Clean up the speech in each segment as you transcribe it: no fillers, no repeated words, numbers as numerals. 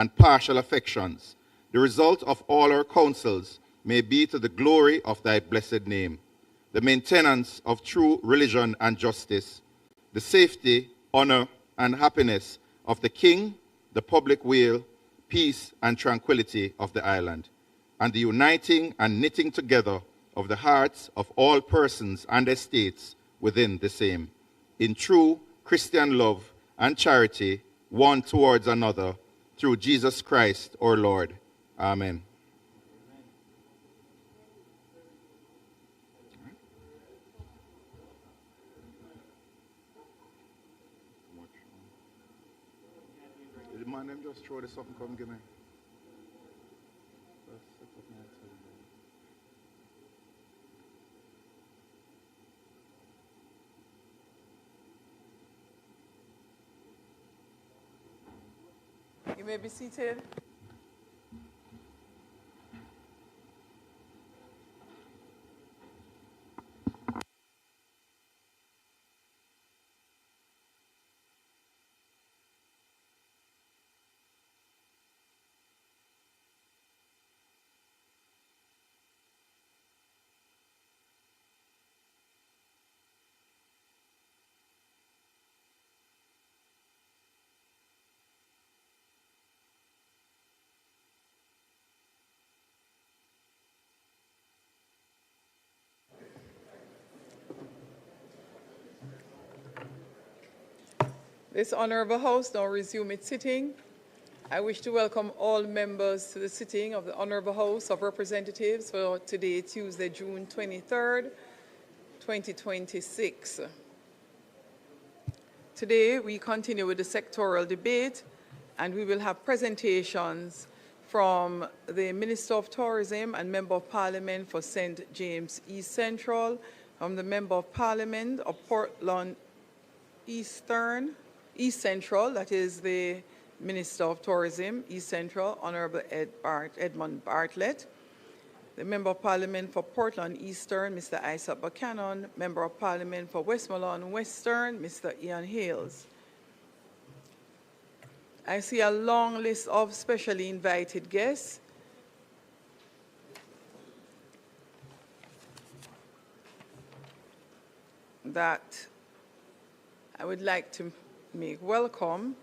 and partial affections. The result of all our counsels may be to the glory of thy blessed name, the maintenance of true religion and justice, the safety, honor, and happiness of the king, the public weal, peace and tranquility of the island, and the uniting and knitting together of the hearts of all persons and estates within the same, in true Christian love and charity one towards another, through Jesus Christ our Lord. Amen. The man them just throw the something, come give me. You may be seated. This honorable House now resume its sitting. I wish to welcome all members to the sitting of the Honorable House of Representatives for today, Tuesday, June 23rd, 2026. Today, we continue with the sectoral debate, and we will have presentations from the Minister of Tourism and Member of Parliament for St. James East Central, from the Member of Parliament of Portland East Central, that is the Minister of Tourism, East Central, Honorable Edmund Bartley, the Member of Parliament for Portland Eastern, Mr. Isat Buchanaan, Member of Parliament for Westmoreland Western, Mr. Ian Hales. I see a long list of specially invited guests. That I would like to make welcome.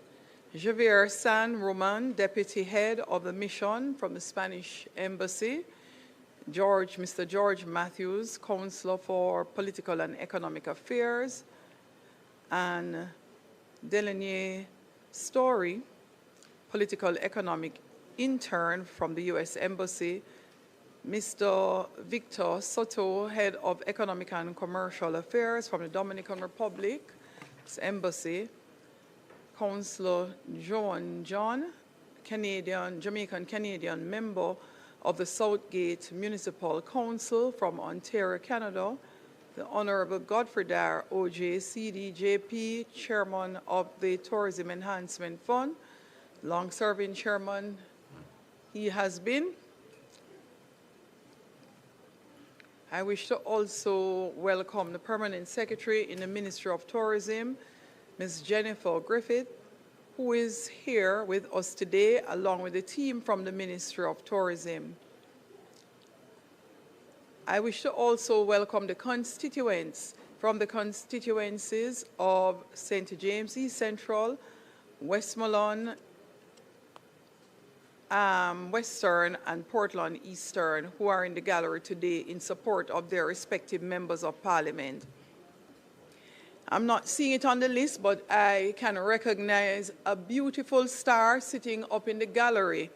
Javier San Roman, Deputy Head of the Mission from the Spanish Embassy. Mr. George Matthews, Counselor for Political and Economic Affairs. And Delaney Story, Political Economic Intern from the U.S. Embassy. Mr. Victor Soto, Head of Economic and Commercial Affairs from the Dominican Republic's Embassy. Councillor Joan John, Jamaican-Canadian member of the Southgate Municipal Council from Ontario, Canada. The Honorable Godfrey Dare, OJ, CDJP, Chairman of the Tourism Enhancement Fund, long-serving chairman he has been. I wish to also welcome the Permanent Secretary in the Ministry of Tourism, Ms. Jennifer Griffith, who is here with us today, along with the team from the Ministry of Tourism. I wish to also welcome the constituents from the constituencies of St. James East Central, Westmoreland, Western, and Portland Eastern, who are in the gallery today in support of their respective members of Parliament. I'm not seeing it on the list, but I can recognize a beautiful star sitting up in the gallery,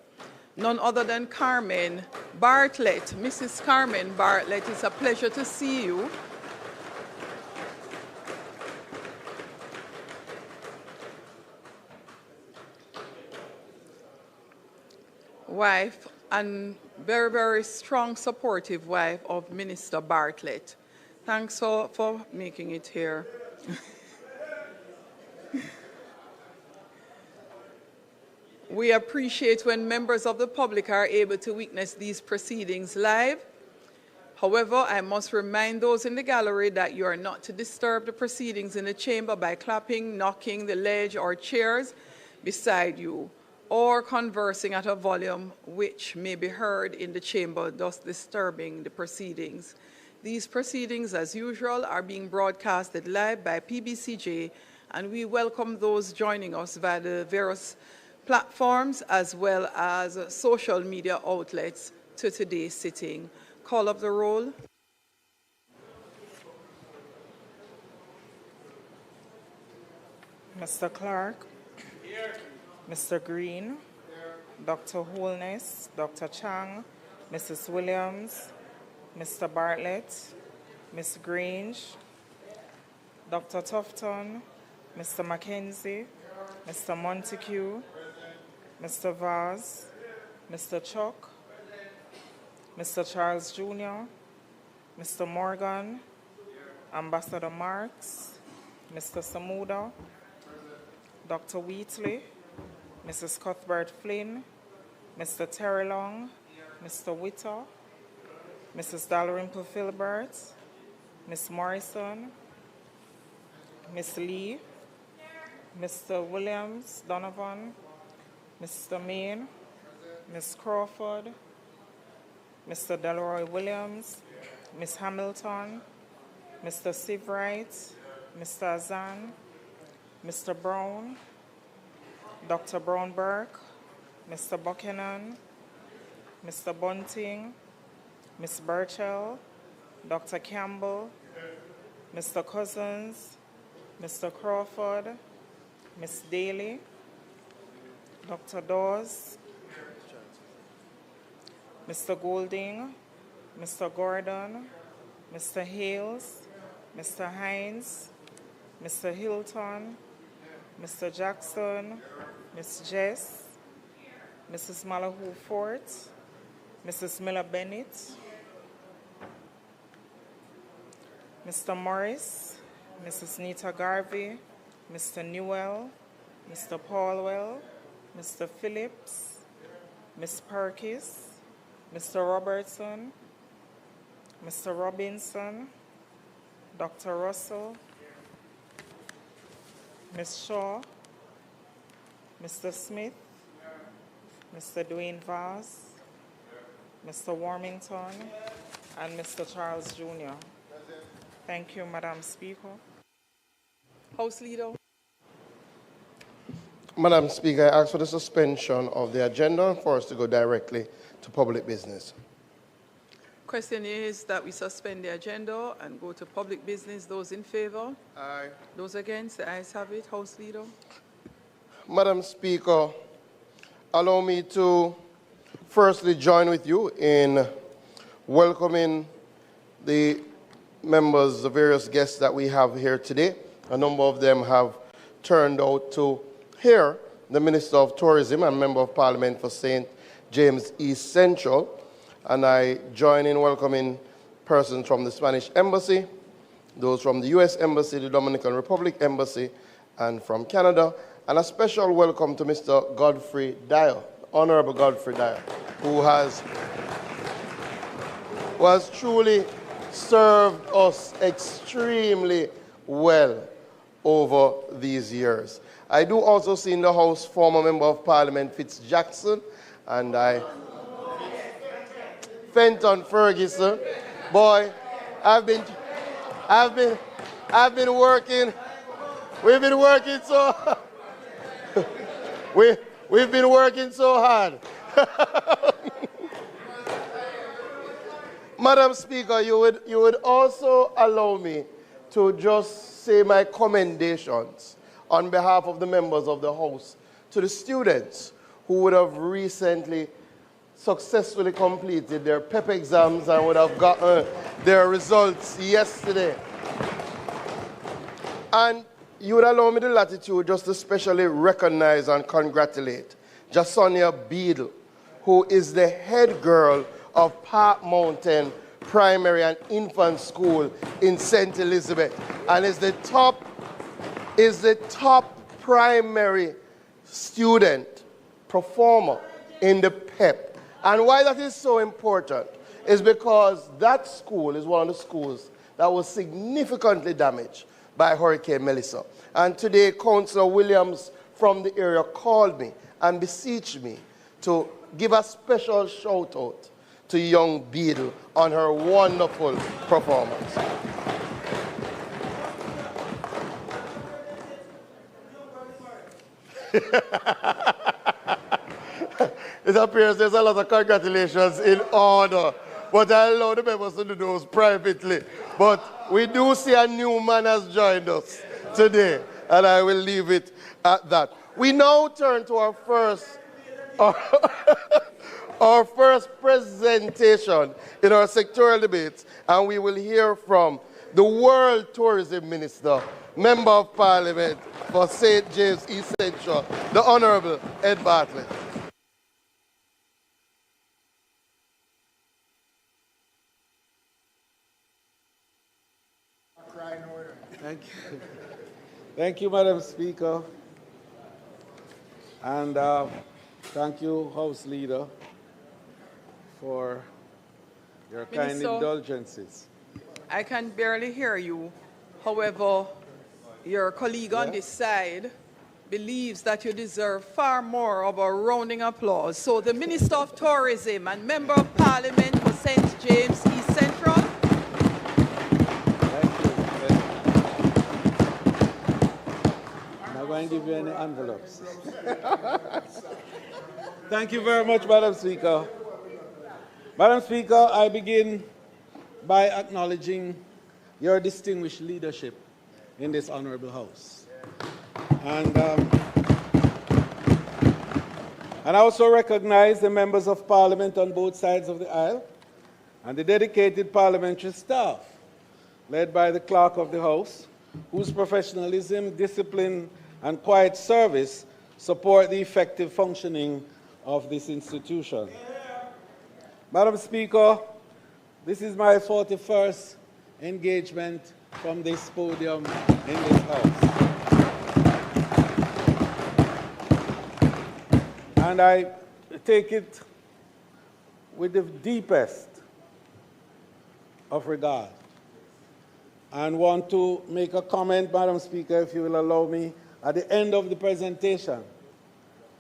none other than Carmen Bartlett. Mrs. Carmen Bartlett, it's a pleasure to see you. Wife and very, very strong, supportive wife of Minister Bartlett. Thanks for making it here. We appreciate when members of the public are able to witness these proceedings live. However, I must remind those in the gallery that you are not to disturb the proceedings in the chamber by clapping, knocking the ledge or chairs beside you, or conversing at a volume which may be heard in the chamber, thus disturbing the proceedings. These proceedings, as usual, are being broadcasted live by PBCJ, and we welcome those joining us via the various platforms as well as social media outlets to today's sitting. Call of the roll. Mr. Clark. Here. Mr. Green. Here. Dr. Holness, Dr. Chang, Mrs. Williams, Mr. Bartlett, Ms. Grange, Dr. Tufton, Mr. Mackenzie, Mr. Montague, Mr. Vaz, Mr. Chuck, Mr. Charles Jr., Mr. Morgan, Ambassador Marks, Mr. Samuda, Dr. Wheatley, Mrs. Cuthbert Flynn, Mr. Terry Long, Mr. Witter, Mrs. Dalrymple Filbert, Ms. Morrison, Ms. Lee, Mr. Williams Donovan, Mr. Main, Ms. Crawford, Mr. Delroy Williams, Ms. Hamilton, Mr. Sivright, Mr. Azan, Mr. Brown, Dr. Brown-Burke, Mr. Buchanaan, Mr. Bunting, Ms. Burchell, Dr. Campbell, Mr. Cousins, Mr. Crawford, Ms. Daly, Dr. Dawes, Mr. Golding, Mr. Gordon, Mr. Hales, Mr. Hines, Mr. Hilton, Mr. Jackson, Ms. Jess, Mrs. Malahoo Fort, Mrs. Miller Bennett, Mr. Morris, Mrs. Nita Garvey, Mr. Newell, Mr. Paulwell, Mr. Phillips, Ms. Perkis, Mr. Robertson, Mr. Robinson, Dr. Russell, Ms. Shaw, Mr. Smith, Mr. Dwayne Vaz, Mr. Warmington, and Mr. Charles Jr. Thank you, Madam Speaker. House Leader. Madam Speaker, I ask for the suspension of the agenda for us to go directly to public business. Question is that we suspend the agenda and go to public business. Those in favor? Aye. Those against? The ayes have it. House Leader. Madam Speaker, allow me to firstly join with you in welcoming the members, the various guests that we have here today. A number of them have turned out to hear the Minister of Tourism and Member of Parliament for St. James East Central. And I join in welcoming persons from the Spanish Embassy, those from the U.S. Embassy, the Dominican Republic Embassy, and from Canada. And a special welcome to Mr. Godfrey Dyer, Honorable Godfrey Dyer, who has truly served us extremely well over these years. I do also see in the House former Member of Parliament Fitz Jackson, and Fenton Ferguson. Boy, I've been working. We've been working so we've been working so hard. Madam Speaker, you would also allow me to just say my commendations on behalf of the members of the House to the students who would have recently successfully completed their PEP exams and would have gotten their results yesterday. And you would allow me the latitude just to specially recognize and congratulate Jasonia Beadle, who is the head girl of Park Mountain Primary and Infant School in St. Elizabeth, and is the top primary student performer in the PEP. And why that is so important is because that school is one of the schools that was significantly damaged by Hurricane Melissa. And today, Councillor Williams from the area called me and beseeched me to give a special shout out to young Beadle on her wonderful performance. It appears there's a lot of congratulations in order, but I allow the members to do those privately. But we do see a new man has joined us today, and I will leave it at that. We now turn to our first presentation in our sectoral debates, and we will hear from the World Tourism Minister, Member of Parliament for St. James East Central, the Honorable Ed Bartley. Thank you. Thank you, Madam Speaker. And thank you, House Leader, for your kind Minister, indulgences. I can barely hear you. However, your colleague on this side believes that you deserve far more of a rounding applause. So the Minister of Tourism and Member of Parliament for St. James East Central. I'm not going to give you any envelopes. Thank you very much, Madam Speaker. Madam Speaker, I begin by acknowledging your distinguished leadership in this honorable House. And I also recognize the members of Parliament on both sides of the aisle and the dedicated parliamentary staff led by the Clerk of the House, whose professionalism, discipline, and quiet service support the effective functioning of this institution. Madam Speaker, this is my 41st engagement from this podium in this House. And I take it with the deepest of regard and want to make a comment, Madam Speaker, if you will allow me, at the end of the presentation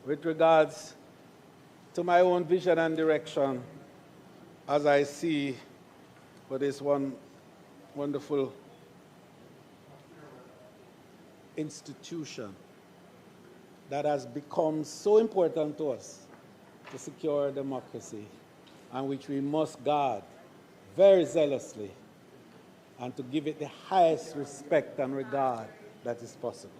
with regards to my own vision and direction as I see for this one wonderful institution that has become so important to us to secure democracy and which we must guard very zealously and to give it the highest respect and regard that is possible.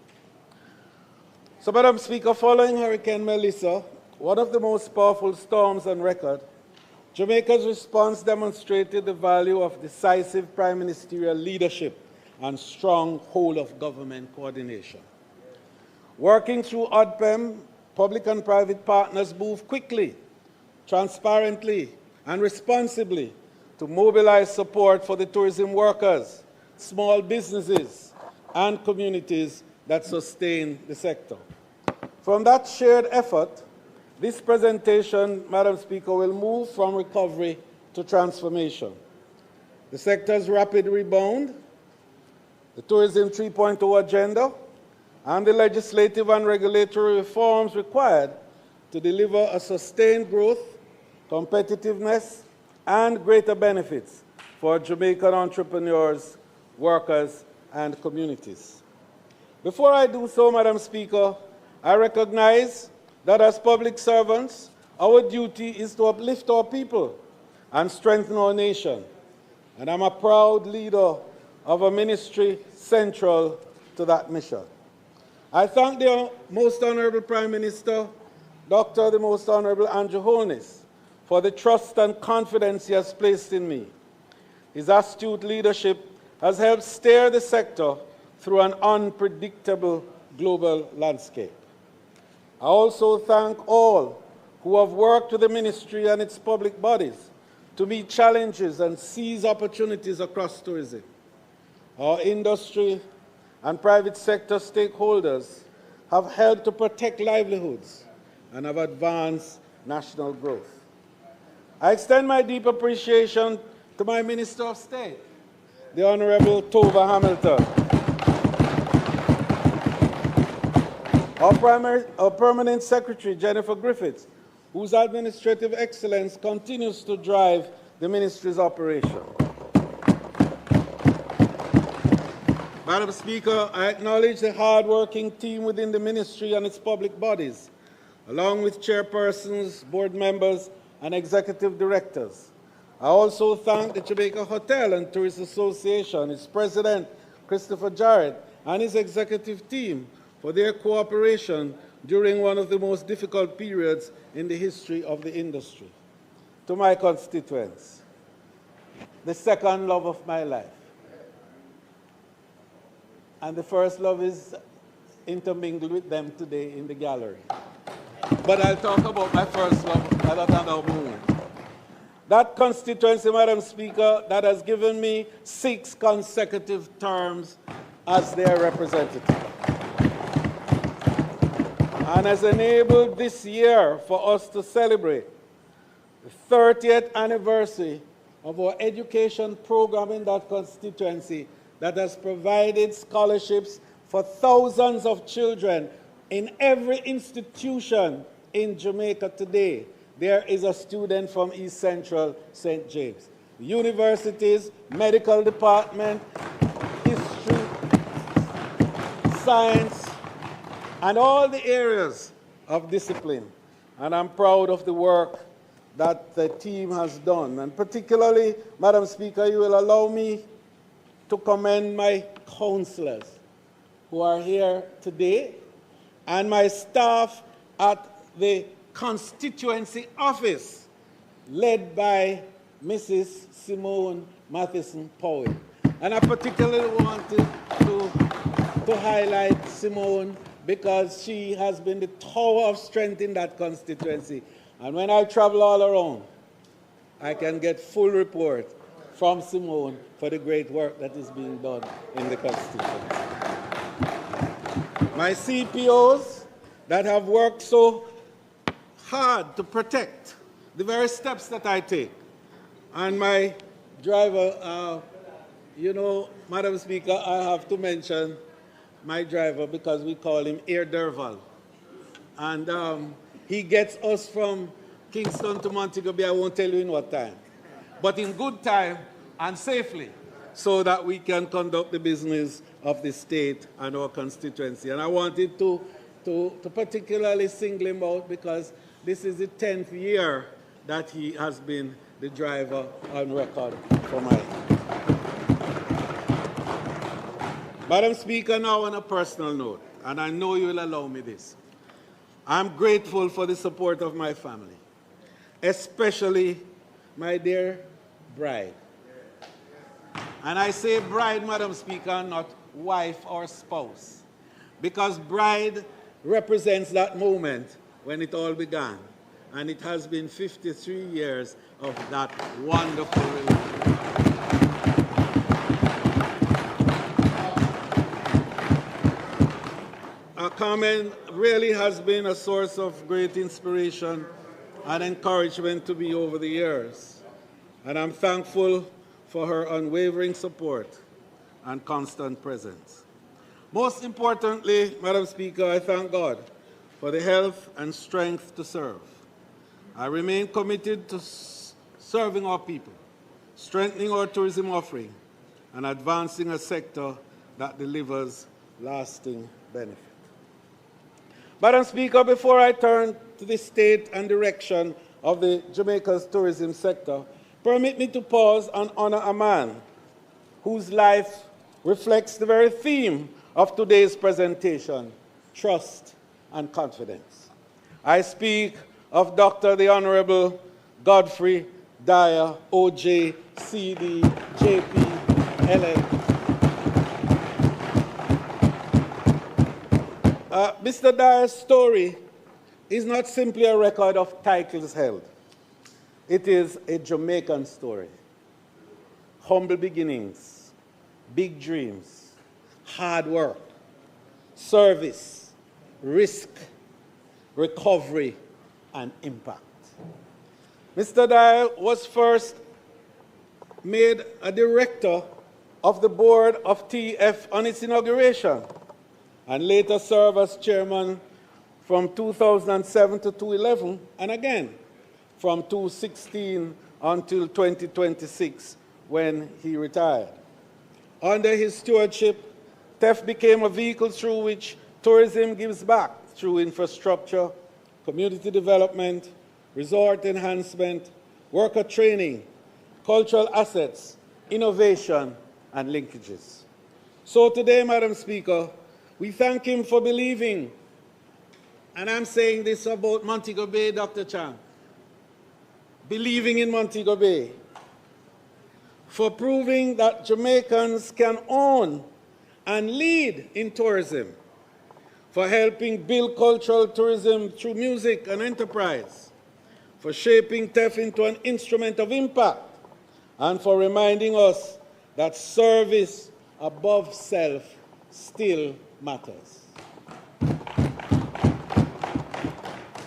So, Madam Speaker, following Hurricane Melissa, one of the most powerful storms on record, Jamaica's response demonstrated the value of decisive prime ministerial leadership and strong whole-of-government coordination. Working through ODPEM, public and private partners moved quickly, transparently, and responsibly to mobilize support for the tourism workers, small businesses, and communities that sustain the sector. From that shared effort, this presentation, Madam Speaker, will move from recovery to transformation. The sector's rapid rebound, the Tourism 3.0 agenda, and the legislative and regulatory reforms required to deliver a sustained growth, competitiveness, and greater benefits for Jamaican entrepreneurs, workers, and communities. Before I do so, Madam Speaker, I recognize that as public servants, our duty is to uplift our people and strengthen our nation. And I'm a proud leader of a ministry central to that mission. I thank the Most Honorable Prime Minister, Dr. the Most Honorable Andrew Holness, for the trust and confidence he has placed in me. His astute leadership has helped steer the sector through an unpredictable global landscape. I also thank all who have worked with the ministry and its public bodies to meet challenges and seize opportunities across tourism. Our industry and private sector stakeholders have helped to protect livelihoods and have advanced national growth. I extend my deep appreciation to my Minister of State, the Honorable Tova Hamilton. Our permanent secretary, Jennifer Griffiths, whose administrative excellence continues to drive the ministry's operation. Madam Speaker, I acknowledge the hard-working team within the ministry and its public bodies, along with chairpersons, board members, and executive directors. I also thank the Jamaica Hotel and Tourist Association, its president, Christopher Jarrett, and his executive team for their cooperation during one of the most difficult periods in the history of the industry. To my constituents, the second love of my life. And the first love is intermingled with them today in the gallery. But I'll talk about my first love at another moment. That constituency, Madam Speaker, that has given me 6 consecutive terms as their representative, and has enabled this year for us to celebrate the 30th anniversary of our education program in that constituency that has provided scholarships for thousands of children in every institution in Jamaica today. There is a student from East Central St. James. Universities, medical department, history, science, and all the areas of discipline. And I'm proud of the work that the team has done. And particularly, Madam Speaker, you will allow me to commend my counselors who are here today and my staff at the constituency office led by Mrs. Simone Matheson Powell. And I particularly want to highlight Simone because she has been the tower of strength in that constituency. And when I travel all around, I can get full report from Simone for the great work that is being done in the constituency. My CPOs that have worked so hard to protect the very steps that I take. And my driver, you know, Madam Speaker, I have to mention my driver because we call him Air Derval. And he gets us from Kingston to Montego Bay, I won't tell you in what time, but in good time and safely so that we can conduct the business of the state and our constituency. And I wanted to particularly single him out because this is the 10th year that he has been the driver on record for mine. Madam Speaker, now on a personal note, and I know you will allow me this. I'm grateful for the support of my family, especially my dear bride. And I say bride, Madam Speaker, not wife or spouse, because bride represents that moment when it all began. And it has been 53 years of that wonderful relationship. Carmen really has been a source of great inspiration and encouragement to me over the years. And I'm thankful for her unwavering support and constant presence. Most importantly, Madam Speaker, I thank God for the health and strength to serve. I remain committed to serving our people, strengthening our tourism offering, and advancing a sector that delivers lasting benefit. Madam Speaker, before I turn to the state and direction of the Jamaica's tourism sector, permit me to pause and honor a man whose life reflects the very theme of today's presentation, trust and confidence. I speak of Dr. the Honorable Godfrey Dyer, OJ, CD, JP, LL. Mr. Dyer's story is not simply a record of titles held. It is a Jamaican story. Humble beginnings, big dreams, hard work, service, risk, recovery, and impact. Mr. Dyer was first made a director of the board of TF on its inauguration, and later served as chairman from 2007 to 2011, and again from 2016 until 2026 when he retired. Under his stewardship, TEF became a vehicle through which tourism gives back through infrastructure, community development, resort enhancement, worker training, cultural assets, innovation, and linkages. So today, Madam Speaker, we thank him for believing, and I'm saying this about Montego Bay, Dr. Chang, believing in Montego Bay, for proving that Jamaicans can own and lead in tourism, for helping build cultural tourism through music and enterprise, for shaping TEF into an instrument of impact, and for reminding us that service above self still matters.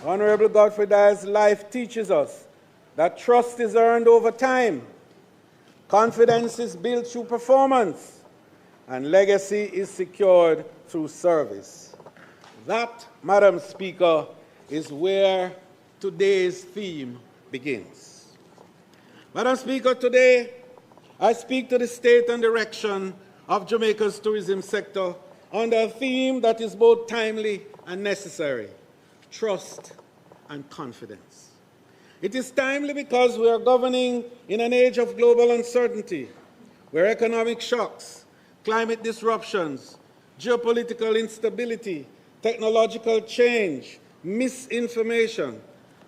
Honorable Godfrey Dyer's life teaches us that trust is earned over time, confidence is built through performance, and legacy is secured through service. That, Madam Speaker, is where today's theme begins. Madam Speaker, today I speak to the state and direction of Jamaica's tourism sector under a theme that is both timely and necessary: trust and confidence. It is timely because we are governing in an age of global uncertainty, where economic shocks, climate disruptions, geopolitical instability, technological change, misinformation,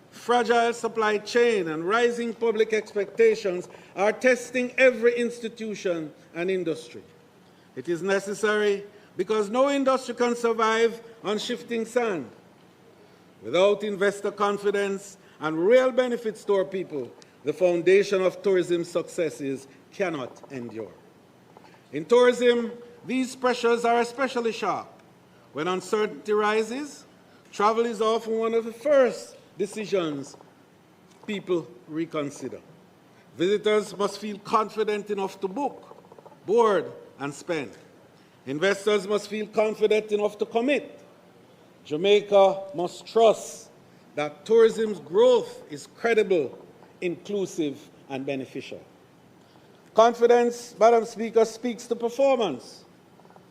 fragile supply chain, and rising public expectations are testing every institution and industry. It is necessary because no industry can survive on shifting sand. Without investor confidence and real benefits to our people, the foundation of tourism successes cannot endure. In tourism, these pressures are especially sharp. When uncertainty rises, travel is often one of the first decisions people reconsider. Visitors must feel confident enough to book, board, and spend. Investors must feel confident enough to commit. Jamaica must trust that tourism's growth is credible, inclusive, and beneficial. Confidence, Madam Speaker, speaks to performance.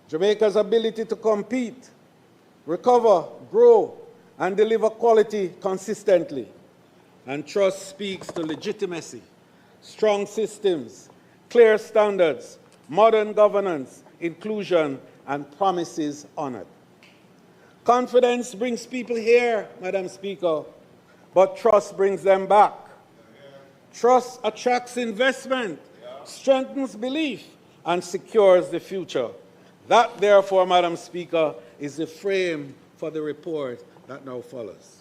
Jamaica's ability to compete, recover, grow, and deliver quality consistently. And trust speaks to legitimacy, strong systems, clear standards, modern governance, inclusion, and promises honored. Confidence brings people here, Madam Speaker, but trust brings them back. Trust attracts investment, strengthens belief, and secures the future. That, therefore, Madam Speaker, is the frame for the report that now follows.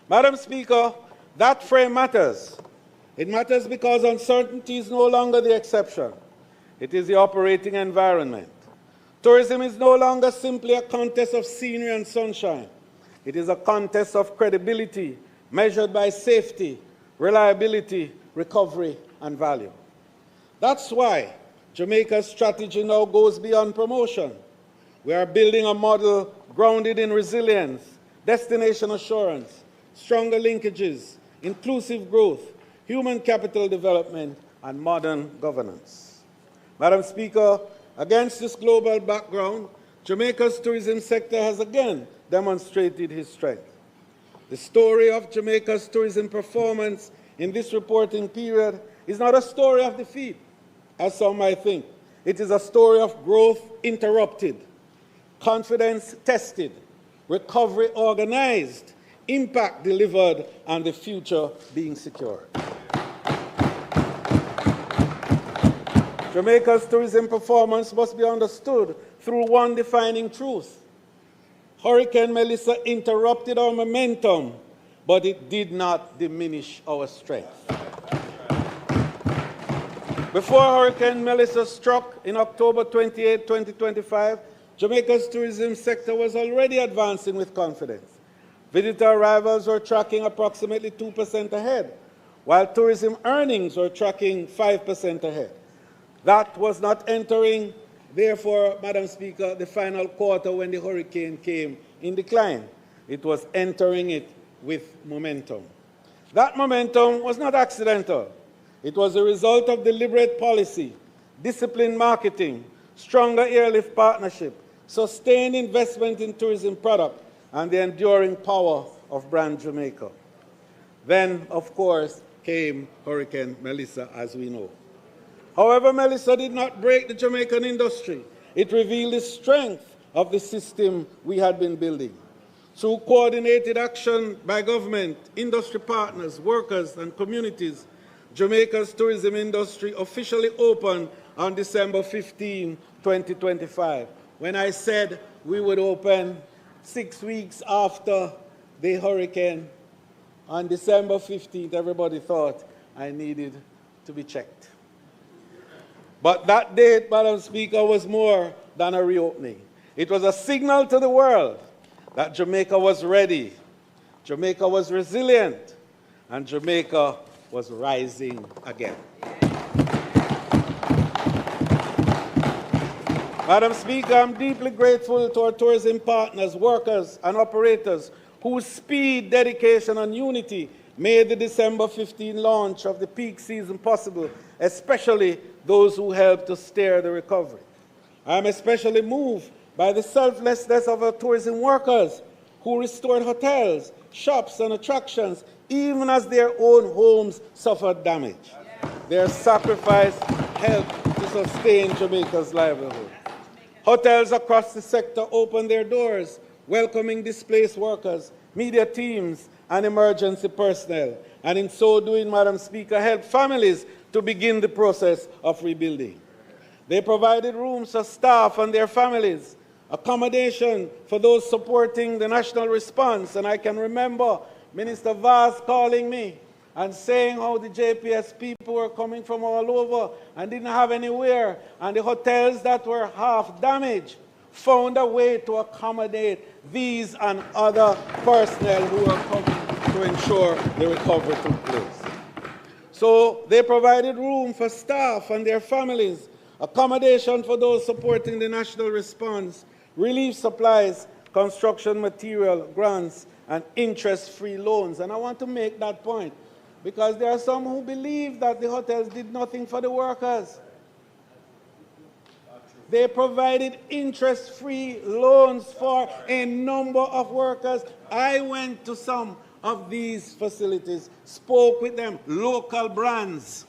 Madam Speaker, that frame matters. It matters because uncertainty is no longer the exception. It is the operating environment. Tourism is no longer simply a contest of scenery and sunshine. It is a contest of credibility measured by safety, reliability, recovery, and value. That's why Jamaica's strategy now goes beyond promotion. We are building a model grounded in resilience, destination assurance, stronger linkages, inclusive growth, human capital development, and modern governance. Madam Speaker, against this global background, Jamaica's tourism sector has again demonstrated its strength. The story of Jamaica's tourism performance in this reporting period is not a story of defeat, as some might think. It is a story of growth interrupted, confidence tested, recovery organized, impact delivered, and the future being secured. Jamaica's tourism performance must be understood through one defining truth. Hurricane Melissa interrupted our momentum, but it did not diminish our strength. Before Hurricane Melissa struck in October 28, 2025, Jamaica's tourism sector was already advancing with confidence. Visitor arrivals were tracking approximately 2% ahead, while tourism earnings were tracking 5% ahead. That was not entering, therefore, Madam Speaker, the final quarter when the hurricane came in decline. It was entering it with momentum. That momentum was not accidental. It was a result of deliberate policy, disciplined marketing, stronger airlift partnership, sustained investment in tourism product, and the enduring power of brand Jamaica. Then, of course, came Hurricane Melissa, as we know. However, Melissa did not break the Jamaican industry. It revealed the strength of the system we had been building. Through coordinated action by government, industry partners, workers, and communities, Jamaica's tourism industry officially opened on December 15, 2025. When I said we would open 6 weeks after the hurricane, on December 15th, everybody thought I needed to be checked. But that date, Madam Speaker, was more than a reopening. It was a signal to the world that Jamaica was ready, Jamaica was resilient, and Jamaica was rising again. Madam Speaker, I'm deeply grateful to our tourism partners, workers, and operators whose speed, dedication, and unity made the December 15 launch of the peak season possible, especially those who helped to steer the recovery. I'm especially moved by the selflessness of our tourism workers who restored hotels, shops, and attractions, even as their own homes suffered damage. Their sacrifice helped to sustain Jamaica's livelihood. Hotels across the sector opened their doors, welcoming displaced workers, media teams, and emergency personnel, and in so doing, Madam Speaker, helped families to begin the process of rebuilding. They provided rooms for staff and their families, accommodation for those supporting the national response, and I can remember Minister Vaz calling me and saying how the JPS people were coming from all over and didn't have anywhere, and the hotels that were half damaged found a way to accommodate these and other personnel who were coming to ensure the recovery took place. So they provided room for staff and their families, accommodation for those supporting the national response, relief supplies, construction material, grants, and interest-free loans. And I want to make that point, because there are some who believe that the hotels did nothing for the workers. They provided interest-free loans for a number of workers. I went to some of these facilities, spoke with them, local brands.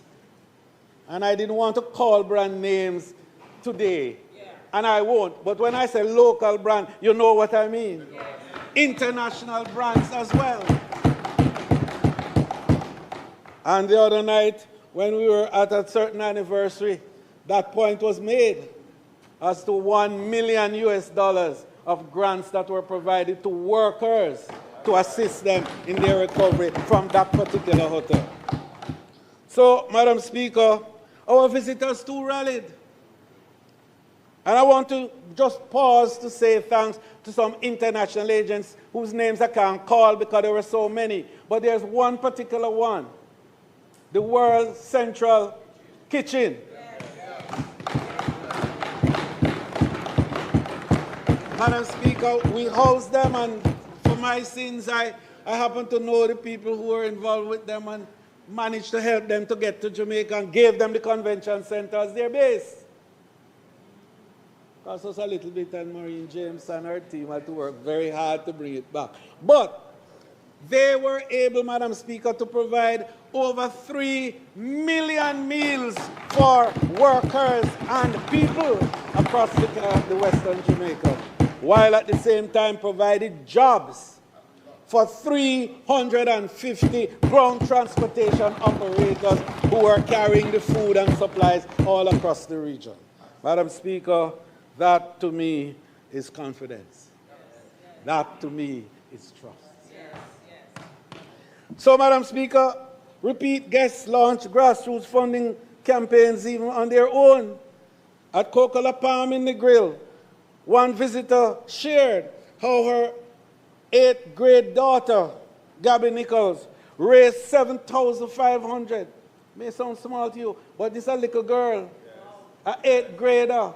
And I didn't want to call brand names today, and I won't. But when I say local brand, you know what I mean. International brands as well. And the other night, when we were at a certain anniversary, that point was made as to $1 million of grants that were provided to workers to assist them in their recovery from that particular hotel. So, Madam Speaker, our visitors too rallied. And I want to just pause to say thanks to some international agents whose names I can't call because there were so many. But there's one particular one, the World Central Kitchen. Madam Speaker, we host them, and for my sins, I happen to know the people who were involved with them and managed to help them to get to Jamaica and gave them the convention center as their base. Cost us a little bit, and Maureen James and her team had to work very hard to bring it back. But they were able, Madam Speaker, to provide over 3 million meals for workers and people across the Western Jamaica, while at the same time provided jobs for 350 ground transportation operators who are carrying the food and supplies all across the region. Madam Speaker, that to me is confidence. That to me is trust. So, Madam Speaker, repeat guests launch grassroots funding campaigns even on their own. At Coca-Cola Palm in the Grill, one visitor shared how her 8th grade daughter, Gabby Nichols, raised $7,500. May sound small to you, but this is a little girl, an 8th grader.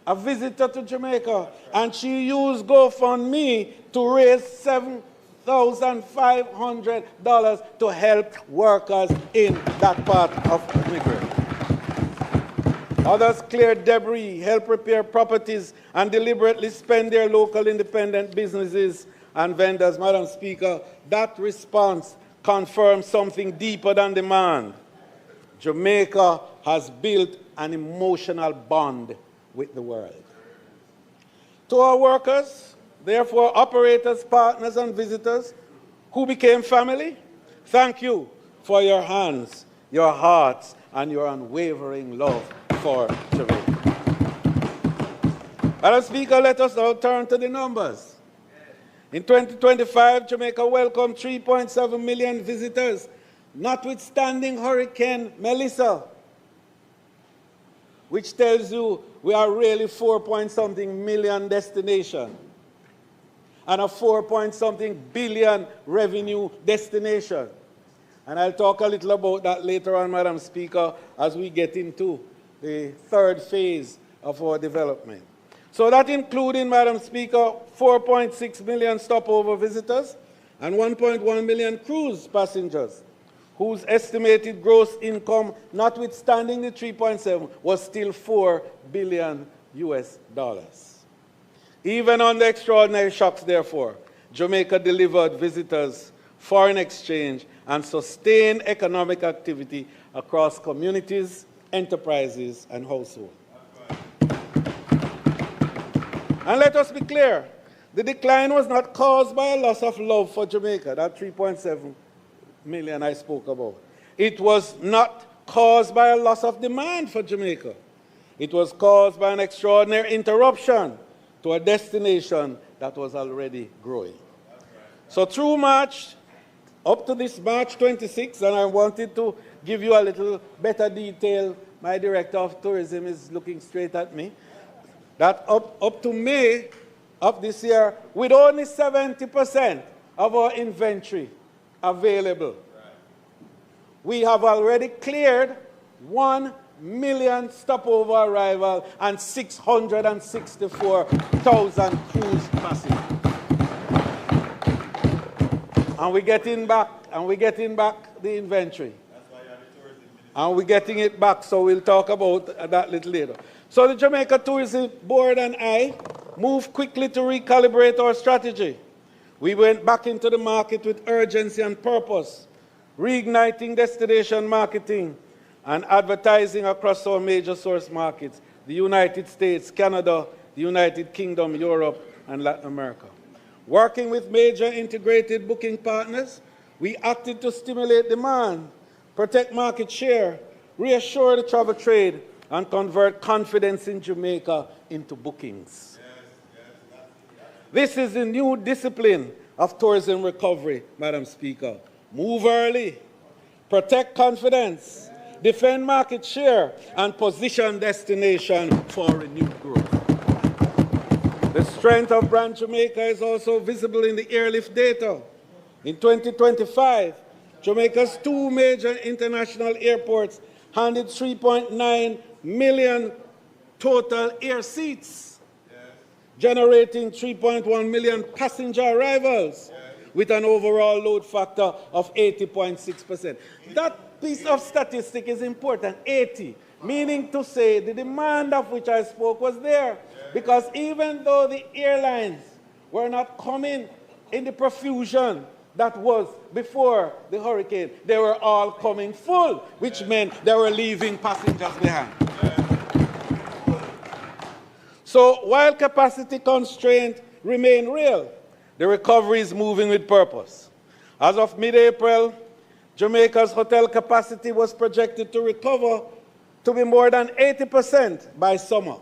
a visitor to Jamaica, and she used GoFundMe to raise $7,500 to help workers in that part of Jamaica. Others cleared debris, help repair properties, and deliberately spend their local independent businesses and vendors. Madam Speaker, that response confirms something deeper than demand. Jamaica has built an emotional bond with the world. To our workers, therefore operators, partners, and visitors who became family, thank you for your hands, your hearts, and your unwavering love for Jamaica. Madam Speaker, let us now turn to the numbers. In 2025, Jamaica welcomed 3.7 million visitors, notwithstanding Hurricane Melissa, which tells you we are really 4-point-something million destination and a 4-point-something billion revenue destination. And I'll talk a little about that later on, Madam Speaker, as we get into the third phase of our development. So that including, Madam Speaker, 4.6 million stopover visitors and 1.1 million cruise passengers, whose estimated gross income, notwithstanding the 3.7, was still $4 billion US. Even under extraordinary shocks, therefore, Jamaica delivered visitors, foreign exchange, and sustained economic activity across communities, enterprises, and households. And let us be clear, the decline was not caused by a loss of love for Jamaica, that 3.7 million I spoke about. It was not caused by a loss of demand for Jamaica. It was caused by an extraordinary interruption to a destination that was already growing. So through March, up to this March 26, and I wanted to give you a little better detail, my Director of Tourism is looking straight at me, that up to May of this year, with only 70% of our inventory available, we have already cleared 1 million stopover arrival and 664,000 cruise passengers. And we're getting back the inventory. And we're getting it back, so we'll talk about that a little later. So the Jamaica Tourism Board and I moved quickly to recalibrate our strategy. We went back into the market with urgency and purpose, reigniting destination marketing and advertising across our major source markets, the United States, Canada, the United Kingdom, Europe, and Latin America. Working with major integrated booking partners, we acted to stimulate demand, protect market share, reassure the travel trade, and convert confidence in Jamaica into bookings. This is the new discipline of tourism recovery, Madam Speaker. Move early, protect confidence, defend market share, and position destination for renewed growth. The strength of brand Jamaica is also visible in the airlift data. In 2025, Jamaica's 2 major international airports handed 3.9 million total air seats, generating 3.1 million passenger arrivals, with an overall load factor of 80.6%. That piece of statistic is important, 80, meaning to say the demand of which I spoke was there, because even though the airlines were not coming in the profusion that was before the hurricane, they were all coming full, which meant they were leaving passengers behind. So while capacity constraints remain real, the recovery is moving with purpose. As of mid-April, Jamaica's hotel capacity was projected to recover to be more than 80% by summer,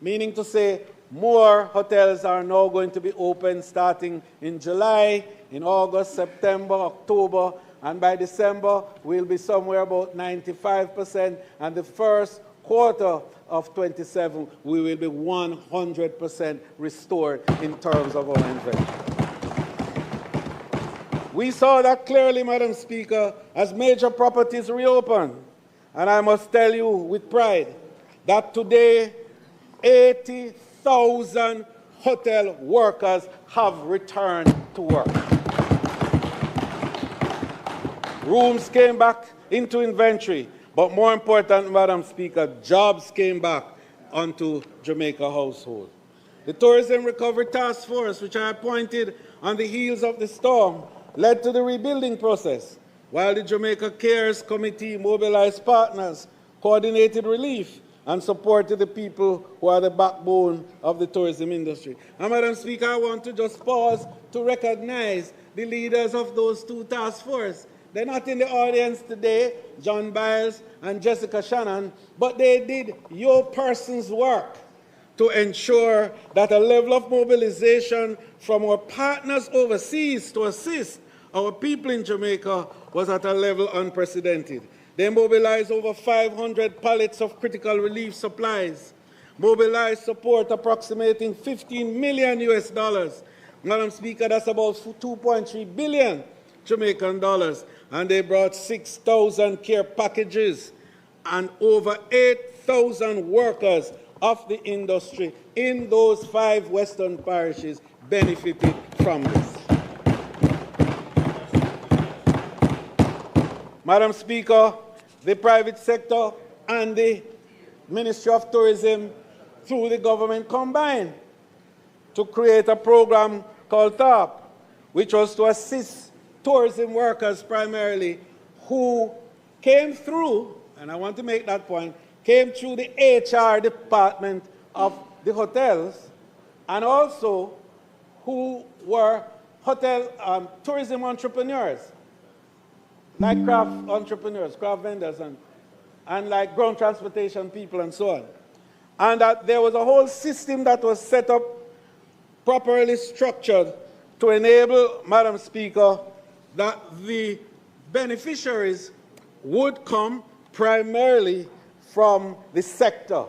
meaning to say more hotels are now going to be open starting in July, in August, September, October, and by December we'll be somewhere about 95%, and the first quarter of 27 we will be 100% restored in terms of our inventory. We saw that clearly, Madam Speaker, as major properties reopened. And I must tell you with pride that today, 80,000 hotel workers have returned to work. Rooms came back into inventory, but more important, Madam Speaker, jobs came back onto Jamaica households. The Tourism Recovery Task Force, which I appointed on the heels of the storm, led to the rebuilding process, while the Jamaica Cares Committee mobilized partners, coordinated relief, and supported the people who are the backbone of the tourism industry. And Madam Speaker, I want to just pause to recognize the leaders of those two task forces. They're not in the audience today, John Biles and Jessica Shannon, but they did your person's work to ensure that a level of mobilization from our partners overseas to assist our people in Jamaica was at a level unprecedented. They mobilized over 500 pallets of critical relief supplies, mobilized support approximating $15 million US. Madam Speaker, that's about 2.3 billion Jamaican dollars. And they brought 6,000 care packages, and over 8,000 workers of the industry in those 5 western parishes benefited from this. Madam Speaker, the private sector and the Ministry of Tourism through the government combined to create a program called TARP, which was to assist tourism workers primarily who came through, and I want to make that point, came through the HR department of the hotels, and also who were hotel tourism entrepreneurs, like craft entrepreneurs, craft vendors, and like ground transportation people and so on. And that there was a whole system that was set up, properly structured, to enable, Madam Speaker, that the beneficiaries would come primarily from the sector.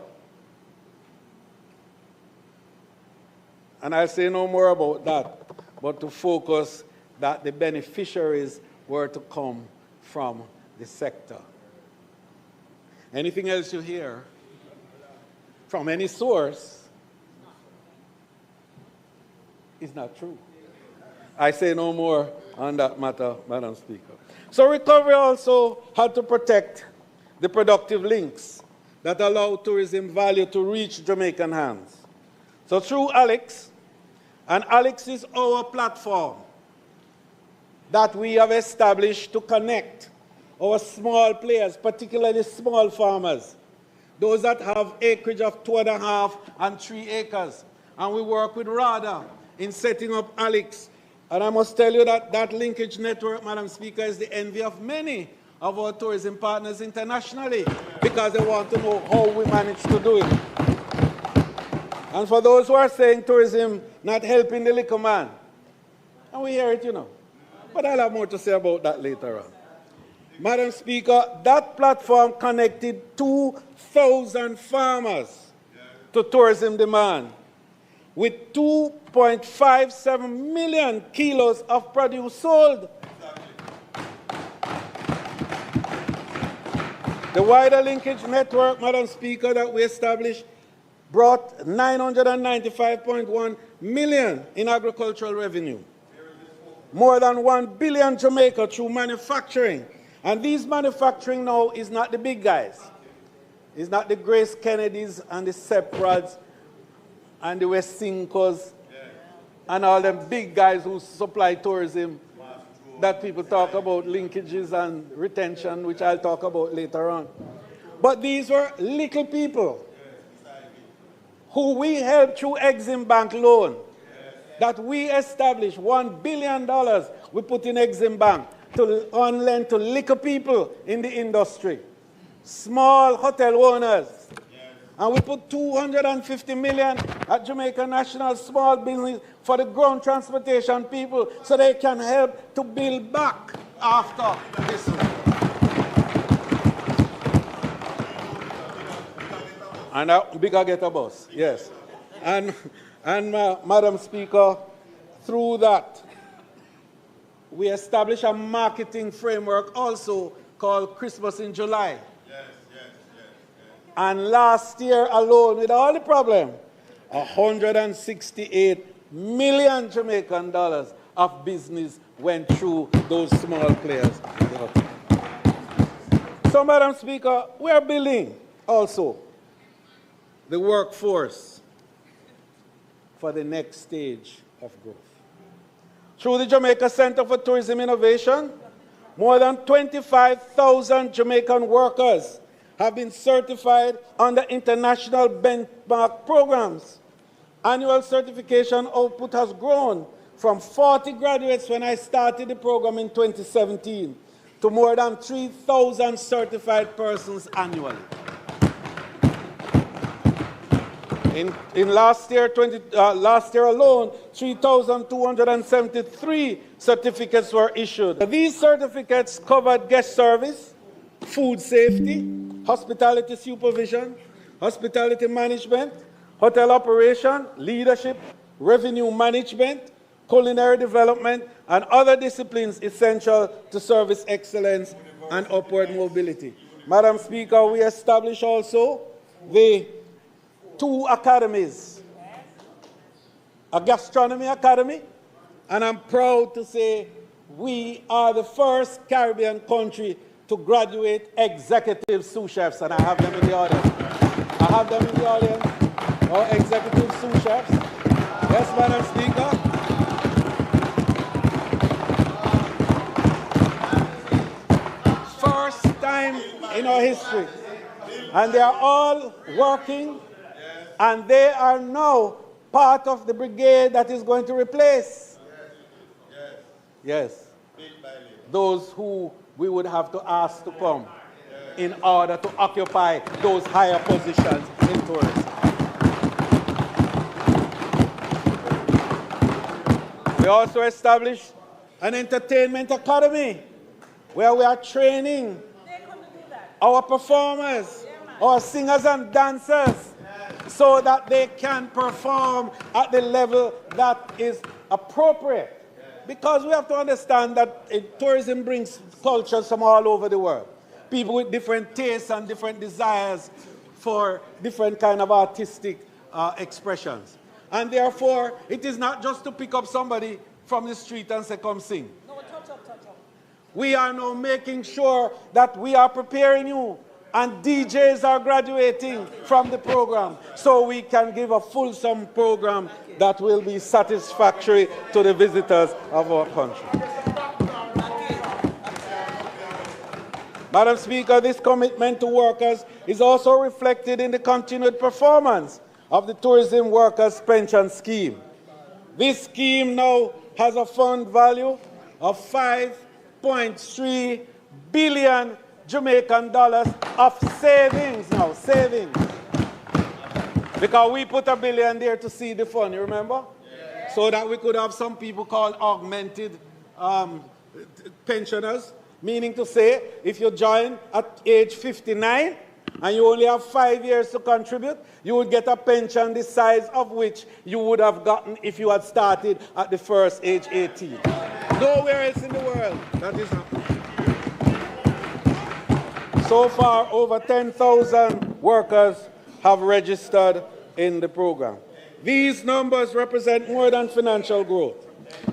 And I'll say no more about that, but to focus that the beneficiaries were to come from the sector. Anything else you hear from any source is not true. I say no more on that matter, Madam Speaker. So recovery also had to protect the productive links that allow tourism value to reach Jamaican hands. So through Alex, and Alex is our platform that we have established to connect our small players, particularly small farmers, those that have acreage of 2.5 and 3 acres. And we work with RADA in setting up Alex. And I must tell you that that linkage network, Madam Speaker, is the envy of many of our tourism partners internationally, because they want to know how we manage to do it. And for those who are saying tourism not helping the little man, and we hear it, you know, but I'll have more to say about that later on. Madam Speaker, that platform connected 2,000 farmers to tourism demand, with 2.57 million kilos of produce sold. The wider linkage network, Madam Speaker, that we established brought 995.1 million in agricultural revenue. More than 1 billion Jamaica through manufacturing. And these manufacturing now is not the big guys. It's not the Grace Kennedys and the Seprads and the Westincos and all them big guys who supply tourism that people talk about, linkages and retention, which I'll talk about later on. But these were little people who we helped through Exim Bank loan that we established. $1 billion we put in Exim Bank to on lend to little people in the industry, small hotel owners. And we put $250 million at Jamaica National Small Business for the ground transportation people so they can help to build back after this. And we can get a bus, yes. And Madam Speaker, through that, we established a marketing framework also called Christmas in July. And last year alone, with all the problem, 168 million Jamaican dollars of business went through those small players. So, Madam Speaker, we are building also the workforce for the next stage of growth. Through the Jamaica Center for Tourism Innovation, more than 25,000 Jamaican workers have been certified under international benchmark programs. Annual certification output has grown from 40 graduates when I started the program in 2017 to more than 3,000 certified persons annually. In last year alone, 3,273 certificates were issued. These certificates covered guest service, food safety, hospitality supervision, hospitality management, hotel operation, leadership, revenue management, culinary development, and other disciplines essential to service excellence and upward mobility. Madam Speaker, we established also the 2 academies, a gastronomy academy, and I'm proud to say we are the first Caribbean country to graduate executive sous chefs, and I have them in the audience. Our executive sous chefs. Yes, Madam Speaker. First time in our history. And they are all working, and they are now part of the brigade that is going to replace. Yes. Those who we would have to ask to come in order to occupy those higher positions in tourism. We also established an entertainment academy where we are training our performers, our singers and dancers, so that they can perform at the level that is appropriate. Because we have to understand that tourism brings cultures from all over the world. People with different tastes and different desires for different kind of artistic expressions. And therefore, it is not just to pick up somebody from the street and say, come sing. No, touch up. We are now making sure that we are preparing you, and DJs are graduating from the program, so we can give a fulsome program that will be satisfactory to the visitors of our country. Madam Speaker, this commitment to workers is also reflected in the continued performance of the Tourism Workers Pension Scheme. This scheme now has a fund value of 5.3 billion Jamaican dollars of savings now, Because we put $1 billion there to seed the fund, you remember? Yeah. So that we could have some people called augmented pensioners, meaning to say, if you join at age 59 and you only have 5 years to contribute, you would get a pension the size of which you would have gotten if you had started at the first age 18. Nowhere else in the world that is happening. So far, over 10,000 workers have registered in the program. These numbers represent more than financial growth.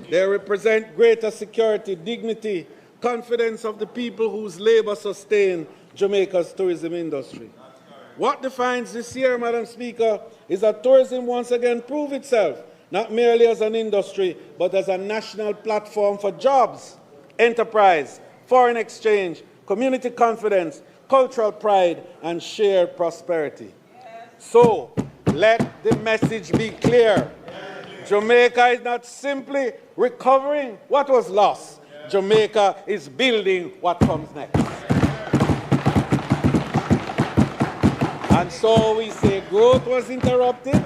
They represent greater security, dignity, confidence of the people whose labor sustain Jamaica's tourism industry. What defines this year, Madam Speaker, is that tourism once again proved itself, not merely as an industry, but as a national platform for jobs, enterprise, foreign exchange, community confidence, cultural pride, and shared prosperity. So, let the message be clear. Jamaica is not simply recovering what was lost. Jamaica is building what comes next. And so we say growth was interrupted,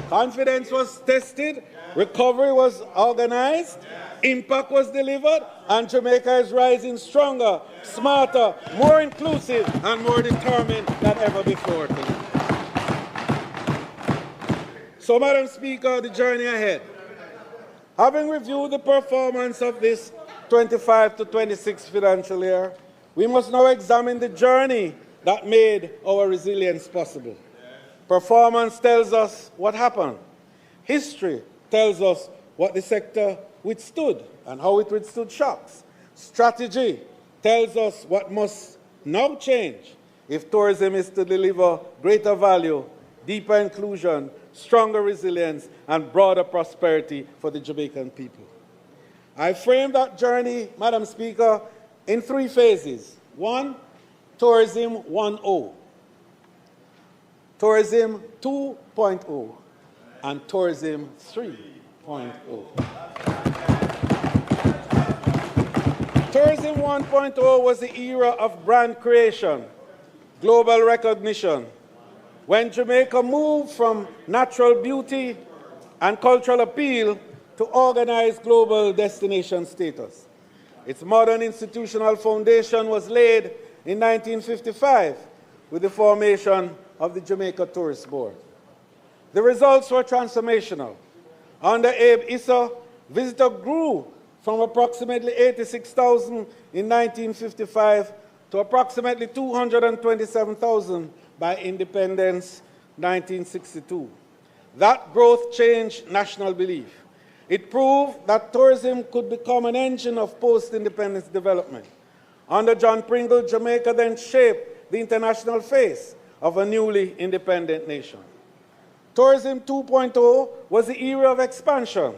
confidence was tested, recovery was organized, impact was delivered, and Jamaica is rising stronger, smarter, more inclusive, and more determined than ever before. So, Madam Speaker, the journey ahead. Having reviewed the performance of this 25 to 26 financial year, we must now examine the journey that made our resilience possible. Performance tells us what happened. History tells us what the sector withstood and how it withstood shocks. Strategy tells us what must now change if tourism is to deliver greater value, deeper inclusion, stronger resilience, and broader prosperity for the Jamaican people. I framed that journey, Madam Speaker, in 3 phases. 1, Tourism 1.0, Tourism 2.0, and Tourism 3.0. Tourism 1.0 was the era of brand creation, global recognition, when Jamaica moved from natural beauty and cultural appeal to organized global destination status. Its modern institutional foundation was laid in 1955 with the formation of the Jamaica Tourist Board. The results were transformational. Under Abe Issa, visitors grew from approximately 86,000 in 1955 to approximately 227,000 by independence 1962. That growth changed national belief. It proved that tourism could become an engine of post-independence development. Under John Pringle, Jamaica then shaped the international face of a newly independent nation. Tourism 2.0 was the era of expansion,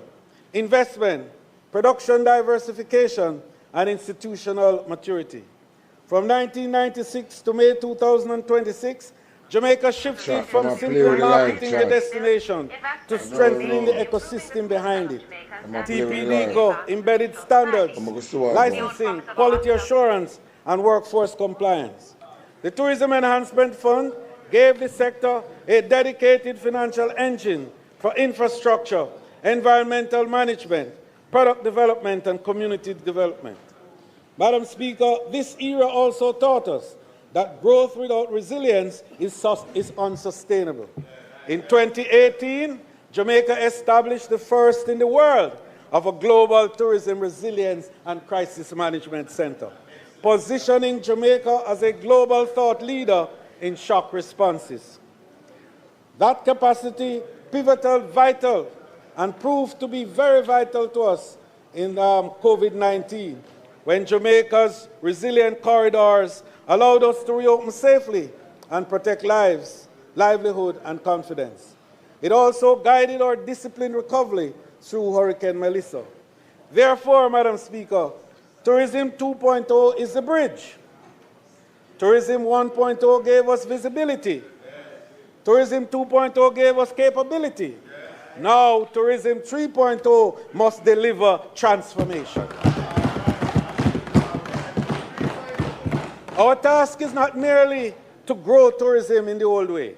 investment, production diversification, and institutional maturity. From 1996 to May 2026, Jamaica shifted from simply marketing the destination to strengthening the ecosystem behind it. TPDCO embedded standards, licensing, quality assurance, and workforce compliance. The Tourism Enhancement Fund gave the sector a dedicated financial engine for infrastructure, environmental management, product development, and community development. Madam Speaker, this era also taught us that growth without resilience is unsustainable. In 2018, Jamaica established the first in the world of a global tourism resilience and crisis management center, positioning Jamaica as a global thought leader in shock responses. That capacity, pivotal, vital, and proved to be very vital to us in COVID-19, when Jamaica's resilient corridors allowed us to reopen safely and protect lives, livelihood, and confidence. It also guided our disciplined recovery through Hurricane Melissa. Therefore, Madam Speaker, Tourism 2.0 is the bridge. Tourism 1.0 gave us visibility. Tourism 2.0 gave us capability. Now, Tourism 3.0 must deliver transformation. Our task is not merely to grow tourism in the old way.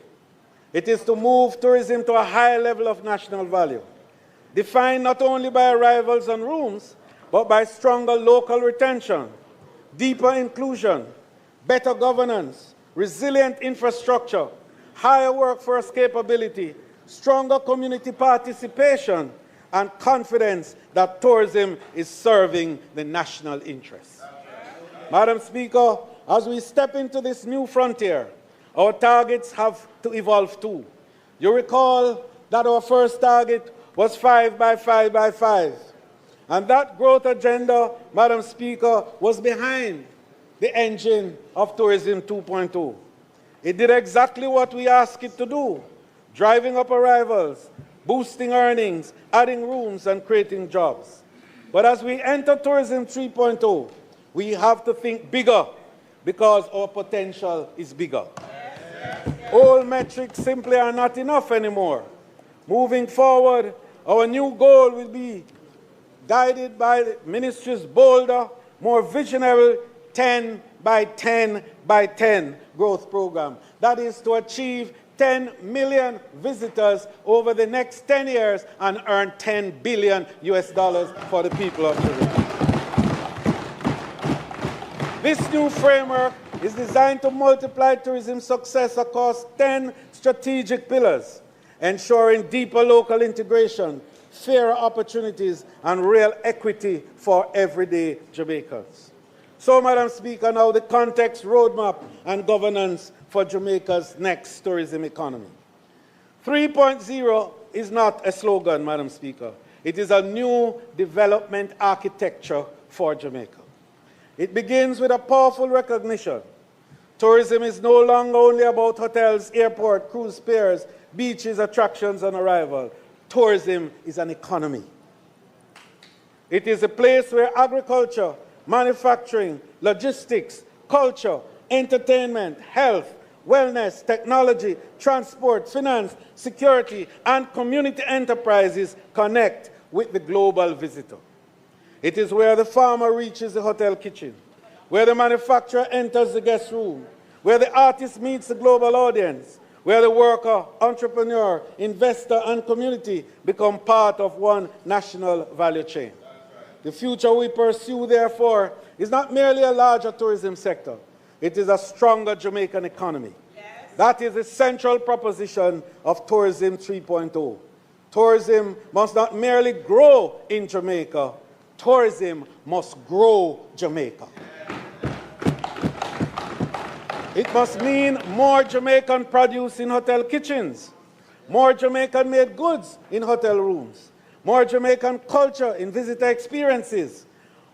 It is to move tourism to a higher level of national value, defined not only by arrivals and rooms, but by stronger local retention, deeper inclusion, better governance, resilient infrastructure, higher workforce capability, stronger community participation, and confidence that tourism is serving the national interest. Madam Speaker, as we step into this new frontier, our targets have to evolve too. You recall that our first target was 5 by 5 by 5. And that growth agenda, Madam Speaker, was behind the engine of Tourism 2.0. It did exactly what we asked it to do, driving up arrivals, boosting earnings, adding rooms, and creating jobs. But as we enter Tourism 3.0, we have to think bigger, because our potential is bigger. Old metrics simply are not enough anymore. Moving forward, our new goal will be guided by the ministry's bolder, more visionary 10 by 10 by 10 growth program. That is to achieve 10 million visitors over the next 10 years and earn $10 billion for the people of Jamaica. This new framework is designed to multiply tourism success across 10 strategic pillars, ensuring deeper local integration, fairer opportunities, and real equity for everyday Jamaicans. So, Madam Speaker, now the context, roadmap, and governance for Jamaica's next tourism economy. 3.0 is not a slogan, Madam Speaker. It is a new development architecture for Jamaica. It begins with a powerful recognition. Tourism is no longer only about hotels, airport, cruise piers, beaches, attractions, and arrival. Tourism is an economy. It is a place where agriculture, manufacturing, logistics, culture, entertainment, health, wellness, technology, transport, finance, security, and community enterprises connect with the global visitor. It is where the farmer reaches the hotel kitchen, where the manufacturer enters the guest room, where the artist meets the global audience, where the worker, entrepreneur, investor, and community become part of one national value chain. The future we pursue, therefore, is not merely a larger tourism sector. It is a stronger Jamaican economy. Yes. That is the central proposition of Tourism 3.0. Tourism must not merely grow in Jamaica. Tourism must grow Jamaica. It must mean more Jamaican produce in hotel kitchens, more Jamaican-made goods in hotel rooms, more Jamaican culture in visitor experiences,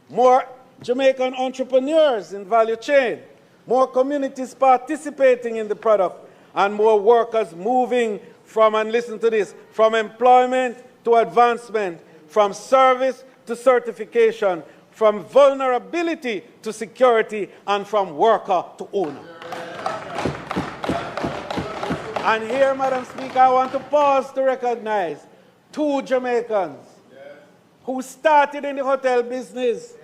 more Jamaican entrepreneurs in value chain, more communities participating in the product, and more workers moving from, and listen to this, from employment to advancement, from service to certification, from vulnerability to security, and from worker to owner. And here, Madam Speaker, I want to pause to recognize two Jamaicans who started in the hotel business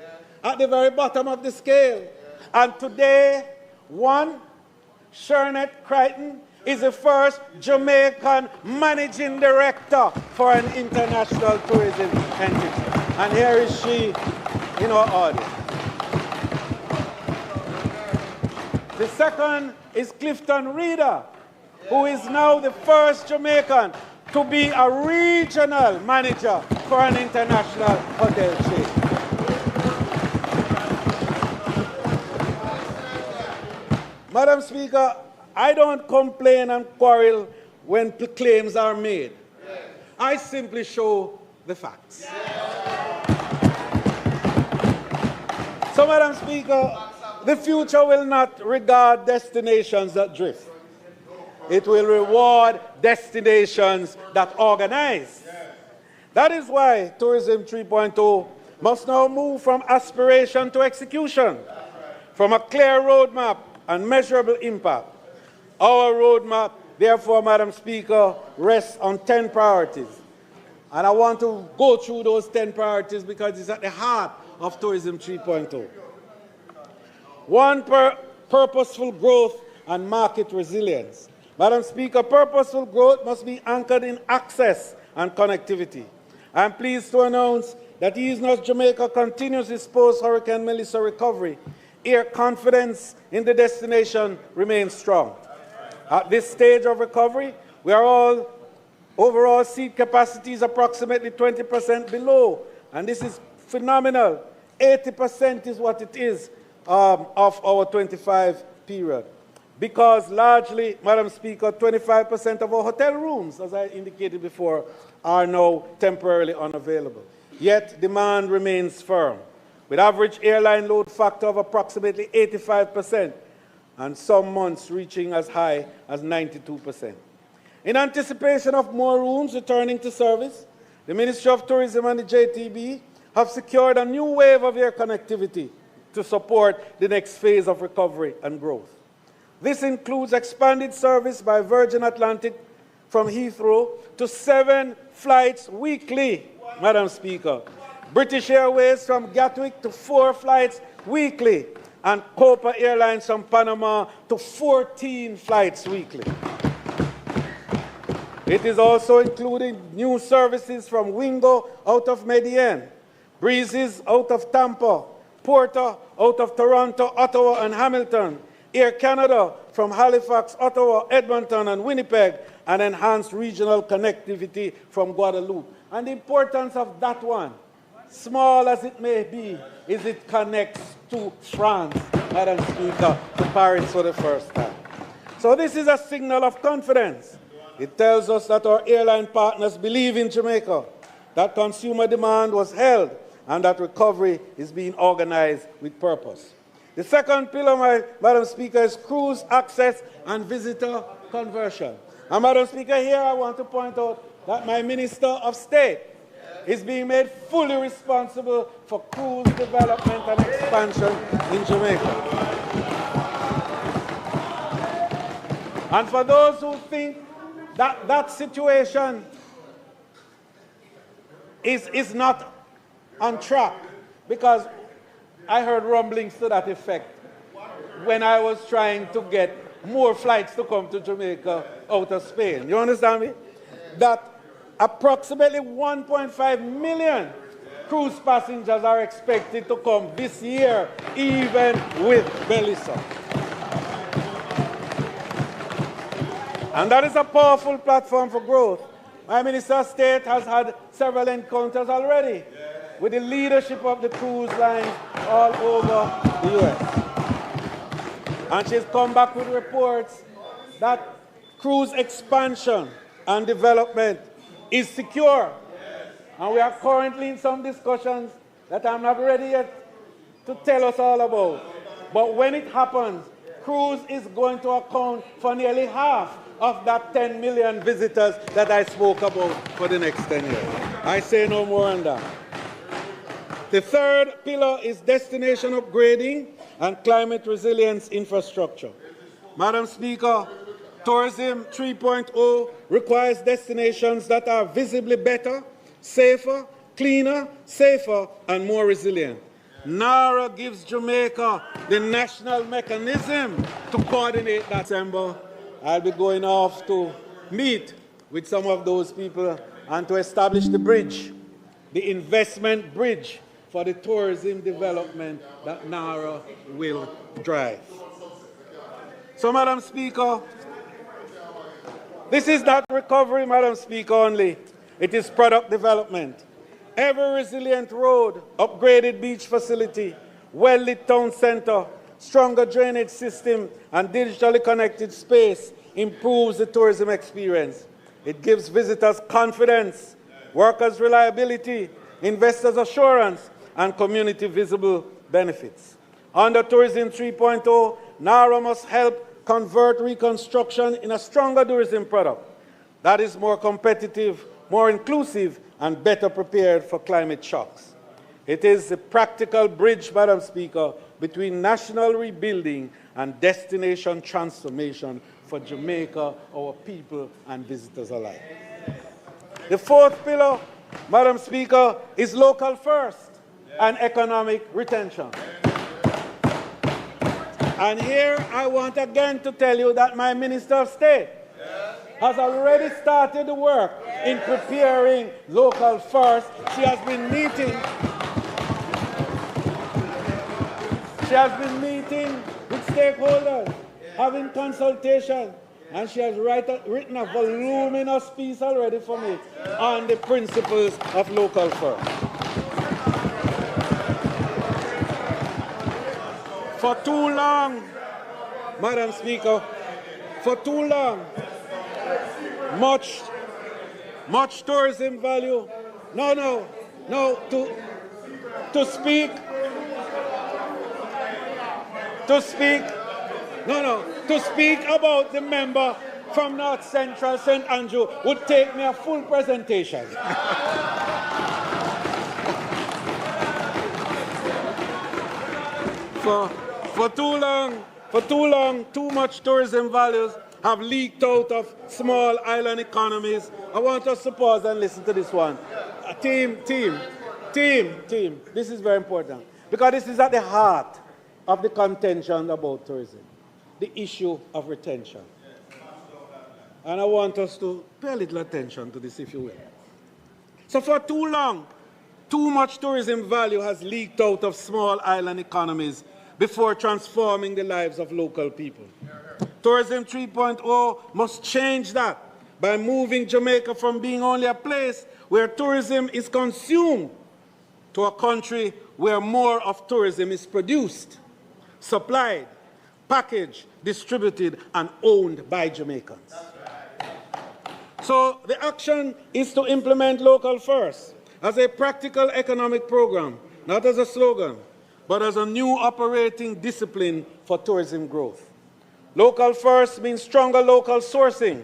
at the very bottom of the scale. And today, one, Shernet Crichton, is the first Jamaican managing director for an international tourism entity. And here is she in our audience. The second is Clifton Reeder, who is now the first Jamaican to be a regional manager for an international hotel chain. Madam Speaker, I don't complain and quarrel when claims are made. I simply show the facts. So, Madam Speaker, the future will not regard destinations that drift. It will reward destinations that organize. That is why Tourism 3.0 must now move from aspiration to execution, from a clear roadmap and measurable impact. Our roadmap, therefore, Madam Speaker, rests on 10 priorities. And I want to go through those 10 priorities because it's at the heart of Tourism 3.0. One, purposeful growth and market resilience. Madam Speaker, purposeful growth must be anchored in access and connectivity. I am pleased to announce that East North Jamaica continues its post-Hurricane Melissa recovery. Air confidence in the destination remains strong. At this stage of recovery, overall seat capacity is approximately 20% below, and this is phenomenal. 80% is what it is of our 25 period. Because largely, Madam Speaker, 25% of our hotel rooms, as I indicated before, are now temporarily unavailable. Yet demand remains firm, with average airline load factor of approximately 85%, and some months reaching as high as 92%. In anticipation of more rooms returning to service, the Ministry of Tourism and the JTB have secured a new wave of air connectivity to support the next phase of recovery and growth. This includes expanded service by Virgin Atlantic from Heathrow to 7 flights weekly, Madam Speaker. British Airways from Gatwick to 4 flights weekly, and Copa Airlines from Panama to 14 flights weekly. It is also including new services from Wingo out of Medellin, Breezes out of Tampa, Porter out of Toronto, Ottawa, and Hamilton, Air Canada from Halifax, Ottawa, Edmonton, and Winnipeg, and enhanced regional connectivity from Guadeloupe. And the importance of that one small as it may be, is it connects to France, Madam Speaker, to Paris for the first time. So this is a signal of confidence. It tells us that our airline partners believe in Jamaica, that consumer demand was held, and that recovery is being organized with purpose. The second pillar, Madam Speaker, is cruise access and visitor conversion. And Madam Speaker, here I want to point out that my Minister of State is being made fully responsible for cruise development and expansion in Jamaica. And for those who think that that situation is not on track, because I heard rumblings to that effect when I was trying to get more flights to come to Jamaica out of Spain. You understand me? That approximately 1.5 million cruise passengers are expected to come this year, even with Belisa. And that is a powerful platform for growth. My Minister of State has had several encounters already with the leadership of the cruise lines all over the U.S. And she's come back with reports that cruise expansion and development is secure. And we are currently in some discussions that I'm not ready yet to tell us all about. But when it happens, cruise is going to account for nearly half of that 10 million visitors that I spoke about for the next 10 years. I say no more on that. The third pillar is destination upgrading and climate resilience infrastructure. Madam Speaker, Tourism 3.0 requires destinations that are visibly better, safer, cleaner, safer, and more resilient. NARA gives Jamaica the national mechanism to coordinate that. December, I'll be going off to meet with some of those people and to establish the bridge, the investment bridge for the tourism development that NARA will drive. So, Madam Speaker, this is not recovery, Madam Speaker, only. It is product development. Every resilient road, upgraded beach facility, well-lit town center, stronger drainage system, and digitally connected space improves the tourism experience. It gives visitors confidence, workers reliability, investors assurance, and community visible benefits. Under Tourism 3.0, NARA must help convert reconstruction in a stronger tourism product that is more competitive, more inclusive, and better prepared for climate shocks. It is a practical bridge, Madam Speaker, between national rebuilding and destination transformation for Jamaica, our people, and visitors alike. The fourth pillar, Madam Speaker, is local first and economic retention. And here I want again to tell you that my Minister of State has already started the work in preparing local first. She has been meeting with stakeholders, having consultation, and she has written a voluminous piece already for me on the principles of local first. For too long, Madam Speaker, for too long, much tourism value. To speak about the member from North Central St. Andrew would take me a full presentation. For too long, too much tourism values have leaked out of small island economies. I want us to pause and listen to this one. Team, this is very important, because this is at the heart of the contention about tourism, the issue of retention. And I want us to pay a little attention to this, if you will. So for too long, too much tourism value has leaked out of small island economies before transforming the lives of local people. Tourism 3.0 must change that by moving Jamaica from being only a place where tourism is consumed to a country where more of tourism is produced, supplied, packaged, distributed, and owned by Jamaicans. So the action is to implement Local First as a practical economic program, not as a slogan, but as a new operating discipline for tourism growth. Local First means stronger local sourcing,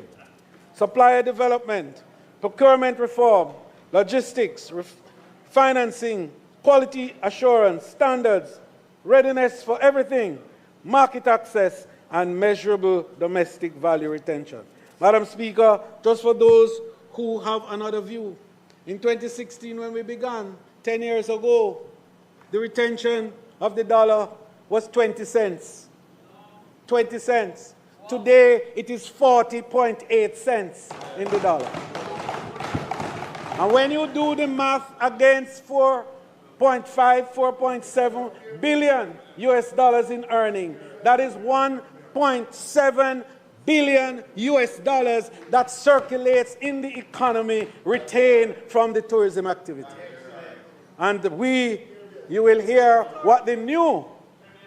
supplier development, procurement reform, logistics, financing, quality assurance, standards, readiness for everything, market access, and measurable domestic value retention. Madam Speaker, just for those who have another view, in 2016 when we began, 10 years ago, the retention of the dollar was 20 cents. 20 cents. Today, it is 40.8 cents in the dollar. And when you do the math against 4.5, 4.7 billion US dollars in earning, that is 1.7 billion US dollars that circulates in the economy retained from the tourism activity. And you will hear what the new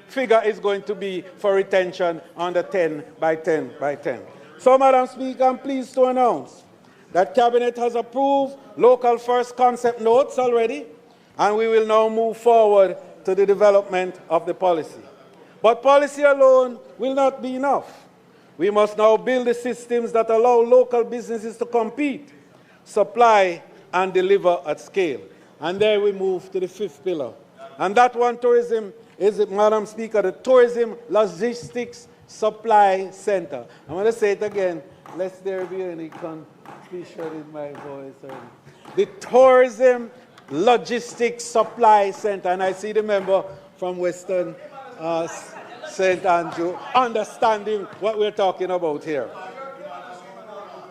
figure is going to be for retention under 10 by 10 by 10. So, Madam Speaker, I'm pleased to announce that Cabinet has approved Local First concept notes already, and we will now move forward to the development of the policy. But policy alone will not be enough. We must now build the systems that allow local businesses to compete, supply, and deliver at scale. And there we move to the fifth pillar. And that one, tourism, is, Madam Speaker, the Tourism Logistics Supply Center. I'm going to say it again, lest there be any confusion in my voice. The Tourism Logistics Supply Center. And I see the member from Western St. Andrew understanding what we're talking about here.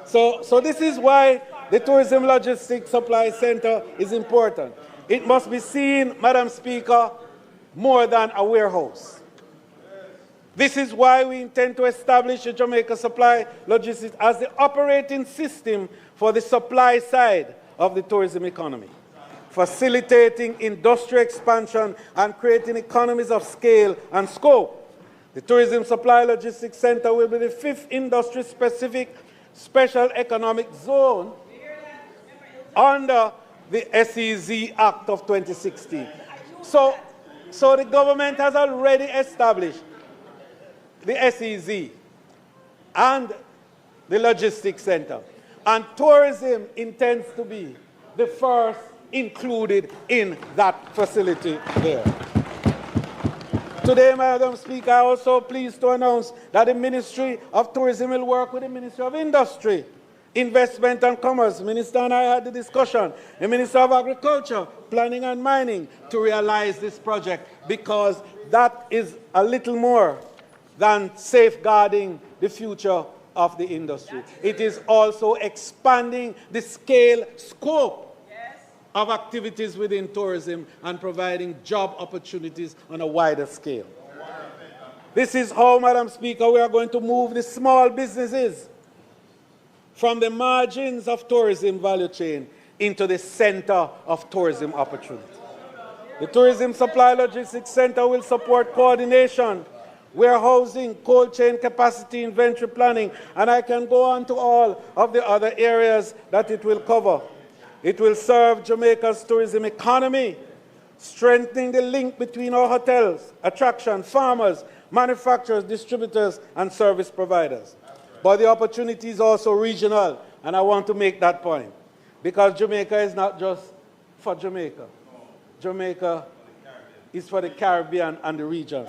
So this is why the Tourism Logistics Supply Center is important. It must be seen, Madam Speaker, more than a warehouse. This is why we intend to establish the Jamaica Supply Logistics as the operating system for the supply side of the tourism economy, facilitating industrial expansion and creating economies of scale and scope. The Tourism Supply Logistics Center will be the fifth industry-specific special economic zone under the SEZ Act of 2016. So the government has already established the SEZ and the Logistics Center. And tourism intends to be the first included in that facility there. Today, Madam Speaker, I am also pleased to announce that the Ministry of Tourism will work with the Ministry of Industry, Investment and Commerce. Minister and I had the discussion. The Minister of Agriculture, Planning and Mining to realize this project, because that is a little more than safeguarding the future of the industry. It is also expanding the scale, scope of activities within tourism and providing job opportunities on a wider scale. This is how, Madam Speaker, we are going to move the small businesses from the margins of tourism value chain into the center of tourism opportunity. The Tourism Supply Logistics Center will support coordination, warehousing, cold chain capacity, inventory planning, and I can go on to all of the other areas that it will cover. It will serve Jamaica's tourism economy, strengthening the link between our hotels, attraction, farmers, manufacturers, distributors, and service providers. But the opportunity is also regional, and I want to make that point, because Jamaica is not just for Jamaica. Jamaica is for the Caribbean and the region.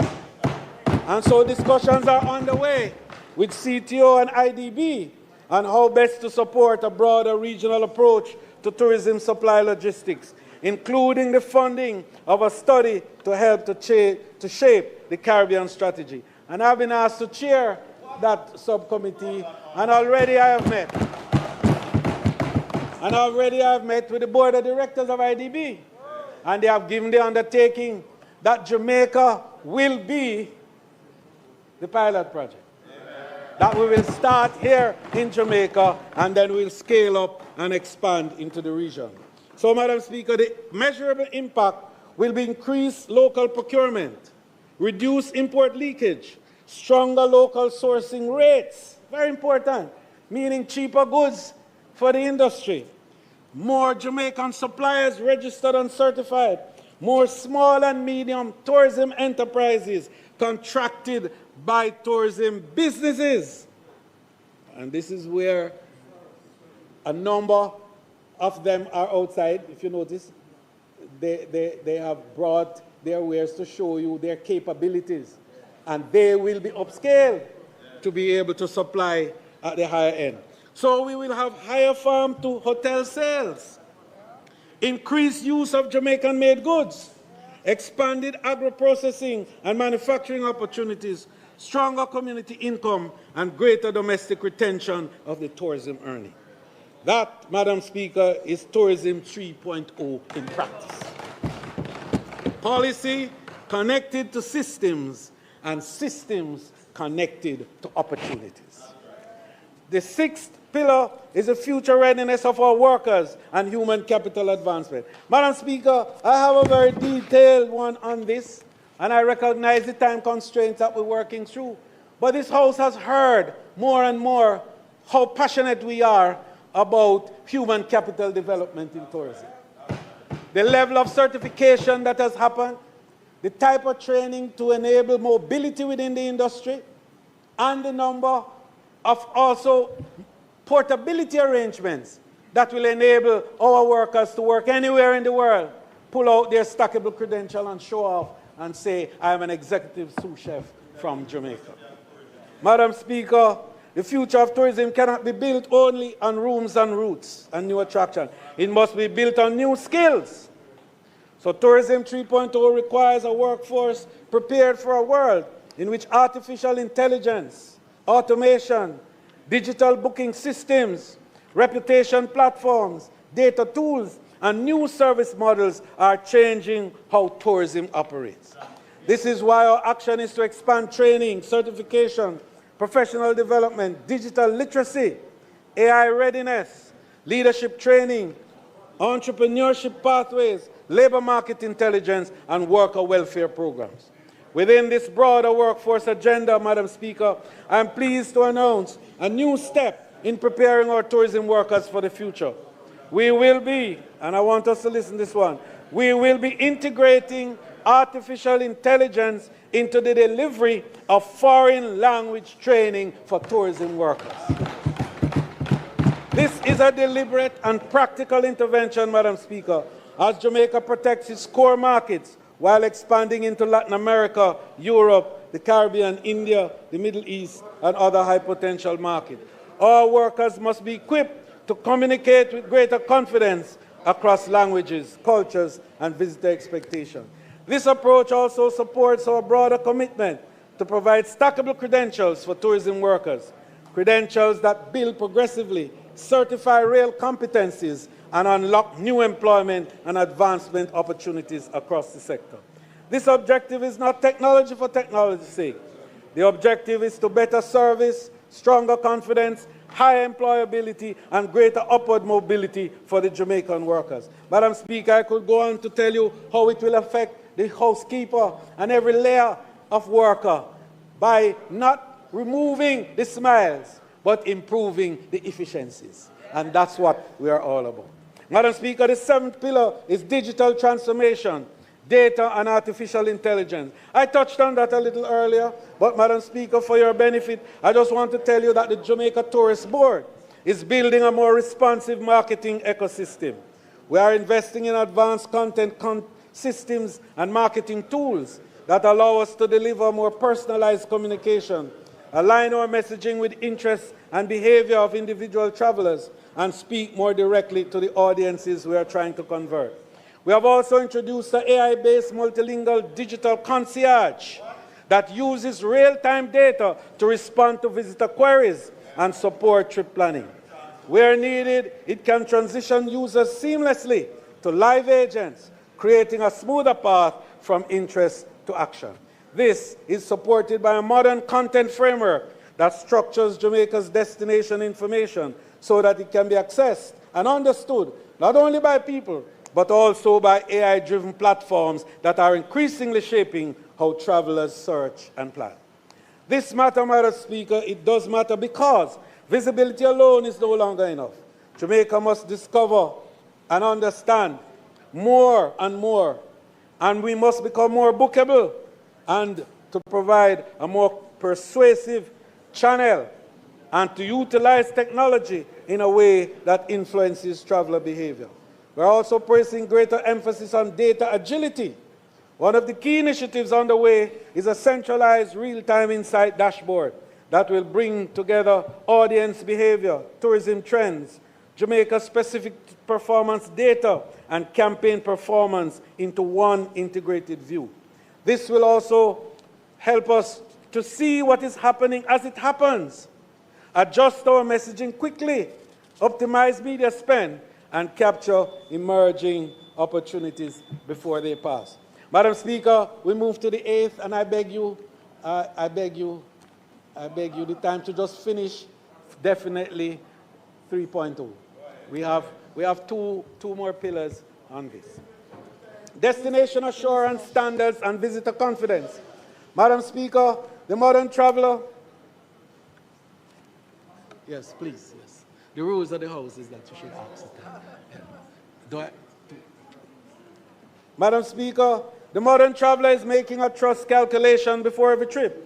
And so discussions are underway with CTO and IDB on how best to support a broader regional approach to tourism supply logistics, including the funding of a study to help to shape the Caribbean strategy. And I've been asked to chair that subcommittee, and already I have met. And already I have met with the board of directors of IDB, and they have given the undertaking that Jamaica will be the pilot project. That we will start here in Jamaica, and then we'll scale up and expand into the region. So, Madam Speaker, the measurable impact will be increased local procurement, reduce import leakage, stronger local sourcing rates, very important, meaning cheaper goods for the industry, more Jamaican suppliers registered and certified, more small and medium tourism enterprises contracted by tourism businesses. And this is where a number of them are outside. If you notice, they have brought their wares to show you their capabilities. And they will be upscaled to be able to supply at the higher end. So we will have higher farm to hotel sales, increased use of Jamaican-made goods, expanded agro-processing and manufacturing opportunities, stronger community income, and greater domestic retention of the tourism earning. That, Madam Speaker, is Tourism 3.0 in practice. Policy connected to systems and systems connected to opportunities. The sixth pillar is the future readiness of our workers and human capital advancement. Madam Speaker, I have a very detailed one on this, and I recognize the time constraints that we're working through. But this House has heard more and more how passionate we are about human capital development in tourism. The level of certification that has happened, the type of training to enable mobility within the industry, and the number of also portability arrangements that will enable our workers to work anywhere in the world, pull out their stackable credential and show off and say, I'm an executive sous chef from Jamaica. Madam Speaker, the future of tourism cannot be built only on rooms and routes and new attractions. It must be built on new skills. So Tourism 3.0 requires a workforce prepared for a world in which artificial intelligence, automation, digital booking systems, reputation platforms, data tools, and new service models are changing how tourism operates. This is why our action is to expand training, certification, professional development, digital literacy, AI readiness, leadership training, entrepreneurship pathways, labor market intelligence, and worker welfare programs. Within this broader workforce agenda, Madam Speaker, I am pleased to announce a new step in preparing our tourism workers for the future. We will be, and I want us to listen to this one, we will be integrating artificial intelligence into the delivery of foreign language training for tourism workers. This is a deliberate and practical intervention, Madam Speaker, as Jamaica protects its core markets while expanding into Latin America, Europe, the Caribbean, India, the Middle East, and other high-potential markets. Our workers must be equipped to communicate with greater confidence across languages, cultures, and visitor expectations. This approach also supports our broader commitment to provide stackable credentials for tourism workers, credentials that build progressively, certify real competencies, and unlock new employment and advancement opportunities across the sector. This objective is not technology for technology's sake. The objective is to better service, stronger confidence, higher employability, and greater upward mobility for the Jamaican workers. Madam Speaker, I could go on to tell you how it will affect the housekeeper and every layer of worker by not removing the smiles, but improving the efficiencies. And that's what we are all about. Madam Speaker, the seventh pillar is digital transformation, data and artificial intelligence. I touched on that a little earlier, but Madam Speaker, for your benefit, I just want to tell you that the Jamaica Tourist Board is building a more responsive marketing ecosystem. We are investing in advanced content systems and marketing tools that allow us to deliver more personalized communication, align our messaging with interests and behavior of individual travelers, and speak more directly to the audiences we are trying to convert. We have also introduced an AI-based multilingual digital concierge that uses real-time data to respond to visitor queries and support trip planning. Where needed, it can transition users seamlessly to live agents, creating a smoother path from interest to action. This is supported by a modern content framework that structures Jamaica's destination information so that it can be accessed and understood not only by people, but also by AI-driven platforms that are increasingly shaping how travelers search and plan. This matter, Madam Speaker, it does matter because visibility alone is no longer enough. Jamaica must discover and understand more and more, and we must become more bookable and to provide a more persuasive channel and to utilize technology in a way that influences traveler behavior. We're also placing greater emphasis on data agility. One of the key initiatives underway is a centralized real-time insight dashboard that will bring together audience behavior, tourism trends, Jamaica-specific performance data, and campaign performance into one integrated view. This will also help us to see what is happening as it happens, adjust our messaging quickly, optimize media spend, and capture emerging opportunities before they pass. Madam Speaker, we move to the 8th, and I beg you the time to just finish definitely 3.2. We have two more pillars on this. Destination assurance standards and visitor confidence. Madam Speaker, the modern traveler. Yes, please, yes. The rules of the House is that you should ask it. Madam Speaker, the modern traveler is making a trust calculation before every trip.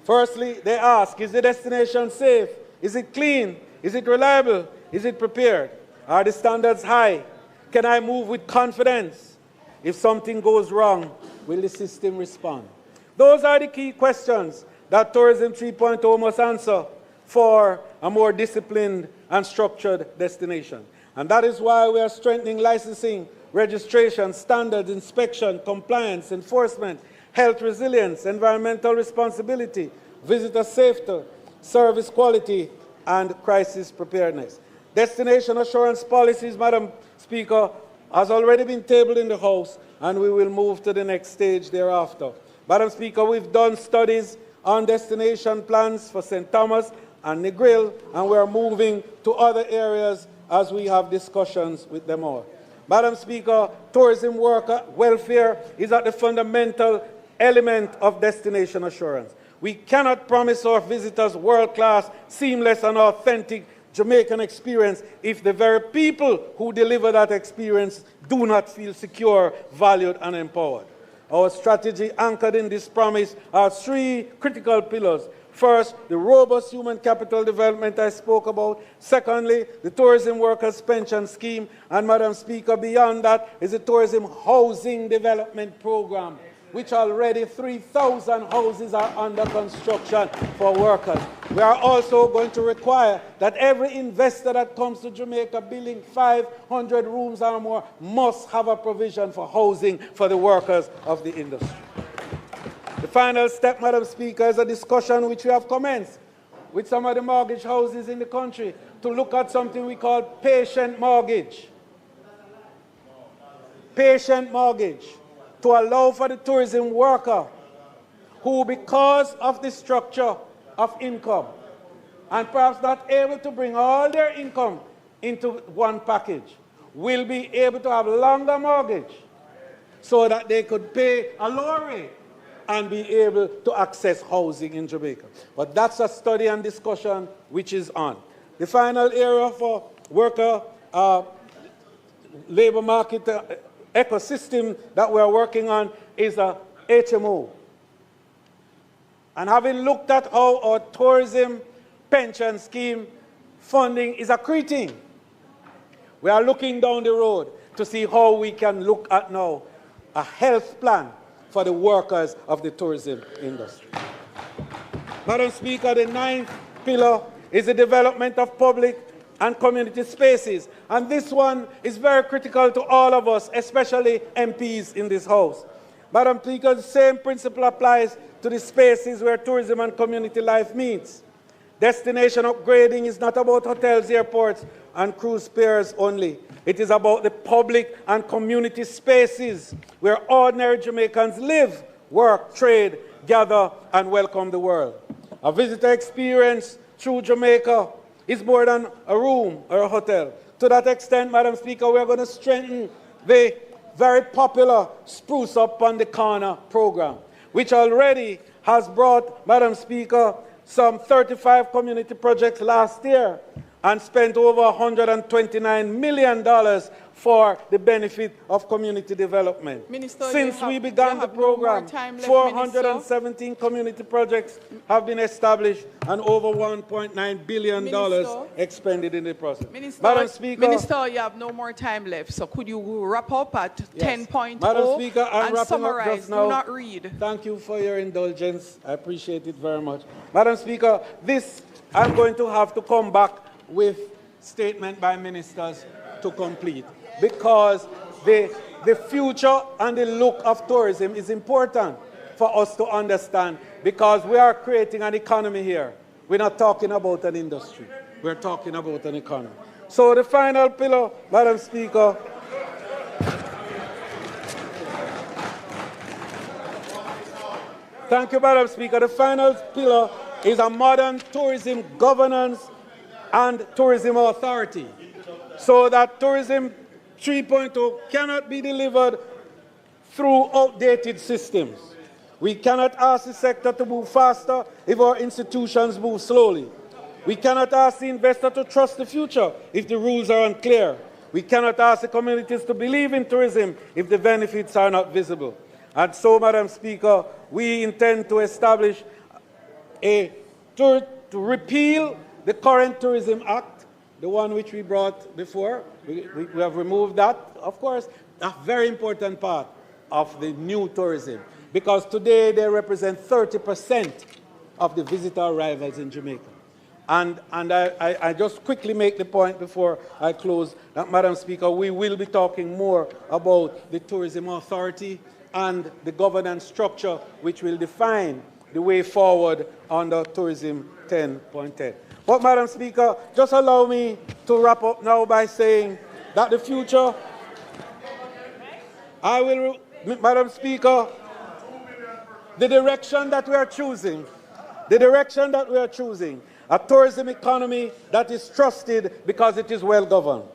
Firstly, they ask, is the destination safe? Is it clean? Is it reliable? Is it prepared? Are the standards high? Can I move with confidence? If something goes wrong, will the system respond? Those are the key questions that Tourism 3.0 must answer for a more disciplined and structured destination. And that is why we are strengthening licensing, registration, standards, inspection, compliance, enforcement, health resilience, environmental responsibility, visitor safety, service quality, and crisis preparedness. Destination assurance policies, Madam Speaker, has already been tabled in the House, and we will move to the next stage thereafter. Madam Speaker, we've done studies on destination plans for St. Thomas and Negril, and we are moving to other areas as we have discussions with them all. Madam Speaker, tourism worker welfare is at the fundamental element of destination assurance. We cannot promise our visitors world-class, seamless, and authentic Jamaican experience if the very people who deliver that experience do not feel secure, valued, and empowered. Our strategy anchored in this promise are three critical pillars. First, the robust human capital development I spoke about. Secondly, the tourism workers' pension scheme. And Madam Speaker, beyond that is the tourism housing development program, which already 3,000 houses are under construction for workers. We are also going to require that every investor that comes to Jamaica building 500 rooms or more must have a provision for housing for the workers of the industry. The final step, Madam Speaker, is a discussion which we have commenced with some of the mortgage houses in the country to look at something we call patient mortgage. Patient mortgage, to allow for the tourism worker who, because of the structure of income and perhaps not able to bring all their income into one package, will be able to have longer mortgage so that they could pay a lower rate and be able to access housing in Jamaica. But that's a study and discussion which is on. The final area for worker labor market ecosystem that we are working on is a HMO. And having looked at how our tourism pension scheme funding is accreting, we are looking down the road to see how we can look at now a health plan for the workers of the tourism industry. Madam Speaker, the 9th pillar is the development of public and community spaces. And this one is very critical to all of us, especially MPs in this House. Madam Speaker, the same principle applies to the spaces where tourism and community life meets. Destination upgrading is not about hotels, airports, and cruise piers only. It is about the public and community spaces where ordinary Jamaicans live, work, trade, gather, and welcome the world. A visitor experience through Jamaica is more than a room or a hotel. To that extent, Madam Speaker, we are going to strengthen the very popular Spruce Up on the Corner program, which already has brought, Madam Speaker, some 35 community projects last year and spent over $129 million for the benefit of community development. Minister, Since we began the program, 417 community projects have been established and over $1.9 billion expended in the process. Madam Speaker, Minister, you have no more time left, so could you wrap up at 10.0 Madam Speaker, I'm and summarize? just now. Do not read. Thank you for your indulgence. I appreciate it very much. Madam Speaker, I'm going to have to come back with statement by ministers to complete, because the future and the look of tourism is important for us to understand, because we are creating an economy here. We're not talking about an industry. We're talking about an economy. So the final pillar, Madam Speaker, thank you, Madam Speaker. The final pillar is a modern tourism governance and tourism authority, so that tourism 3.0 cannot be delivered through outdated systems. We cannot ask the sector to move faster if our institutions move slowly. We cannot ask the investor to trust the future if the rules are unclear. We cannot ask the communities to believe in tourism if the benefits are not visible. And so, Madam Speaker, we intend to establish to repeal the current Tourism Act, the one which we brought before. We have removed that, of course, a very important part of the new tourism, because today they represent 30% of the visitor arrivals in Jamaica. And I just quickly make the point before I close that, Madam Speaker, we will be talking more about the Tourism Authority and the governance structure which will define the way forward under Tourism 10.10. But, Madam Speaker, just allow me to wrap up now by saying that the future, Madam Speaker, the direction that we are choosing, a tourism economy that is trusted because it is well governed,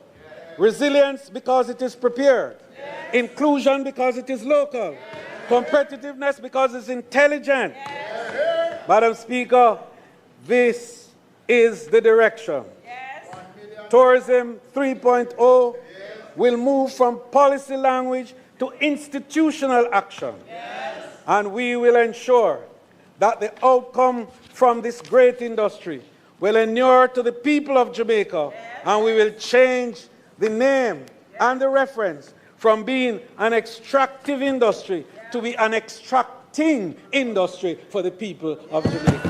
resilience because it is prepared, inclusion because it is local, competitiveness because it's intelligent. Madam Speaker, this is the direction. Tourism 3.0 will move from policy language to institutional action. And we will ensure that the outcome from this great industry will inure to the people of Jamaica, and we will change the name and the reference from being an extractive industry to be an extracting industry for the people of Jamaica.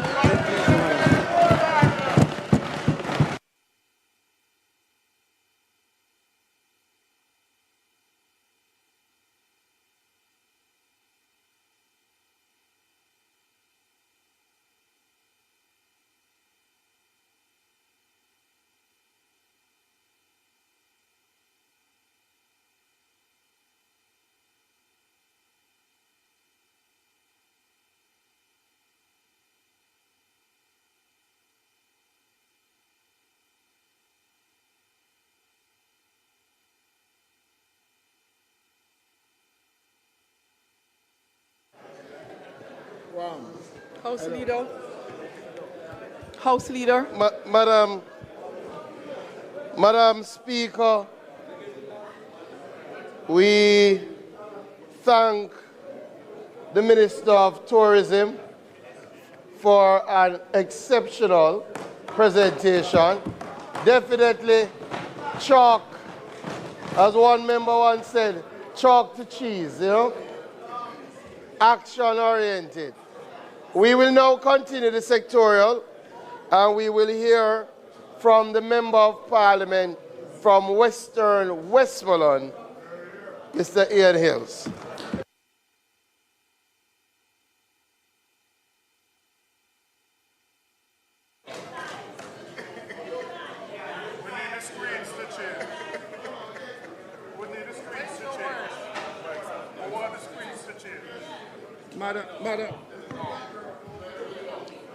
House Leader. House Leader. Madam Speaker, we thank the Minister of Tourism for an exceptional presentation. Definitely chalk, as one member once said, chalk to cheese, you know? Action-oriented. We will now continue the sectorial, and we will hear from the Member of Parliament from Western Westmoreland, Mr. Ian Hills. Madam.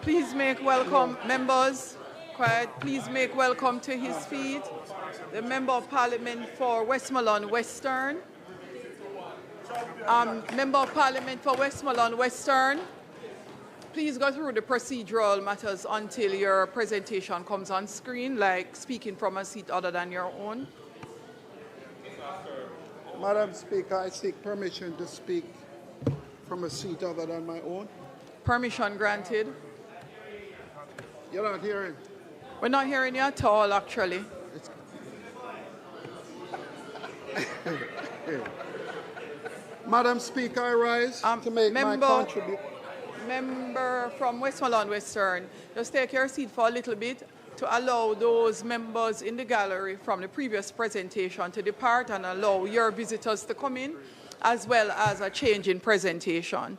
Please make welcome, members. Quiet. Please make welcome to his feet the Member of Parliament for Westmoreland Western, Member of Parliament for Westmoreland Western, please go through the procedural matters until your presentation comes on screen, like speaking from a seat other than your own. Madam Speaker, I seek permission to speak from a seat other than my own. Permission granted. You're not hearing? We're not hearing you at all, actually. Madam Speaker, I rise to make my contribution. Member from Westmoreland Western, just take your seat for a little bit to allow those members in the gallery from the previous presentation to depart and allow your visitors to come in, as well as a change in presentation.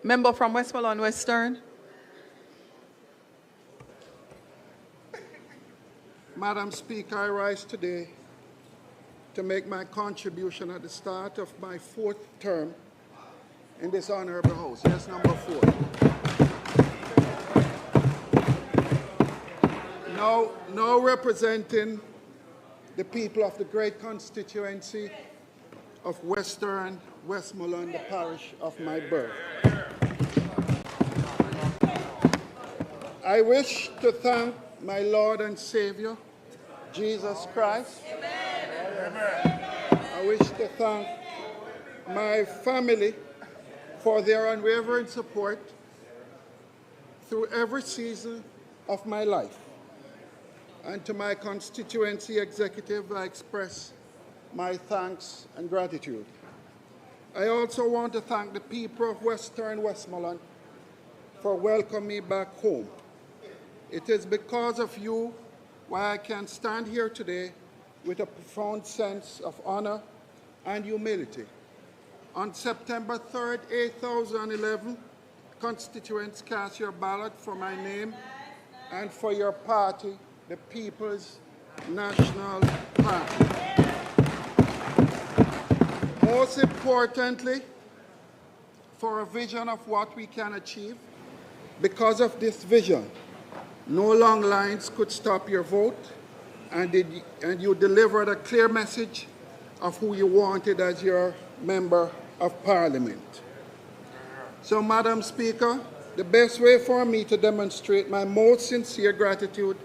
Member from Westmoreland Western. Madam Speaker, I rise today to make my contribution at the start of my 4th term in this honorable House. Yes, number 4. Now representing the people of the great constituency of Western Westmoreland, the parish of my birth. I wish to thank my Lord and Savior, Jesus Christ. Amen. I wish to thank my family for their unwavering support through every season of my life. And to my constituency executive, I express my thanks and gratitude. I also want to thank the people of Western Westmoreland for welcoming me back home. It is because of you why I can stand here today with a profound sense of honor and humility. On September 3rd, 2011, constituents cast your ballot for my name and for your party, the People's National Party. Most importantly, for a vision of what we can achieve. Because of this vision, no long lines could stop your vote, and you delivered a clear message of who you wanted as your member of Parliament. So, Madam Speaker, the best way for me to demonstrate my most sincere gratitude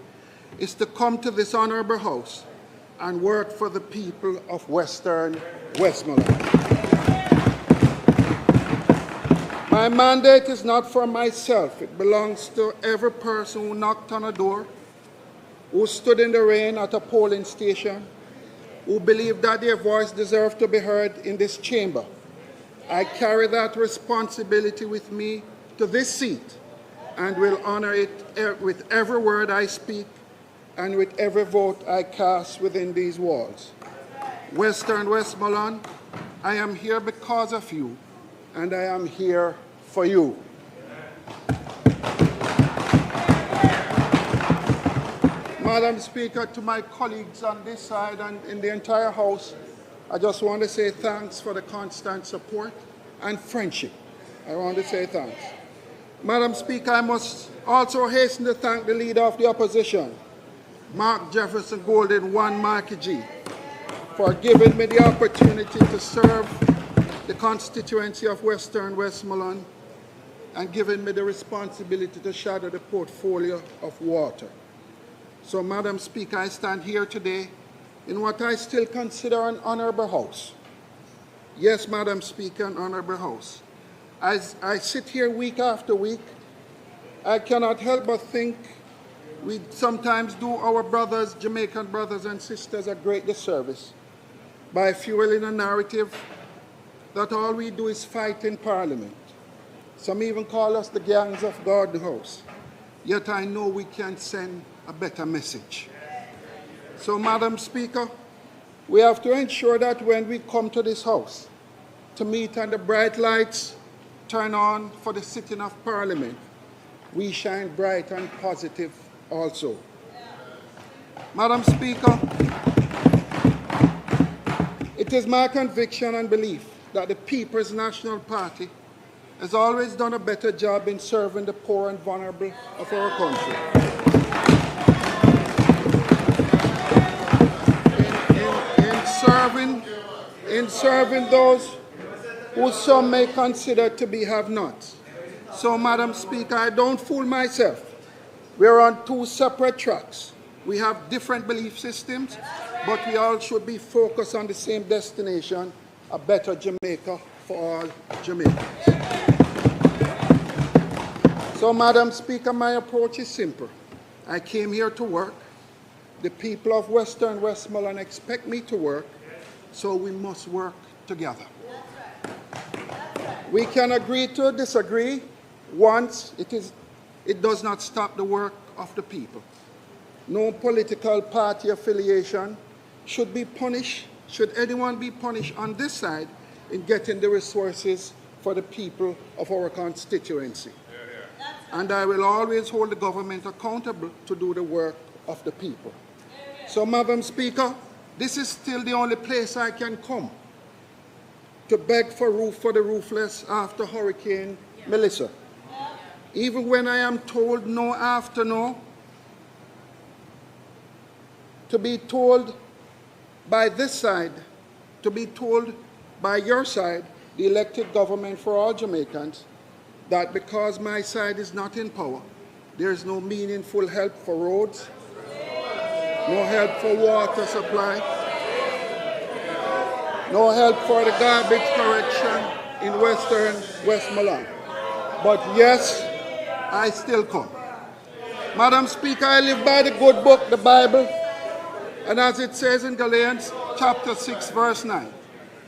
is to come to this honorable House and work for the people of Western Westmoreland. My mandate is not for myself. It belongs to every person who knocked on a door, who stood in the rain at a polling station, who believed that their voice deserved to be heard in this chamber. I carry that responsibility with me to this seat and will honor it with every word I speak and with every vote I cast within these walls. Western Westmoreland, I am here because of you, and I am here for you. Madam Speaker, to my colleagues on this side and in the entire House, I just want to say thanks for the constant support. and friendship. I want to say thanks. Madam Speaker, I must also hasten to thank the Leader of the Opposition, Mark Jefferson Golden, One Marky G, for giving me the opportunity to serve the constituency of Western Westmoreland and giving me the responsibility to shadow the portfolio of water. So, Madam Speaker, I stand here today in what I still consider an honorable house. Yes, Madam Speaker, an honorable house. As I sit here week after week, I cannot help but think we sometimes do our brothers, Jamaican brothers and sisters, a great disservice by fueling a narrative that all we do is fight in Parliament. Some even call us the gangs of God House. Yet I know we can send a better message. So, Madam Speaker, we have to ensure that when we come to this house to meet and the bright lights turn on for the sitting of Parliament, we shine bright and positive also. Madam Speaker, it is my conviction and belief that the People's National Party has always done a better job in serving the poor and vulnerable of our country. In serving those who some may consider to be have-nots. So, Madam Speaker, I don't fool myself. We're on two separate tracks. We have different belief systems, but we all should be focused on the same destination, a better Jamaica for all Jamaicans. So, Madam Speaker, my approach is simple. I came here to work. The people of Western Westmoreland expect me to work, so we must work together. We can agree to disagree once it does not stop the work of the people. No political party affiliation should be punished, should anyone be punished on this side in getting the resources for the people of our constituency. And I will always hold the government accountable to do the work of the people. So, Madam Speaker, this is still the only place I can come to beg for roof for the roofless after Hurricane Melissa. Even when I am told no after no, to be told by this side, to be told by your side, the elected government for all Jamaicans, that because my side is not in power, there is no meaningful help for roads, no help for water supply, no help for the garbage correction in Western Westmoreland. But yes, I still come. Madam Speaker, I live by the good book, the Bible, and as it says in Galatians chapter 6, verse 9,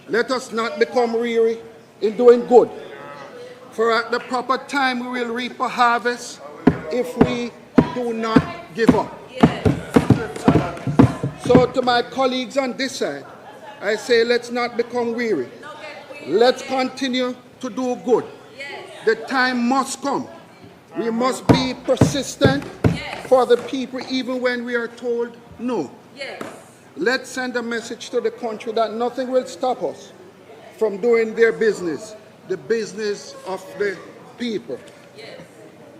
let us not become weary in doing good, for at the proper time we will reap a harvest if we do not give up. So to my colleagues on this side, I say let's not become weary. Let's continue to do good. The time must come. We must be persistent for the people even when we are told no. Let's send a message to the country that nothing will stop us from doing their business, the business of the people.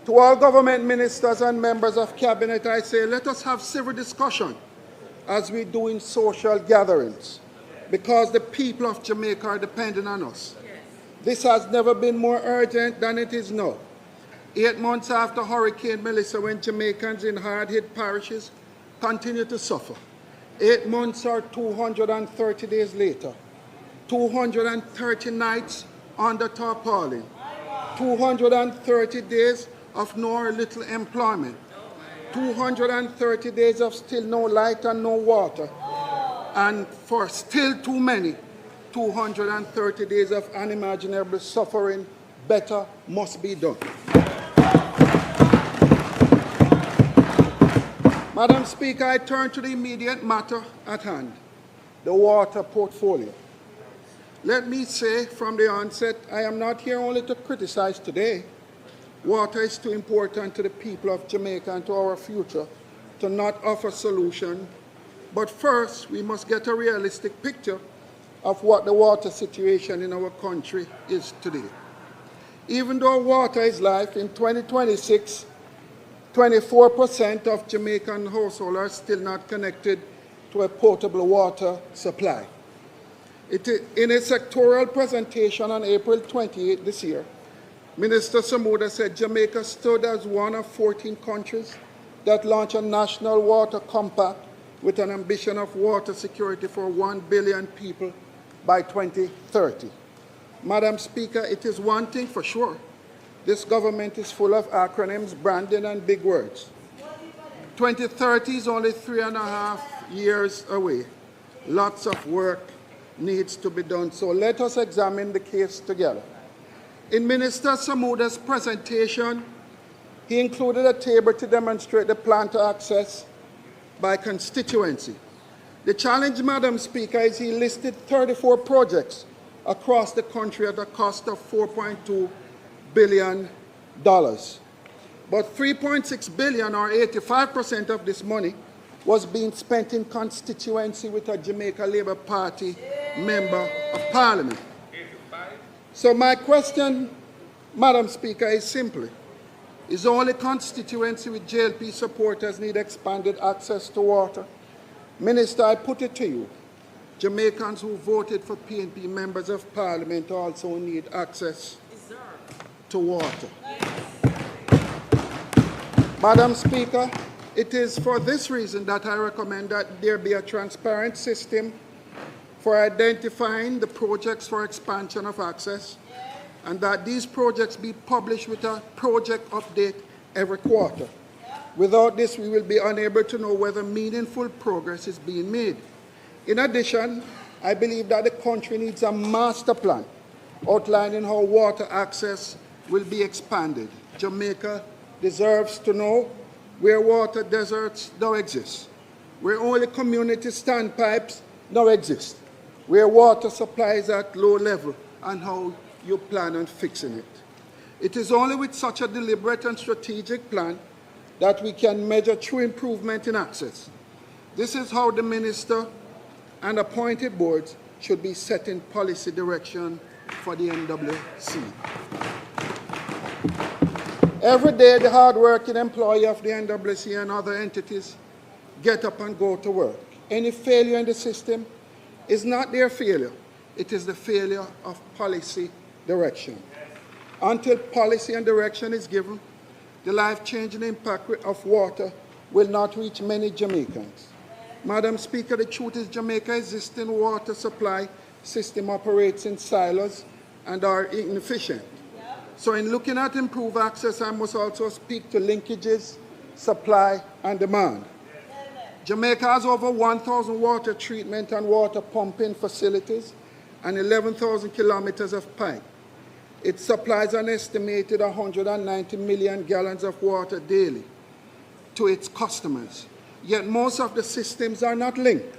To all government ministers and members of cabinet, I say let us have civil discussion as we do in social gatherings, because the people of Jamaica are depending on us. This has never been more urgent than it is now. 8 months after Hurricane Melissa, when Jamaicans in hard-hit parishes continue to suffer. 8 months or 230 days later. 230 nights under tarpaulin. 230 days of no or little employment. 230 days of still no light and no water. And for still too many, 230 days of unimaginable suffering. Better must be done. Madam Speaker, I turn to the immediate matter at hand, the water portfolio. Let me say from the onset, I am not here only to criticize today. Water is too important to the people of Jamaica and to our future to not offer solution. But first, we must get a realistic picture of what the water situation in our country is today. Even though water is life, in 2026, 24% of Jamaican households are still not connected to a potable water supply. In a sectoral presentation on April 28 this year, Minister Samuda said Jamaica stood as one of 14 countries that launched a national water compact with an ambition of water security for 1 billion people by 2030. Madam Speaker, it is one thing for sure. This government is full of acronyms, branding, and big words. 2030 is only 3.5 years away. Lots of work needs to be done, so let us examine the case together. In Minister Samuda's presentation, he included a table to demonstrate the plan to access by constituency. The challenge, Madam Speaker, is he listed 34 projects across the country at a cost of $4.2 billion. But $3.6 billion, or 85% of this money, was being spent in constituency with a Jamaica Labour Party member of Parliament. So my question, Madam Speaker, is simply, is only constituency with JLP supporters need expanded access to water? Minister, I put it to you, Jamaicans who voted for PNP members of Parliament also need access to water. Madam Speaker, it is for this reason that I recommend that there be a transparent system for identifying the projects for expansion of access, and that these projects be published with a project update every quarter. Without this, we will be unable to know whether meaningful progress is being made. In addition, I believe that the country needs a master plan outlining how water access will be expanded. Jamaica deserves to know where water deserts now exist, where only community standpipes now exist, where water supply is at low level, and how you plan on fixing it. It is only with such a deliberate and strategic plan that we can measure true improvement in access. This is how the minister and appointed boards should be setting policy direction for the NWC. Every day, the hard-working employee of the NWC and other entities get up and go to work. Any failure in the system is not their failure. It is the failure of policy direction. Until policy and direction is given, the life-changing impact of water will not reach many Jamaicans. Madam Speaker, the truth is Jamaica's existing water supply system operates in silos and are inefficient. So in looking at improved access, I must also speak to linkages, supply, and demand. Jamaica has over 1,000 water treatment and water pumping facilities and 11,000 kilometers of pipe. It supplies an estimated 190 million gallons of water daily to its customers. Yet most of the systems are not linked.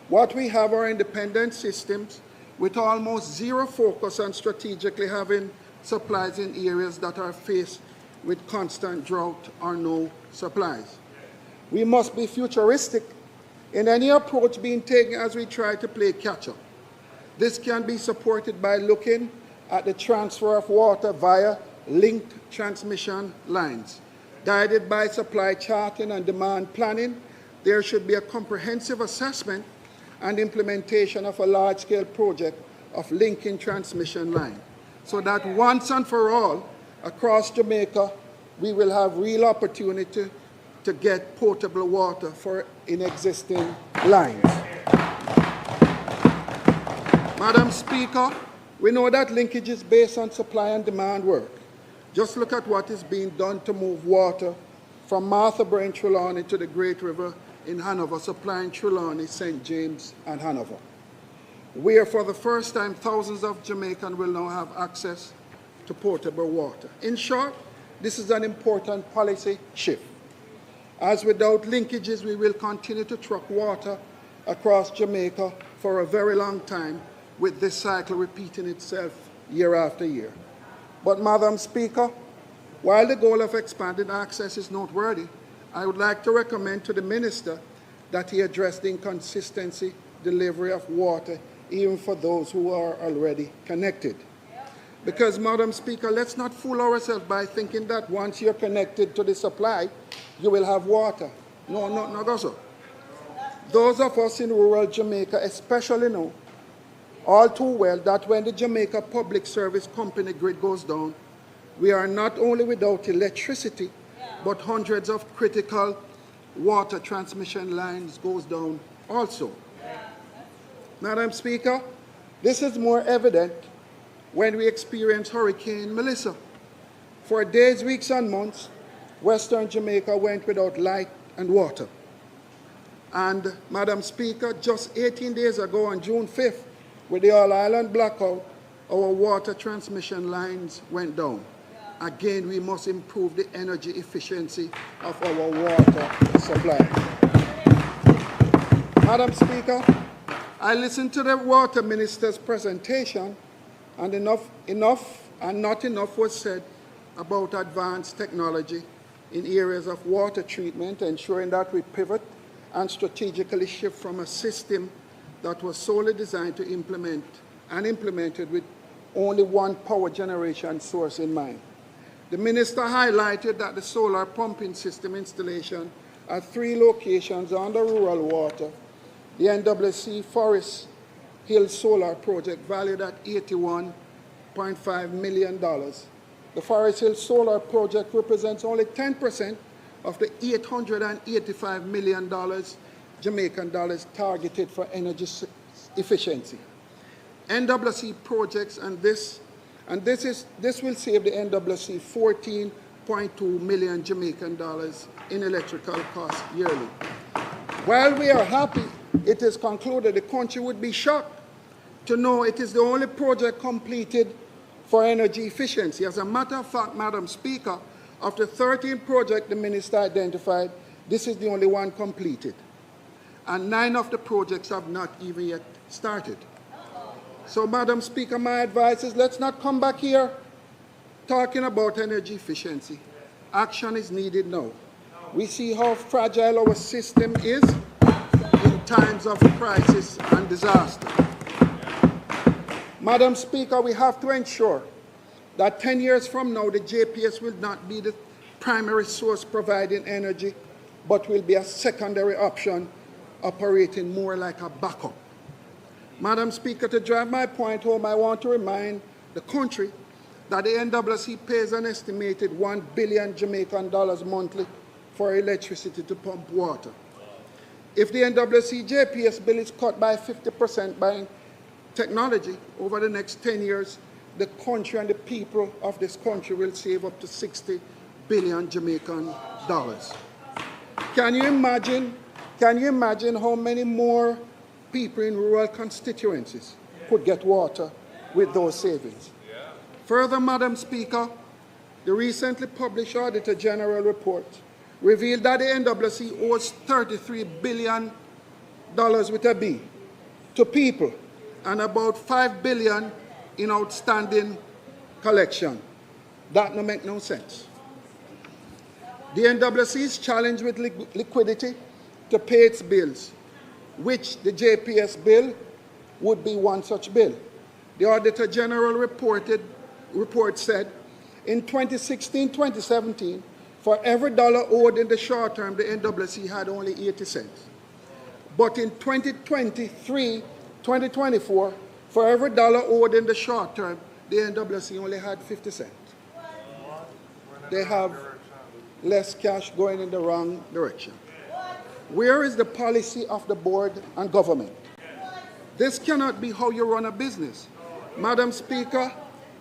What we have are independent systems with almost zero focus on strategically having supplies in areas that are faced with constant drought or no supplies. We must be futuristic in any approach being taken as we try to play catch-up. This can be supported by looking at the transfer of water via linked transmission lines. Guided by supply charting and demand planning, there should be a comprehensive assessment and implementation of a large-scale project of linking transmission line, so that once and for all, across Jamaica, we will have real opportunity to get potable water for in existing lines. Madam Speaker, we know that linkages based on supply and demand work. Just look at what is being done to move water from Martha Brain Trelawney to the Great River in Hanover, supplying Trelawney, St. James, and Hanover, where for the first time thousands of Jamaicans will now have access to potable water. In short, this is an important policy shift, as without linkages we will continue to truck water across Jamaica for a very long time, with this cycle repeating itself year after year. But Madam Speaker, while the goal of expanded access is noteworthy, I would like to recommend to the Minister that he address the inconsistency delivery of water even for those who are already connected. Because, Madam Speaker, let's not fool ourselves by thinking that once you're connected to the supply, you will have water. No, not also. Those of us in rural Jamaica especially know all too well that when the Jamaica Public Service Company grid goes down, we are not only without electricity, but hundreds of critical water transmission lines goes down also. Madam Speaker, this is more evident when we experience Hurricane Melissa. For days, weeks, and months, Western Jamaica went without light and water. And, Madam Speaker, just 18 days ago on June 5th, with the All-Island blackout, our water transmission lines went down. Again, we must improve the energy efficiency of our water supply. Madam Speaker, I listened to the Water Minister's presentation, and not enough was said about advanced technology in areas of water treatment, ensuring that we pivot and strategically shift from a system that was solely designed to implemented with only one power generation source in mind. The Minister highlighted that the solar pumping system installation at 3 locations under rural water, the NWC Forest Hill Solar Project valued at $81.5 million. The Forest Hill Solar Project represents only 10% of the $885 million Jamaican dollars targeted for energy efficiency. NWC projects, and this will save the NWC 14.2 million Jamaican dollars in electrical costs yearly. While we are happy, it is concluded the country would be shocked to know it is the only project completed for energy efficiency. As a matter of fact, Madam Speaker, of the 13 projects the Minister identified, this is the only one completed. And 9 of the projects have not even yet started. So, Madam Speaker, my advice is let's not come back here talking about energy efficiency. Action is needed now. We see how fragile our system is in times of crisis and disaster. Madam Speaker, we have to ensure that 10 years from now, the JPS will not be the primary source providing energy, but will be a secondary option operating more like a backup. Madam Speaker, to drive my point home, I want to remind the country that the NWC pays an estimated $1 billion Jamaican dollars monthly for electricity to pump water. If the NWC JPS bill is cut by 50% by technology over the next 10 years, the country and the people of this country will save up to 60 billion Jamaican dollars. Can you imagine how many more people in rural constituencies could get water with those savings? Further, Madam Speaker, the recently published Auditor General report revealed that the NWC owes $33 billion with a B to people and about $5 billion in outstanding collection. That no make no sense. The NWC is challenged with liquidity to pay its bills, which the JPS bill would be one such bill. The Auditor General report said in 2016-2017, for every dollar owed in the short term, the NWC had only 80 cents. But in 2023-2024, for every dollar owed in the short term, the NWC only had 50 cents. They have less cash going in the wrong direction. Where is the policy of the board and government? This cannot be how you run a business. Madam Speaker,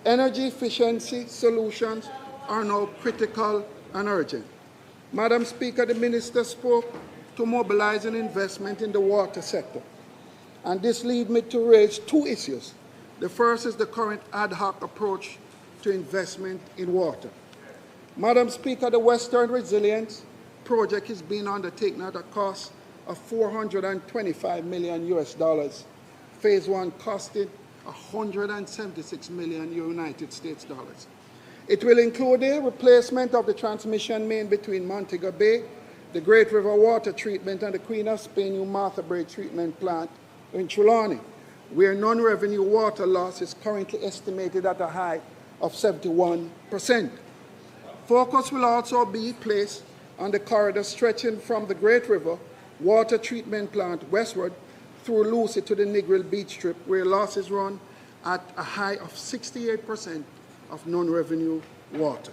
energy efficiency solutions are now critical and urgent. Madam Speaker, the Minister spoke to mobilize an investment in the water sector. And this leads me to raise 2 issues. The first is the current ad hoc approach to investment in water. Madam Speaker, the Western Resilience Project is being undertaken at a cost of $425 million US. Phase 1 costed $176 million United States dollars. It will include the replacement of the transmission main between Montego Bay, the Great River Water Treatment, and the Queen of Spain New Martha Brae Treatment Plant in Trelawney, where non-revenue water loss is currently estimated at a high of 71%. Focus will also be placed on the corridor stretching from the Great River water treatment plant westward through Lucy to the Negril Beach Strip, where losses run at a high of 68% of non-revenue water.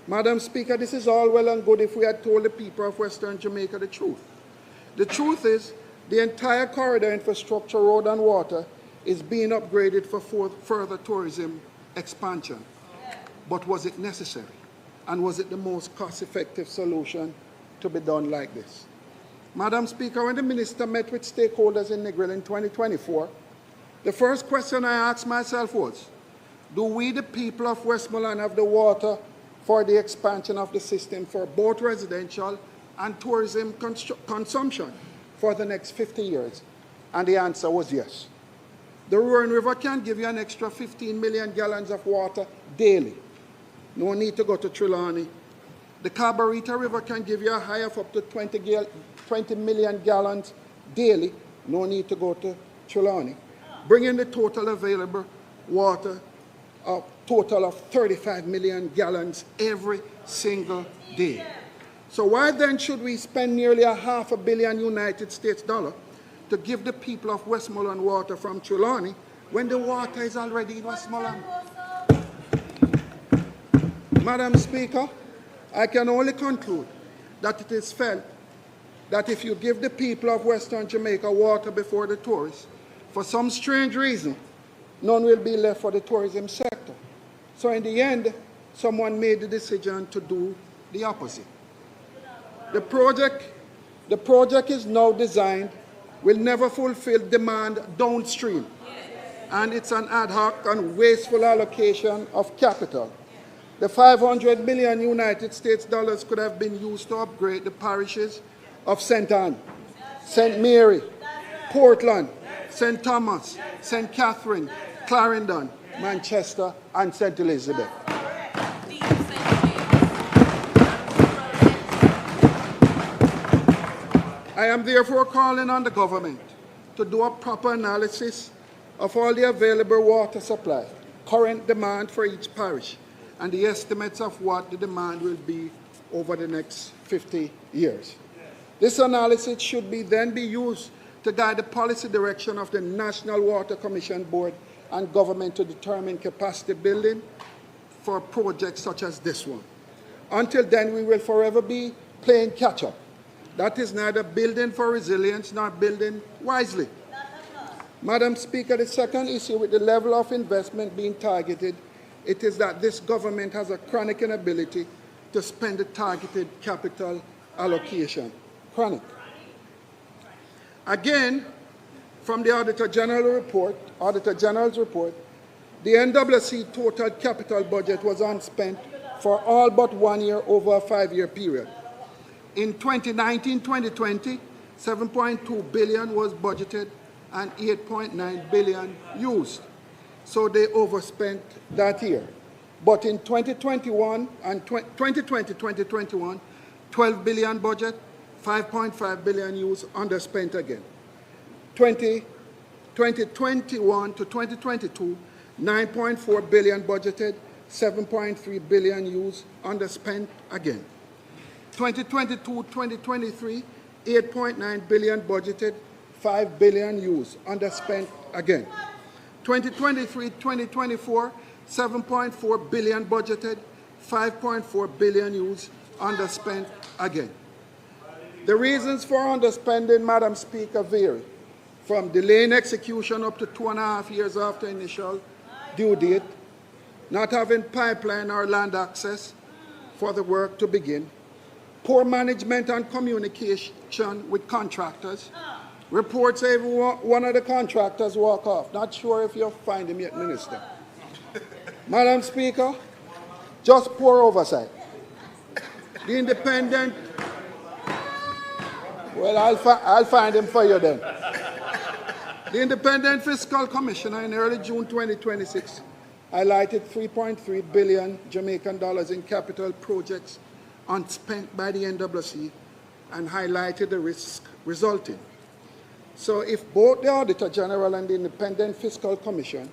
Madam Speaker, this is all well and good if we had told the people of Western Jamaica the truth. The truth is, the entire corridor infrastructure, road and water, is being upgraded for further tourism expansion. But was it necessary? And was it the most cost-effective solution to be done like this? Madam Speaker, when the Minister met with stakeholders in Negril in 2024, the first question I asked myself was, do we, the people of Westmoreland, have the water for the expansion of the system for both residential and tourism consumption for the next 50 years? And the answer was yes. The Roaring River can give you an extra 15 million gallons of water daily. No need to go to Trelawney. The Cabarita River can give you a high of up to 20 million gallons daily. No need to go to Trelawney, bringing the total available water a total of 35 million gallons every single day. So why then should we spend nearly $500 million United States dollar to give the people of Westmoreland water from Trelawney when the water is already in Westmoreland? Madam Speaker, I can only conclude that it is felt that if you give the people of Western Jamaica water before the tourists, for some strange reason, none will be left for the tourism sector. So in the end, someone made the decision to do the opposite. The project is now designed, will never fulfill demand downstream, and it's an ad hoc and wasteful allocation of capital. The 500 million United States dollars could have been used to upgrade the parishes of St. Anne, St. Mary, Portland, St. Thomas, St. Catherine, Clarendon, Manchester, and St. Elizabeth. I am therefore calling on the government to do a proper analysis of all the available water supply, current demand for each parish, and the estimates of what the demand will be over the next 50 years. This analysis should then be used to guide the policy direction of the National Water Commission Board and government to determine capacity building for projects such as this one. Until then, we will forever be playing catch-up. That is neither building for resilience nor building wisely. Madam Speaker, the second issue with the level of investment being targeted, it is that this government has a chronic inability to spend the targeted capital allocation. Chronic. Again, from the Auditor General's report, the NWC total capital budget was unspent for all but 1 year over a 5-year period. In 2019-2020, 7.2 billion was budgeted and 8.9 billion used. So they overspent that year. But in 2021 and 2020-2021, 12 billion budget, 5.5 billion used, underspent again. 2021 to 2022, 9.4 billion budgeted, 7.3 billion used, underspent again. 2022-2023, 8.9 billion budgeted, 5 billion used, underspent again. 2023-2024, 7.4 billion budgeted, 5.4 billion used, underspent again. The reasons for underspending, Madam Speaker, vary from delaying execution up to 2.5 years after initial due date, not having pipeline or land access for the work to begin, poor management and communication with contractors. Reports say one of the contractors walk off. Not sure if you'll find him yet, Minister. Madam Speaker, just poor oversight. The independent, well, I'll find him for you then. The Independent Fiscal Commissioner in early June 2026 highlighted 3.3 billion Jamaican dollars in capital projects unspent by the NWC and highlighted the risk resulting. So if both the Auditor General and the Independent Fiscal Commission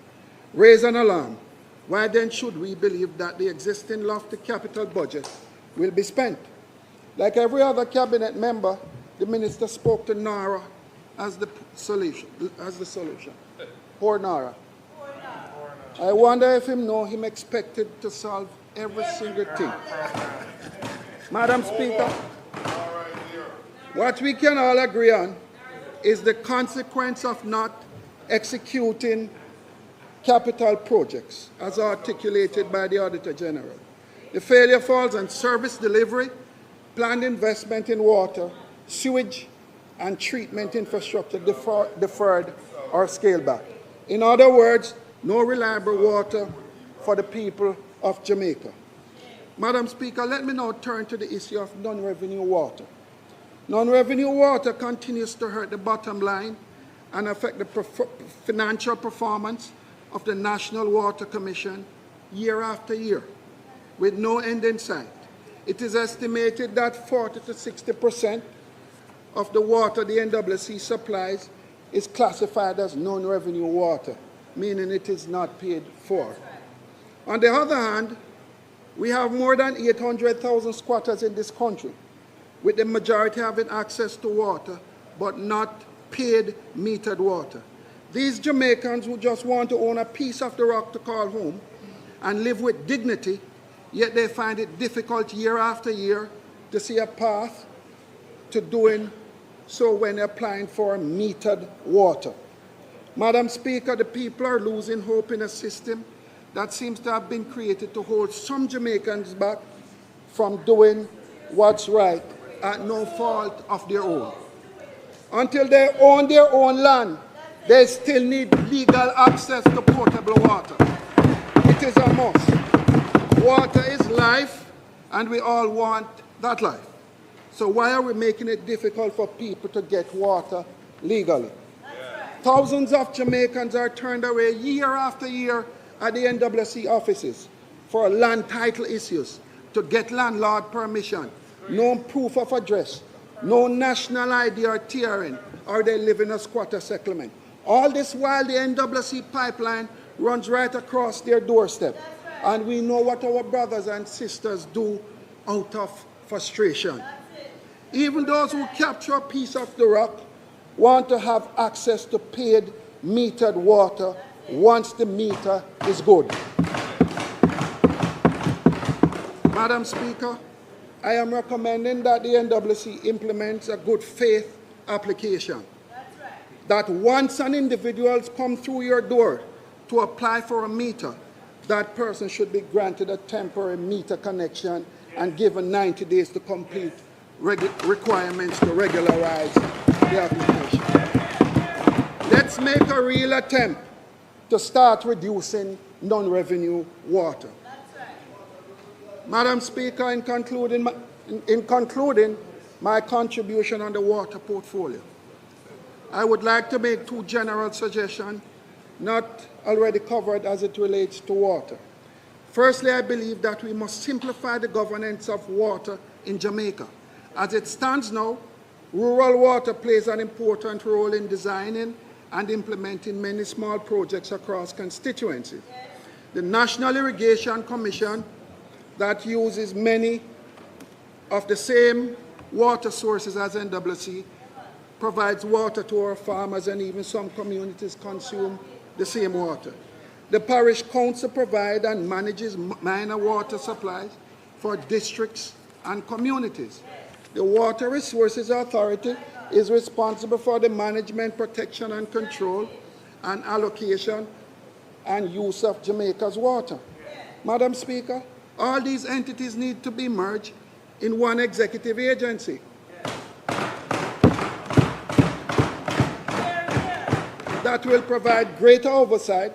raise an alarm, why then should we believe that the existing lofty capital budget will be spent? Like every other cabinet member, the minister spoke to Nara as the solution. Poor Nara. I wonder if him expected to solve every single thing. Madam Speaker, what we can all agree on is the consequence of not executing capital projects as articulated by the Auditor General. The failure falls on service delivery, planned investment in water, sewage, and treatment infrastructure deferred or scaled back. In other words, no reliable water for the people of Jamaica. Madam Speaker, let me now turn to the issue of non-revenue water. Non-revenue water continues to hurt the bottom line and affect the financial performance of the National Water Commission year after year, with no end in sight. It is estimated that 40 to 60% of the water the NWC supplies is classified as non-revenue water, meaning it is not paid for. On the other hand, we have more than 800,000 squatters in this country, with the majority having access to water, but not paid metered water. These Jamaicans who just want to own a piece of the rock to call home and live with dignity, yet they find it difficult year after year to see a path to doing so when applying for metered water. Madam Speaker, the people are losing hope in a system that seems to have been created to hold some Jamaicans back from doing what's right at no fault of their own. Until they own their own land, they still need legal access to potable water. It is a must. Water is life, and we all want that life. So why are we making it difficult for people to get water legally? Thousands of Jamaicans are turned away year after year at the NWC offices for land title issues, to get landlord permission, no proof of address, no national ID or TRN, or they live in a squatter settlement. All this while the NWC pipeline runs right across their doorstep. And we know what our brothers and sisters do out of frustration. Even those who capture a piece of the rock want to have access to paid metered water once the meter is good. Madam Speaker, I am recommending that the NWC implements a good faith application. That once an individual comes through your door to apply for a meter, that person should be granted a temporary meter connection and given 90 days to complete requirements to regularize the application. Let's make a real attempt to start reducing non-revenue water. Madam Speaker, in concluding my contribution on the water portfolio, I would like to make two general suggestions not already covered as it relates to water. Firstly, I believe that we must simplify the governance of water in Jamaica. As it stands now, rural water plays an important role in designing and implementing many small projects across constituencies. The National Irrigation Commission, that uses many of the same water sources as NWC, provides water to our farmers, and even some communities consume the same water. The Parish Council provides and manages minor water supplies for districts and communities. The Water Resources Authority is responsible for the management, protection, and control and allocation and use of Jamaica's water. Madam Speaker, all these entities need to be merged in one executive agency. That will provide greater oversight,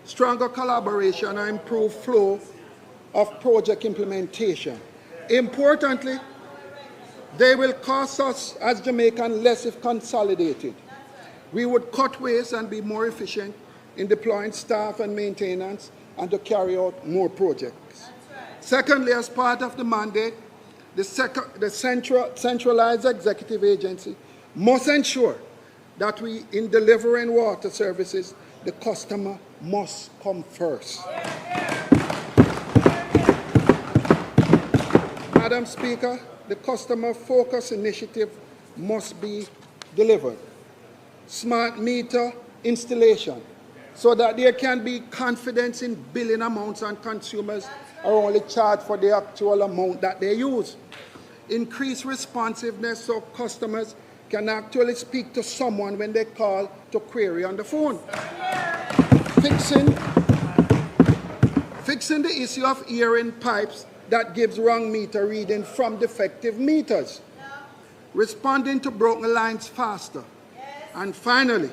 stronger collaboration, and improved flow of project implementation. Importantly, they will cost us as Jamaicans less if consolidated. We would cut waste and be more efficient in deploying staff and maintenance and to carry out more projects. Secondly, as part of the mandate, the centralized executive agency must ensure that in delivering water services, the customer must come first. Madam Speaker, the customer focus initiative must be delivered. Smart meter installation, so that there can be confidence in billing amounts and consumers are only charged for the actual amount that they use. Increase responsiveness so customers can actually speak to someone when they call to query on the phone. Fixing the issue of earring pipes that gives wrong meter reading from defective meters. Responding to broken lines faster. And finally,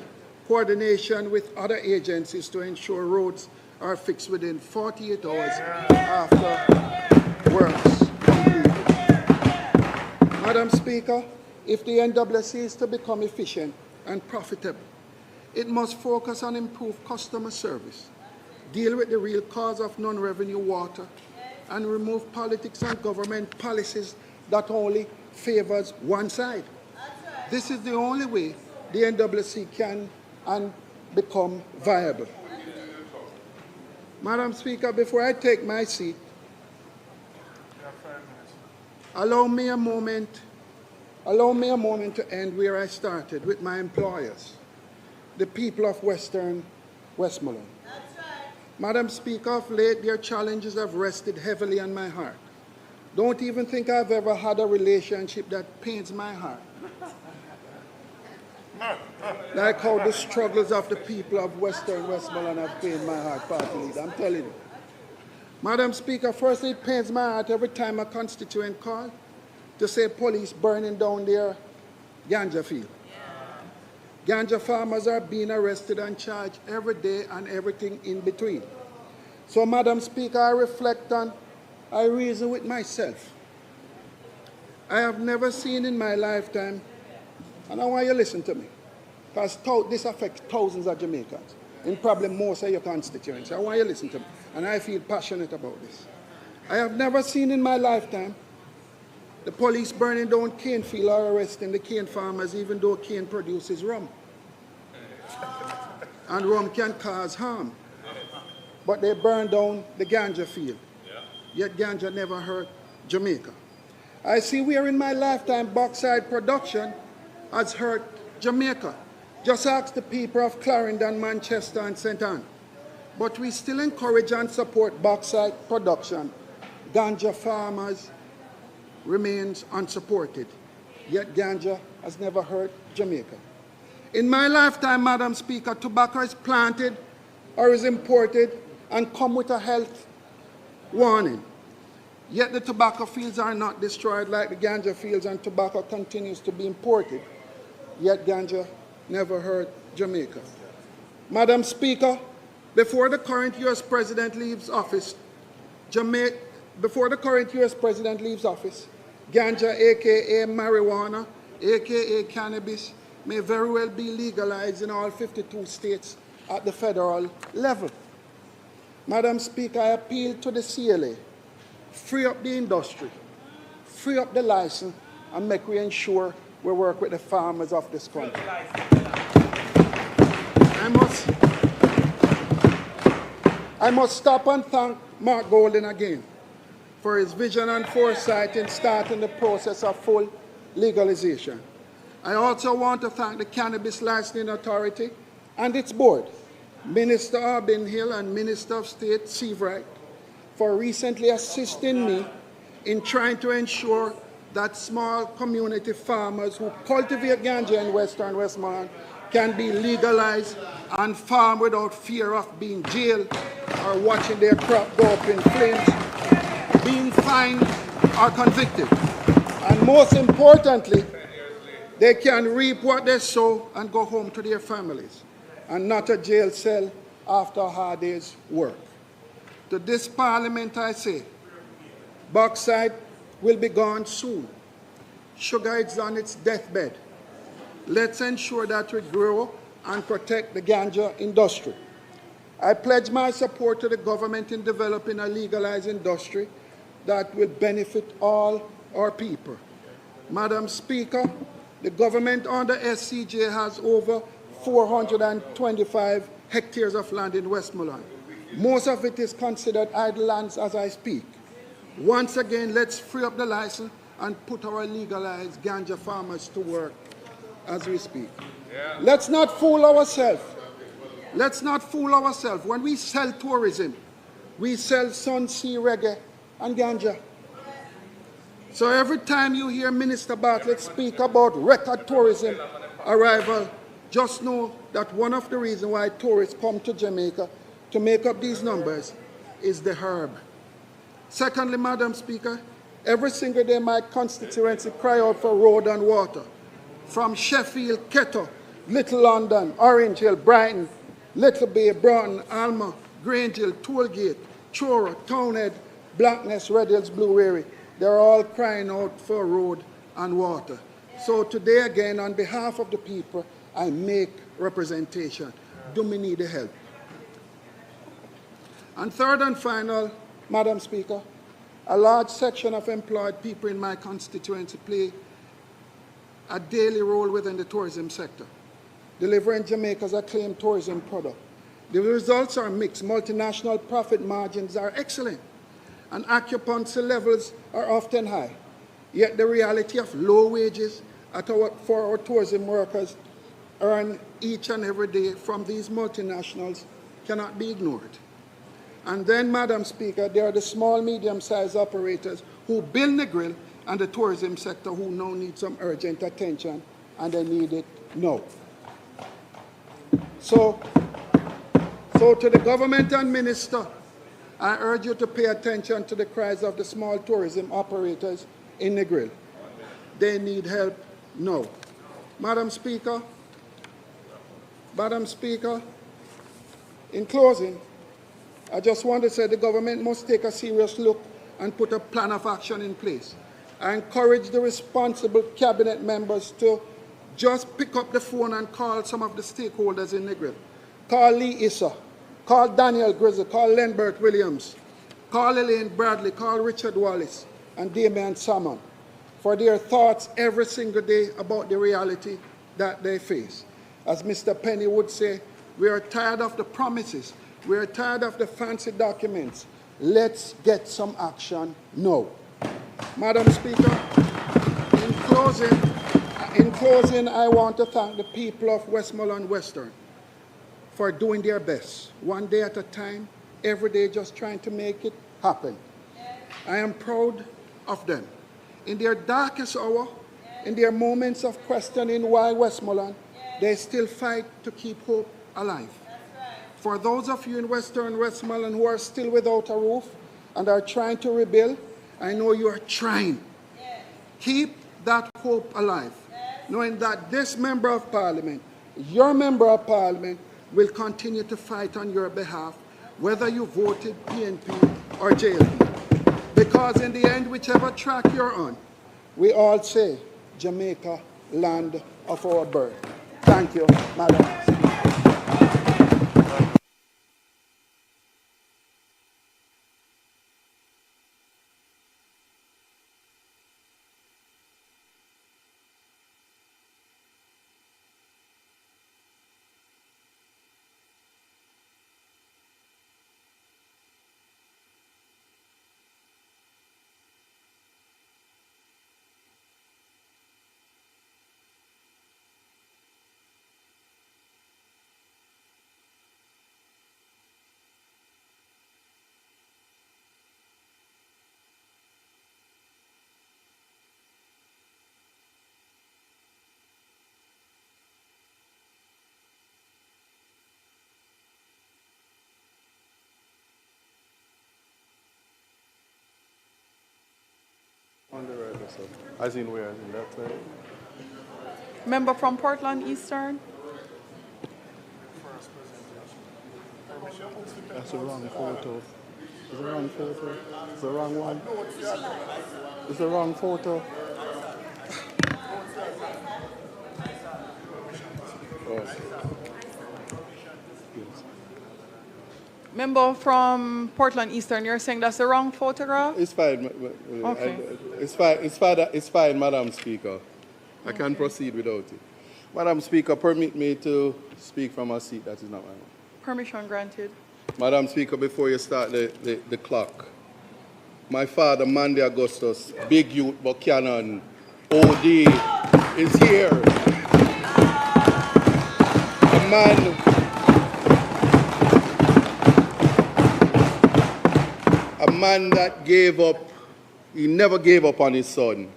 coordination with other agencies to ensure roads are fixed within 48 hours after works completed. Madam Speaker, if the NWC is to become efficient and profitable, it must focus on improved customer service, deal with the real cause of non-revenue water, and remove politics and government policies that only favors one side. This is the only way the NWC can and become viable. Madam Speaker, before I take my seat, allow me a moment to end where I started, with my employers, the people of Westmoreland. Madam Speaker, of late, their challenges have rested heavily on my heart. Don't even think I've ever had a relationship that pains my heart like how the struggles of the people of Westmoreland have pained my heart, Party Leader. I'm telling you. Madam Speaker, firstly, it pains my heart every time a constituent calls to say police burning down their ganja field. Ganja farmers are being arrested and charged every day and everything in between. So, Madam Speaker, I reflect on, I reason with myself. I have never seen in my lifetime, and I want you to listen to me, because this affects thousands of Jamaicans, and probably most of your constituents. I want you to listen to me, and I feel passionate about this. I have never seen in my lifetime the police burning down cane field or arresting the cane farmers, even though cane produces rum. And rum can cause harm. But they burn down the ganja field. Yet ganja never hurt Jamaica. I see where in my lifetime bauxite production has hurt Jamaica. Just ask the people of Clarendon, Manchester, and St. Ann. But we still encourage and support bauxite production. Ganja farmers remains unsupported. Yet ganja has never hurt Jamaica. In my lifetime, Madam Speaker, tobacco is planted or is imported and come with a health warning. Yet the tobacco fields are not destroyed like the ganja fields, and tobacco continues to be imported. Yet ganja never hurt Jamaica. Madam Speaker, before the current U.S. President leaves office, ganja, aka marijuana, aka cannabis, may very well be legalized in all 52 states at the federal level. Madam Speaker, I appeal to the CLA, free up the industry, free up the license, and make we ensure we work with the farmers of this country. I must stop and thank Mark Golden again for his vision and foresight in starting the process of full legalization. I also want to thank the Cannabis Licensing Authority and its board, Minister Arbin Hill and Minister of State Seavright, for recently assisting me in trying to ensure that small community farmers who cultivate ganja in Western Westmoreland can be legalized and farm without fear of being jailed or watching their crop go up in flames, being fined or convicted. And most importantly, they can reap what they sow and go home to their families, and not a jail cell after a hard day's work. To this Parliament I say, bauxite will be gone soon. Sugar is on its deathbed. Let's ensure that we grow and protect the ganja industry. I pledge my support to the government in developing a legalized industry that will benefit all our people. Madam Speaker, The government under SCJ has over 425 hectares of land in Westmoreland. Most of it is considered idle lands as I speak. Once again, let's free up the license and put our legalized ganja farmers to work as we speak. Yeah. Let's not fool ourselves. Let's not fool ourselves. When we sell tourism, we sell sun, sea, reggae, and ganja. So every time you hear Minister Bartley speak about record tourism arrival, just know that one of the reasons why tourists come to Jamaica to make up these numbers is the herb. Secondly, Madam Speaker, every single day my constituency cry out for road and water. From Sheffield, Kettle, Little London, Orange Hill, Brighton, Little Bay, Broughton, Alma, Grange Hill, Tollgate, Chora, Townhead, Blackness, Red Hills, Blue Wary. They're all crying out for road and water. So today again, on behalf of the people, I make representation. Do we need the help? And third and final, Madam Speaker, a large section of employed people in my constituency play a daily role within the tourism sector, delivering Jamaica's acclaimed tourism product. The results are mixed. Multinational profit margins are excellent, and occupancy levels are often high. Yet the reality of low wages for our tourism workers earn each and every day from these multinationals cannot be ignored. And then, Madam Speaker, there are the small, medium-sized operators who build the grill and the tourism sector who now need some urgent attention, and they need it now. So to the government and minister, I urge you to pay attention to the cries of the small tourism operators in the grill. They need help now. Madam Speaker, in closing, I just want to say the government must take a serious look and put a plan of action in place. I encourage the responsible cabinet members to just pick up the phone and call some of the stakeholders in the grill. Call Lee Issa, call Daniel Grizzle, call Lenbert Williams, call Elaine Bradley, call Richard Wallace and Damian Salmon for their thoughts every single day about the reality that they face. As Mr. Penny would say, we are tired of the promises. We are tired of the fancy documents. Let's get some action now. Madam Speaker, in closing, I want to thank the people of Westmoreland Western for doing their best, one day at a time, every day just trying to make it happen. I am proud of them. In their darkest hour, in their moments of questioning why Westmoreland, they still fight to keep hope alive. For those of you in Western Westmoreland who are still without a roof and are trying to rebuild, I know you are trying. Keep that hope alive, knowing that this member of Parliament, your member of Parliament, will continue to fight on your behalf, whether you voted PNP or JLP. Because in the end, whichever track you're on, we all say, Jamaica, land of our birth. Thank you, Madam Speaker. On the right, so as in where? As in that side? Member from Portland Eastern. That's the wrong photo. It's the wrong photo. It's the wrong one. It's the wrong photo. Oh. Yes. Member from Portland Eastern, you're saying that's the wrong photograph? It's fine. Okay. It's fine, Madam Speaker. I can't proceed without it. Madam Speaker, permit me to speak from a seat that is not my own. Permission granted. Madam Speaker, before you start the clock, my father, Mandy Augustus, big youth, Buchanaan, OD, is here. A man that gave up, he never gave up on his son.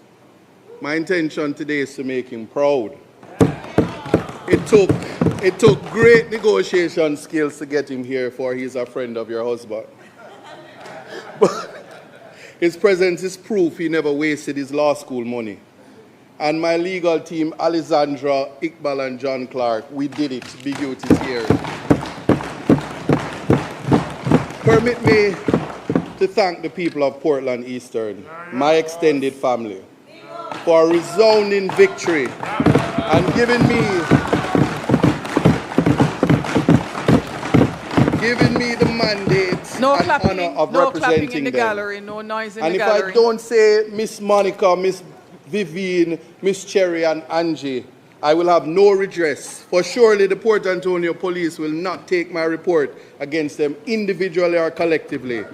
My intention today is to make him proud. It took great negotiation skills to get him here, for he's a friend of your husband. But his presence is proof he never wasted his law school money. And my legal team, Alessandra, Iqbal, and John Clark, we did it. Big Youth is here. Permit me to thank the people of Portland Eastern, my extended family, for a resounding victory and giving me the mandate and honor of representing in the them. gallery, no noise in And the if gallery. I don't say Miss Monica, Miss Vivian, Miss Cherry, and Angie, I will have no redress. For surely the Port Antonio police will not take my report against them individually or collectively,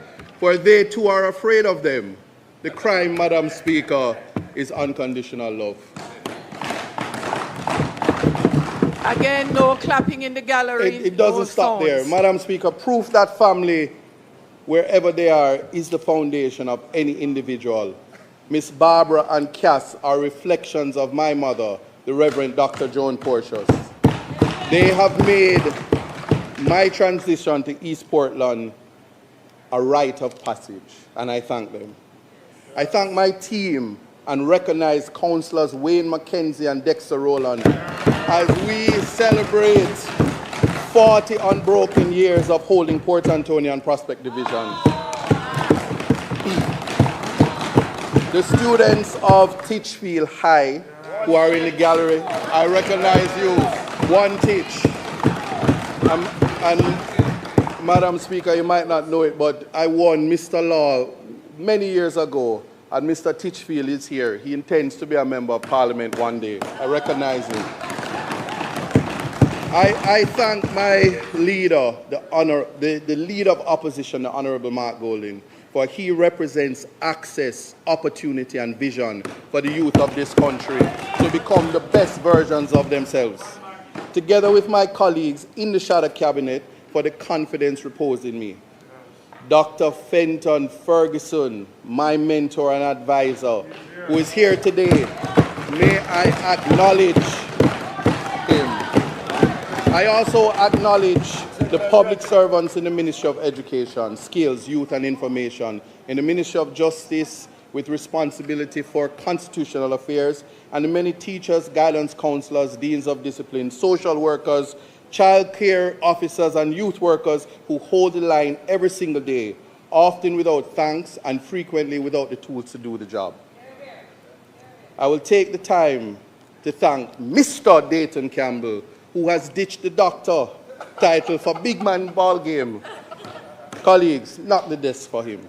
for they too are afraid of them. The crime, Madam Speaker, is unconditional love. Again, no clapping in the gallery. It doesn't no stop there. sounds. Madam Speaker, proof that family, wherever they are, is the foundation of any individual. Miss Barbara and Cass are reflections of my mother, the Reverend Dr. Joan Porteous. They have made my transition to East Portland a rite of passage, and I thank them. I thank my team and recognize Councillors Wayne McKenzie and Dexter Rowland as we celebrate 40 unbroken years of holding Port Antonio and Prospect Division. The students of Titchfield High who are in the gallery, I recognize you. One Titch. And Madam Speaker, you might not know it, but I won Mr. Law many years ago, and Mr. Titchfield is here. He intends to be a member of Parliament one day. I recognize him. I thank my leader, the leader of opposition, the Honorable Mark Golding, for he represents access, opportunity, and vision for the youth of this country to become the best versions of themselves. Together with my colleagues in the Shadow Cabinet, for the confidence reposed in me. Dr. Fenton Ferguson, my mentor and advisor, who is here today, may I acknowledge him. I also acknowledge the public servants in the Ministry of Education, Skills, Youth and Information, in the Ministry of Justice with responsibility for constitutional affairs, and the many teachers, guidance counselors, deans of discipline, social workers, child care officers and youth workers who hold the line every single day, often without thanks and frequently without the tools to do the job. I will take the time to thank Mr. Dayton Campbell, who has ditched the doctor title for big man ball game. Colleagues, knock the desk for him.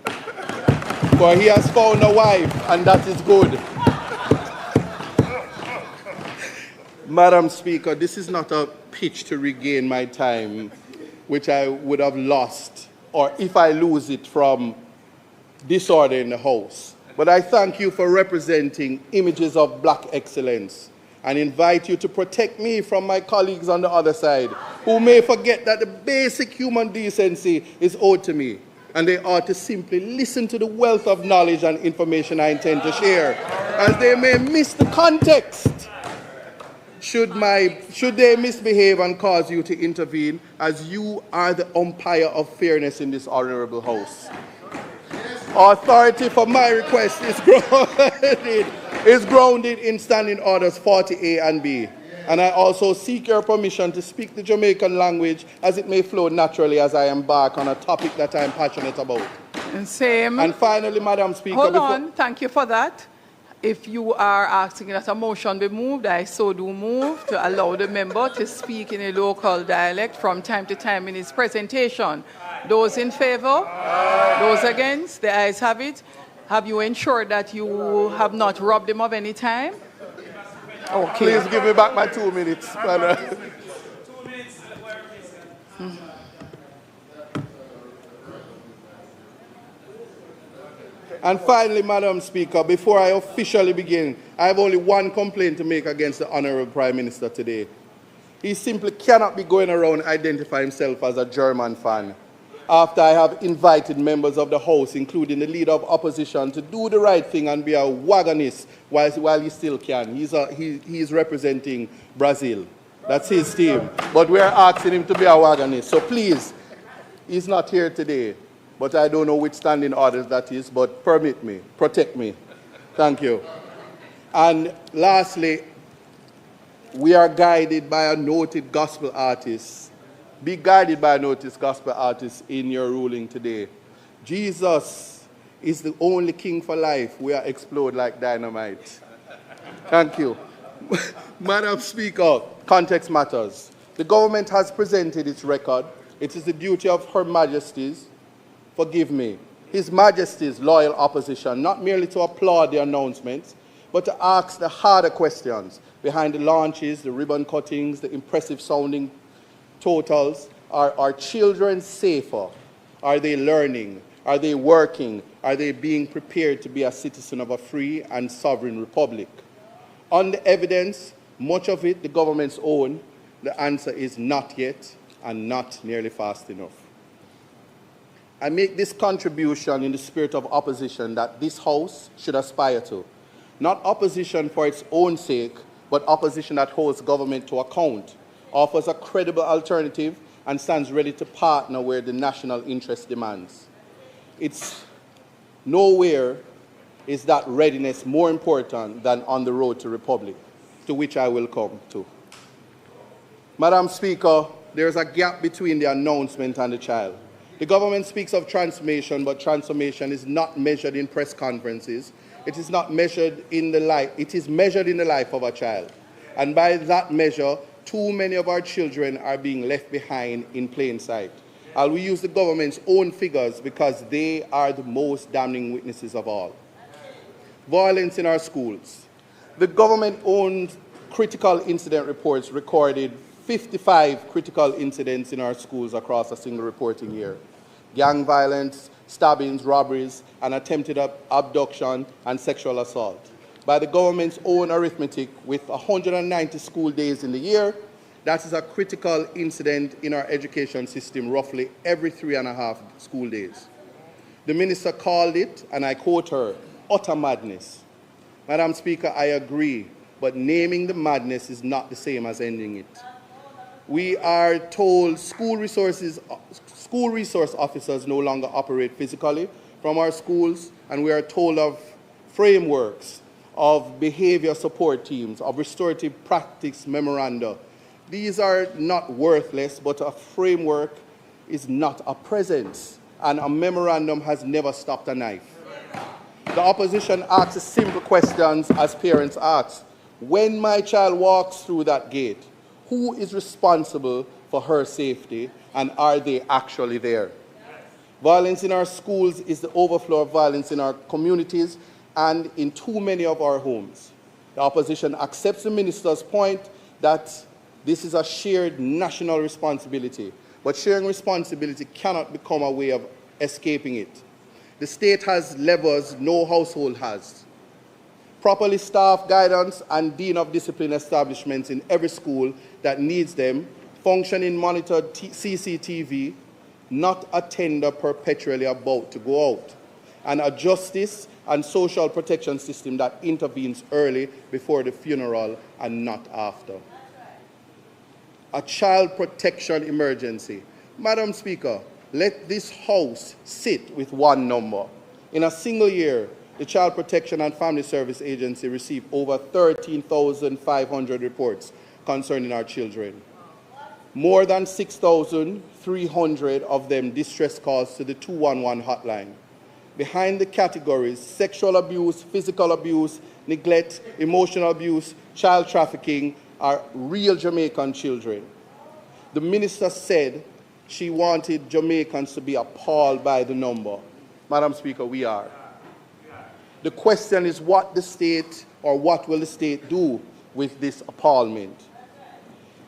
For he has found a wife, and that is good. Madam Speaker, this is not a pitch to regain my time, which I would have lost, or if I lose it from disorder in the House. But I thank you for representing images of black excellence and invite you to protect me from my colleagues on the other side, who may forget that the basic human decency is owed to me, and they ought to simply listen to the wealth of knowledge and information I intend to share, as they may miss the context. Should they misbehave and cause you to intervene, as you are the umpire of fairness in this honorable House. Authority for my request is grounded in Standing Orders 40A and B. And I also seek your permission to speak the Jamaican language as it may flow naturally as I embark on a topic that I am passionate about. And same. And finally, Madam Speaker... Hold on, thank you for that. If you are asking that a motion be moved, I so do move to allow the member to speak in a local dialect from time to time in his presentation. Those in favor? Those against? The ayes have it. Have you ensured that you have not robbed him of any time? Okay. Please give me back my 2 minutes. And finally, Madam Speaker, before I officially begin, I have only one complaint to make against the Honourable Prime Minister today. He simply cannot be going around identifying himself as a German fan after I have invited members of the House, including the Leader of Opposition, to do the right thing and be a wagonist while he still can. He's representing Brazil. That's his team. But we're asking him to be a wagonist. So please, he's not here today. But I don't know which standing orders that is, but permit me, protect me. Thank you. And lastly, we are guided by a noted gospel artist. Be guided by a noted gospel artist in your ruling today. Jesus is the only king for life. We are explode like dynamite. Thank you. Madam Speaker, context matters. The government has presented its record. It is the duty of Her Majesty's, forgive me, His Majesty's loyal opposition, not merely to applaud the announcements, but to ask the harder questions behind the launches, the ribbon cuttings, the impressive sounding totals. Are children safer? Are they learning? Are they working? Are they being prepared to be a citizen of a free and sovereign republic? On the evidence, much of it the government's own, the answer is not yet and not nearly fast enough. I make this contribution in the spirit of opposition that this House should aspire to. Not opposition for its own sake, but opposition that holds government to account, offers a credible alternative, and stands ready to partner where the national interest demands. It's nowhere is that readiness more important than on the road to republic, to which I will come to. Madam Speaker, there is a gap between the announcement and the child. The government speaks of transformation, but transformation is not measured in press conferences. It is not measured in the life. It is measured in the life of a child. And by that measure, too many of our children are being left behind in plain sight. I will use the government's own figures because they are the most damning witnesses of all. Violence in our schools. The government-owned critical incident reports recorded 55 critical incidents in our schools across a single reporting year. Gang violence, stabbings, robberies, and attempted abduction and sexual assault. By the government's own arithmetic, with 190 school days in the year, that is a critical incident in our education system roughly every 3.5 school days. The minister called it, and I quote her, utter madness. Madam Speaker, I agree, but naming the madness is not the same as ending it. We are told school resource officers no longer operate physically from our schools, and we are told of frameworks, of behavior support teams, of restorative practice memoranda. These are not worthless, but a framework is not a presence, and a memorandum has never stopped a knife. The opposition asks simple questions as parents ask. When my child walks through that gate, who is responsible for her safety, and are they actually there? Violence in our schools is the overflow of violence in our communities and in too many of our homes. The opposition accepts the minister's point that this is a shared national responsibility, but sharing responsibility cannot become a way of escaping it. The state has levers no household has. Properly staffed guidance and dean of discipline establishments in every school that needs them, functioning monitored CCTV, not a tender perpetually about to go out, and a justice and social protection system that intervenes early before the funeral and not after. A child protection emergency. Madam Speaker, let this House sit with one number. In a single year, the Child Protection and Family Service Agency received over 13,500 reports concerning our children. More than 6,300 of them distress calls to the 211 hotline. Behind the categories sexual abuse, physical abuse, neglect, emotional abuse, child trafficking are real Jamaican children. The minister said she wanted Jamaicans to be appalled by the number. Madam Speaker, we are. The question is what the state or what will the state do with this appalment.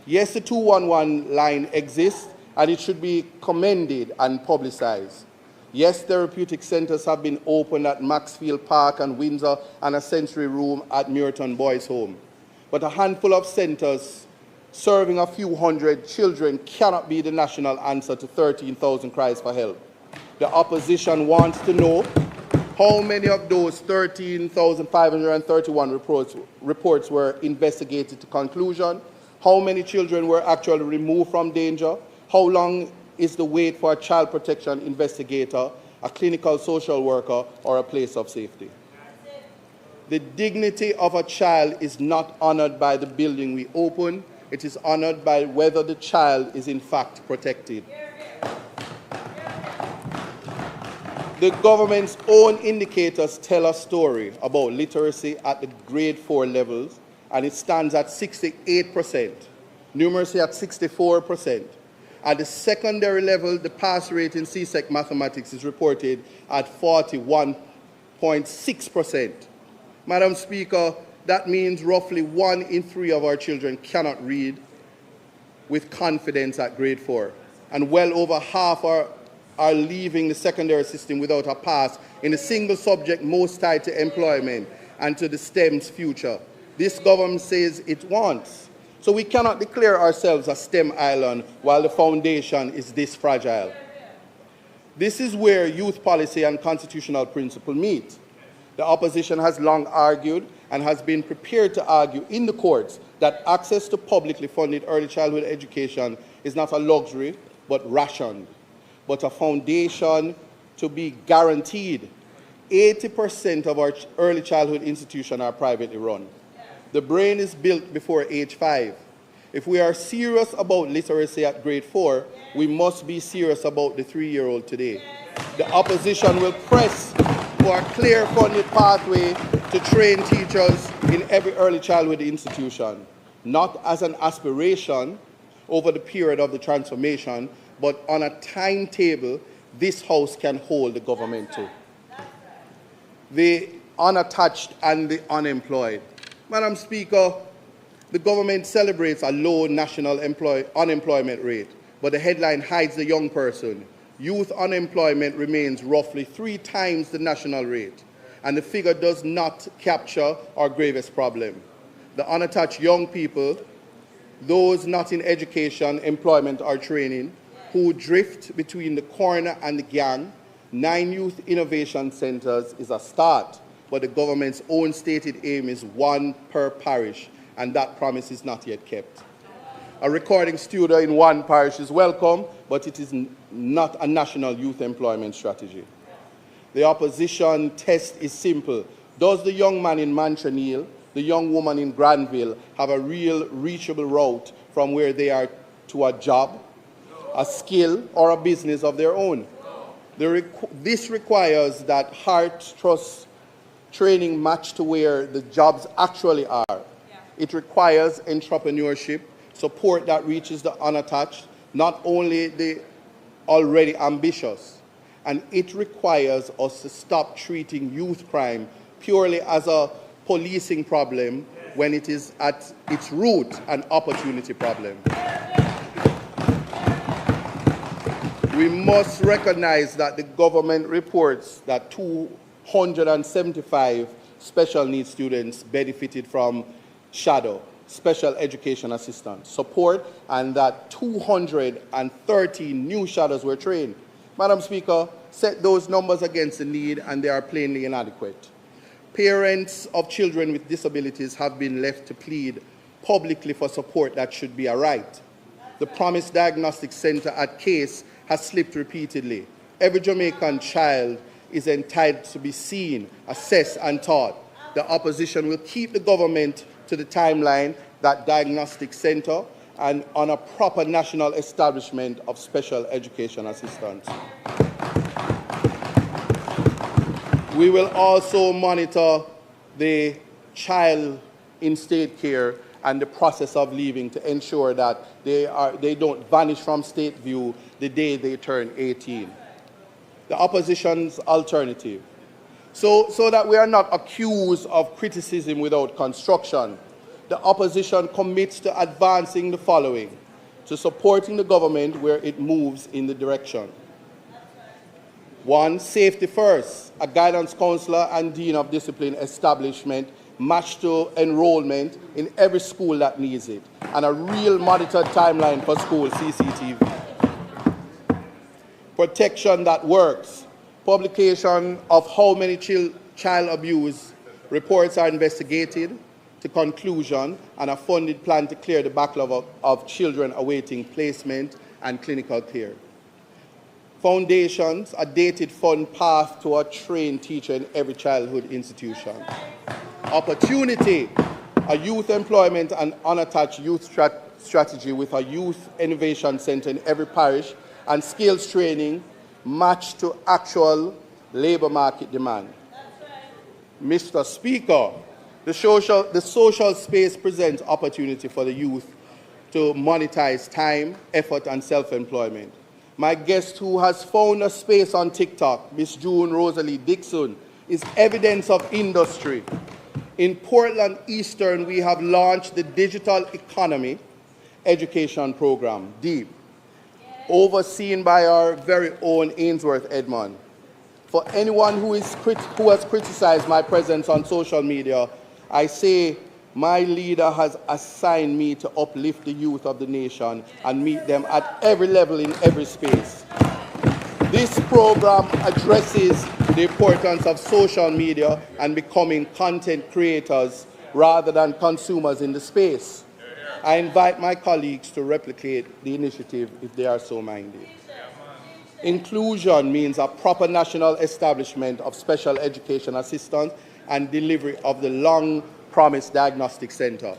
Yes, the 211 line exists, and it should be commended and publicized. Yes, therapeutic centers have been opened at Maxfield Park and Windsor, and a sensory room at Muirton Boys Home. But a handful of centers serving a few hundred children cannot be the national answer to 13,000 cries for help. The opposition wants to know how many of those 13,531 reports were investigated to conclusion, how many children were actually removed from danger, how long is the wait for a child protection investigator, a clinical social worker, or a place of safety. The dignity of a child is not honored by the building we open, it is honored by whether the child is in fact protected. The government's own indicators tell a story about literacy at the grade 4 levels, and it stands at 68%, numeracy at 64%. At the secondary level, the pass rate in CSEC mathematics is reported at 41.6%. Madam Speaker, that means roughly 1 in 3 of our children cannot read with confidence at grade 4, and well over half are leaving the secondary system without a pass in the single subject most tied to employment and to the STEM's future. This government says it wants. So we cannot declare ourselves a STEM island while the foundation is this fragile. This is where youth policy and constitutional principle meet. The opposition has long argued and has been prepared to argue in the courts that access to publicly funded early childhood education is not a luxury but rationed, but a foundation to be guaranteed. 80% of our early childhood institutions are privately run. The brain is built before age 5. If we are serious about literacy at grade 4, we must be serious about the 3-year-old today. The opposition will press for a clear funded pathway to train teachers in every early childhood institution, not as an aspiration over the period of the transformation, but on a timetable this House can hold the government to. The unattached and the unemployed. Madam Speaker, the government celebrates a low national unemployment rate, but the headline hides the young person. Youth unemployment remains roughly 3 times the national rate, and the figure does not capture our gravest problem. The unattached young people, those not in education, employment, or training, who drift between the corner and the gang. 9 youth innovation centers is a start, but the government's own stated aim is 1 per parish, and that promise is not yet kept. A recording studio in 1 parish is welcome, but it is not a national youth employment strategy. The opposition test is simple. Does the young man in Manchonil, the young woman in Granville, have a real reachable route from where they are to a job, a skill, or a business of their own? This requires that heart, trust, training match to where the jobs actually are. It requires entrepreneurship, support that reaches the unattached, not only the already ambitious. And it requires us to stop treating youth crime purely as a policing problem when it is at its root an opportunity problem. We must recognize that the government reports that 275 special needs students benefited from shadow, special education assistance support, and that 230 new shadows were trained. Madam Speaker, set those numbers against the need and they are plainly inadequate. Parents of children with disabilities have been left to plead publicly for support that should be a right. The promised diagnostic center at Case has slipped repeatedly. Every Jamaican child is entitled to be seen, assessed, and taught. The opposition will keep the government to the timeline, that diagnostic center, and on a proper national establishment of special education assistance. We will also monitor the child in state care and the process of leaving to ensure that they don't vanish from state view the day they turn 18. The opposition's alternative. So that we are not accused of criticism without construction. the opposition commits to advancing the following: to supporting the government where it moves in the direction. 1, safety first, a guidance counselor and dean of discipline establishment matched to enrollment in every school that needs it, and a real monitored timeline for school CCTV. Protection that works, publication of how many child abuse reports are investigated to conclusion, and a funded plan to clear the backlog of children awaiting placement and clinical care. Foundations, a dated fund path to a trained teacher in every childhood institution. Opportunity, a youth employment and unattached youth strategy with a youth innovation center in every parish, and skills training matched to actual labor market demand. Mr. Speaker, the social space presents opportunity for the youth to monetize time, effort, and self-employment. My guest, who has found a space on TikTok, Miss June Rosalie Dixon, is evidence of industry. In Portland Eastern, we have launched the Digital Economy Education Program, DEEP, overseen by our very own Ainsworth Edmund. For anyone who has criticized my presence on social media, I say my leader has assigned me to uplift the youth of the nation and meet them at every level in every space. This program addresses the importance of social media and becoming content creators rather than consumers in the space. I invite my colleagues to replicate the initiative if they are so minded. Inclusion means a proper national establishment of special education assistance and delivery of the long-promised diagnostic center.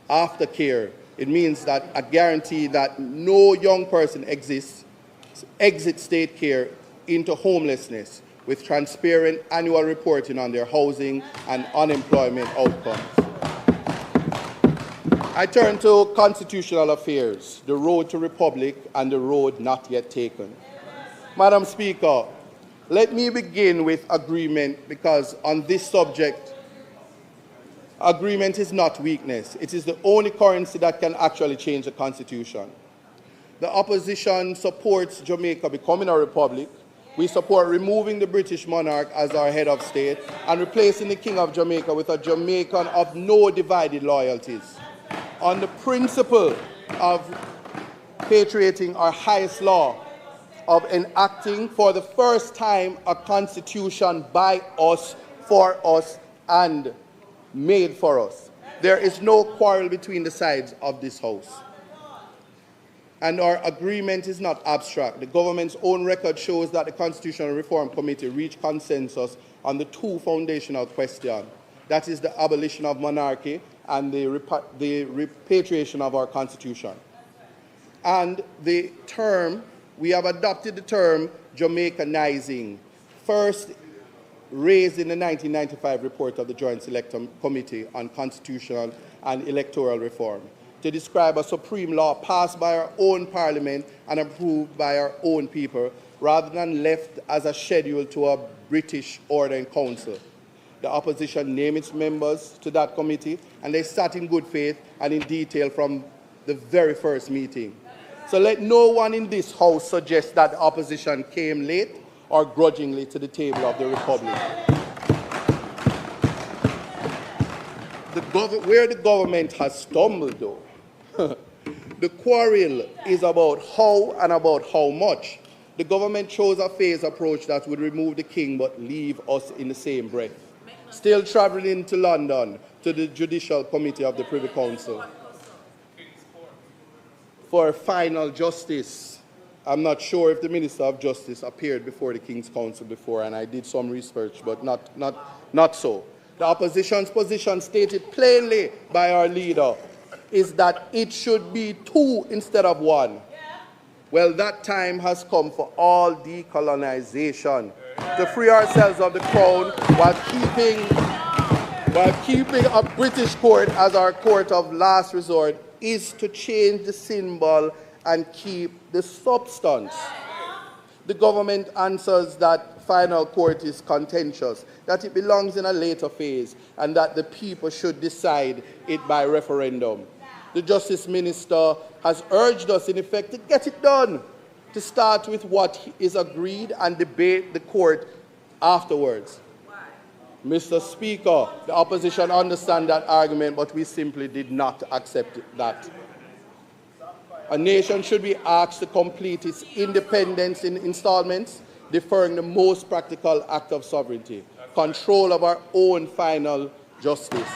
Aftercare, it means that a guarantee that no young person exits state care into homelessness, with transparent annual reporting on their housing and unemployment outcomes. I turn to constitutional affairs, the road to republic and the road not yet taken. Madam Speaker, let me begin with agreement, because on this subject, agreement is not weakness. It is the only currency that can actually change the Constitution. The opposition supports Jamaica becoming a republic. We support removing the British monarch as our head of state and replacing the King of Jamaica with a Jamaican of no divided loyalties. On the principle of patriating our highest law, of enacting for the first time a constitution by us, for us, and made for us. There is no quarrel between the sides of this House. And our agreement is not abstract. The government's own record shows that the Constitutional Reform Committee reached consensus on the two foundational questions. That is the abolition of monarchy and the repatriation of our Constitution. And the term, we have adopted the term Jamaicanizing, first raised in the 1995 report of the Joint Select Committee on Constitutional and Electoral Reform, to describe a supreme law passed by our own Parliament and approved by our own people, rather than left as a schedule to a British Order in Council. The opposition named its members to that committee, and they sat in good faith and in detail from the very first meeting. So let no one in this House suggest that the opposition came late or grudgingly to the table of the Republic. Where the government has stumbled, though, the quarrel is about how and about how much. The government chose a phased approach that would remove the king but leave us in the same breath. Still traveling to London to the Judicial Committee of the Privy Council for final justice. I'm not sure if the Minister of Justice appeared before the King's Council before, and I did some research, but not so. The opposition's position, stated plainly by our leader, is that it should be 2 instead of 1. Well, that time has come for all decolonization, to free ourselves of the crown while keeping a British court as our court of last resort, is to change the symbol and keep the substance. the government answers that final court is contentious, that it belongs in a later phase, and that the people should decide it by referendum. The Justice Minister has urged us, in effect, to get it done, to start with what is agreed and debate the court afterwards. Mr. Speaker, the opposition understands that argument, but we simply did not accept that. A nation should be asked to complete its independence in installments, deferring the most practical act of sovereignty, control of our own final justice,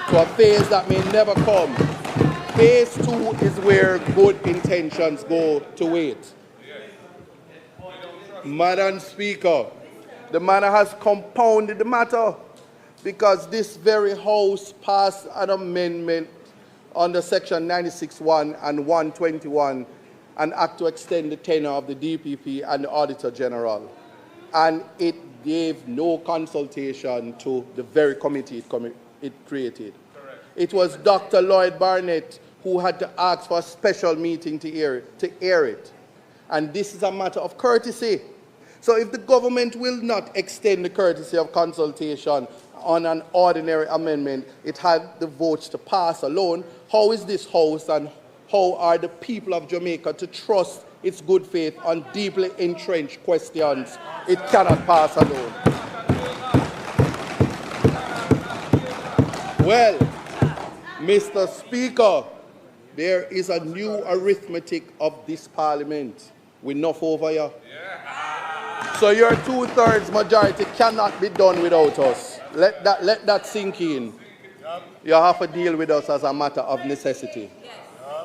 to a phase that may never come. Phase 2 is where good intentions go to wait. Madam Speaker, the matter has compounded the matter because this very House passed an amendment under Section 96(1) and 121, an act to extend the tenure of the DPP and the Auditor General. And it gave no consultation to the very committee it created. Correct. It was Dr. Lloyd Barnett who had to ask for a special meeting to air it. And this is a matter of courtesy. So if the government will not extend the courtesy of consultation on an ordinary amendment, it had the votes to pass alone. How is this House and how are the people of Jamaica to trust its good faith on deeply entrenched questions it cannot pass alone? Well, Mr. Speaker, there is a new arithmetic of this Parliament. We're enough over here. So your 2/3 majority cannot be done without us. Let that sink in. You have to deal with us as a matter of necessity.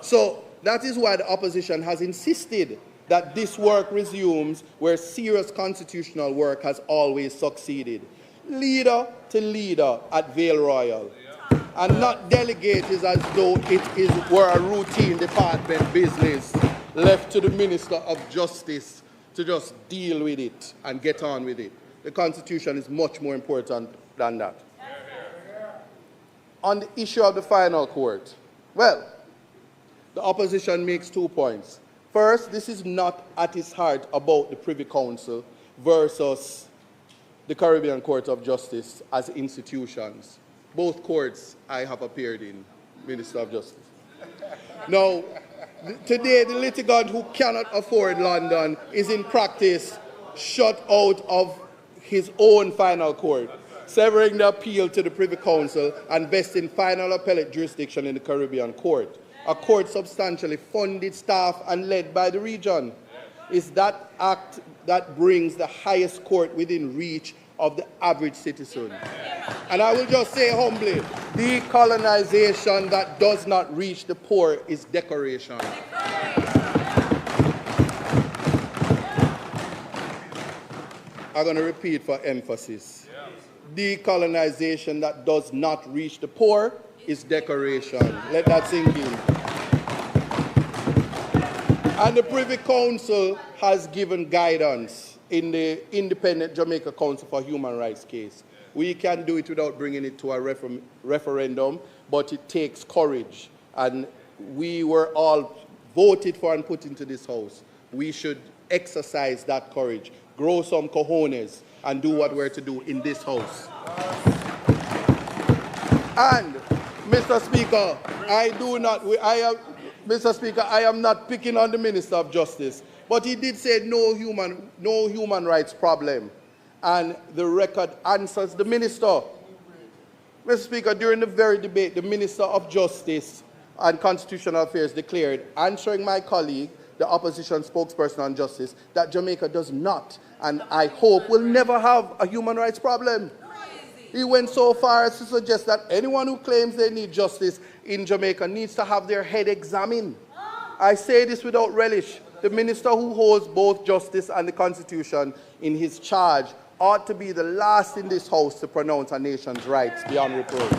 So that is why the opposition has insisted that this work resumes where serious constitutional work has always succeeded. Leader to leader at Vale Royal. And not delegate it as though were a routine department business left to the Minister of Justice to just deal with it and get on with it. The Constitution is much more important than that. On the issue of the final court, well, the opposition makes 2 points. First, this is not at its heart about the Privy Council versus the Caribbean Court of Justice as institutions. Both courts I have appeared in, Minister of Justice. Now, today the litigant who cannot afford London is in practice shut out of his own final court, severing the appeal to the Privy Council and vesting final appellate jurisdiction in the Caribbean Court, a court substantially funded, staffed and led by the region. Is that act that brings the highest court within reach of the average citizen? And I will just say humbly, decolonization that does not reach the poor is decoration. I'm going to repeat for emphasis. Decolonization that does not reach the poor is decoration. Let that sink in. And the Privy Council has given guidance in the Independent Jamaica Council for Human Rights case. We can do it without bringing it to a referendum, but it takes courage. And we were all voted for and put into this House. We should exercise that courage, grow some cojones, and do what we're to do in this House. And, Mr. Speaker, Mr. Speaker, I am not picking on the Minister of Justice, but he did say no human rights problem. And the record answers the minister. Mr. Speaker, during the very debate, the Minister of Justice and Constitutional Affairs declared, answering my colleague, the opposition spokesperson on justice, that Jamaica does not, and I hope will never have a human rights problem. He went so far as to suggest that anyone who claims they need justice in Jamaica needs to have their head examined. I say this without relish. The minister who holds both justice and the Constitution in his charge ought to be the last in this House to pronounce a nation's rights beyond reproach.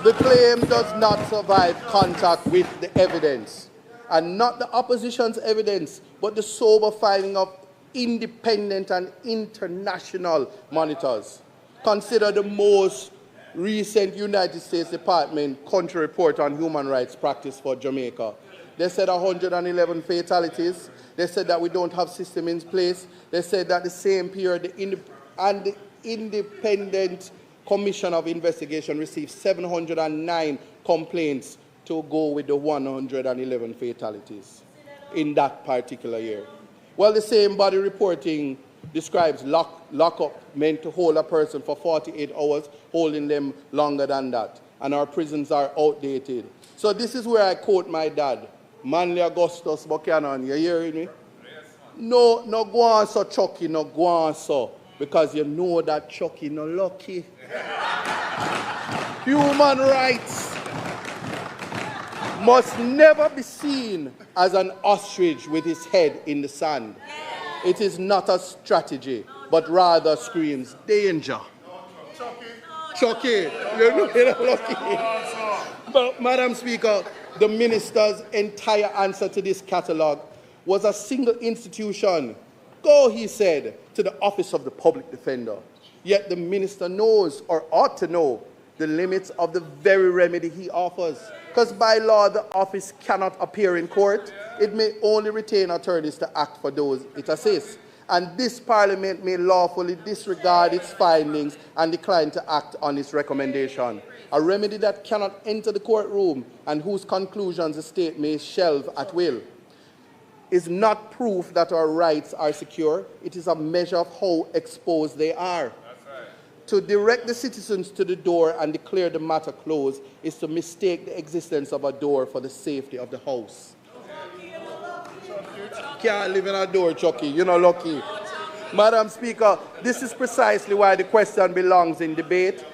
The claim does not survive contact with the evidence, and not the opposition's evidence, but the sober filing of independent and international monitors. Consider the most recent United States Department country report on human rights practice for Jamaica. They said 111 fatalities. They said that we don't have system in place. They said that the same period, the Independent Commission of Investigation received 709 complaints to go with the 111 fatalities in that particular year. Well, the same body reporting describes lockup meant to hold a person for 48 hours, holding them longer than that. And our prisons are outdated. So this is where I quote my dad, Manley Augustus Buchanaan. You hearing me? Yes, no go on so Chucky, no go on so. Because you know that Chucky no lucky. Human rights must never be seen as an ostrich with his head in the sand. It is not a strategy, but rather screams danger. Chucky, you know you're lucky. But, Madam Speaker, the minister's entire answer to this catalogue was a single institution. Go, he said, to the Office of the Public Defender. Yet the minister knows, or ought to know, the limits of the very remedy he offers. Because by law, the office cannot appear in court. It may only retain attorneys to act for those it assists. And this Parliament may lawfully disregard its findings and decline to act on its recommendation. A remedy that cannot enter the courtroom and whose conclusions the state may shelve at will is not proof that our rights are secure. It is a measure of how exposed they are. To direct the citizens to the door and declare the matter closed is to mistake the existence of a door for the safety of the house. Can't live in a door, Chucky. You're not lucky. Madam Speaker, this is precisely why the question belongs in debate.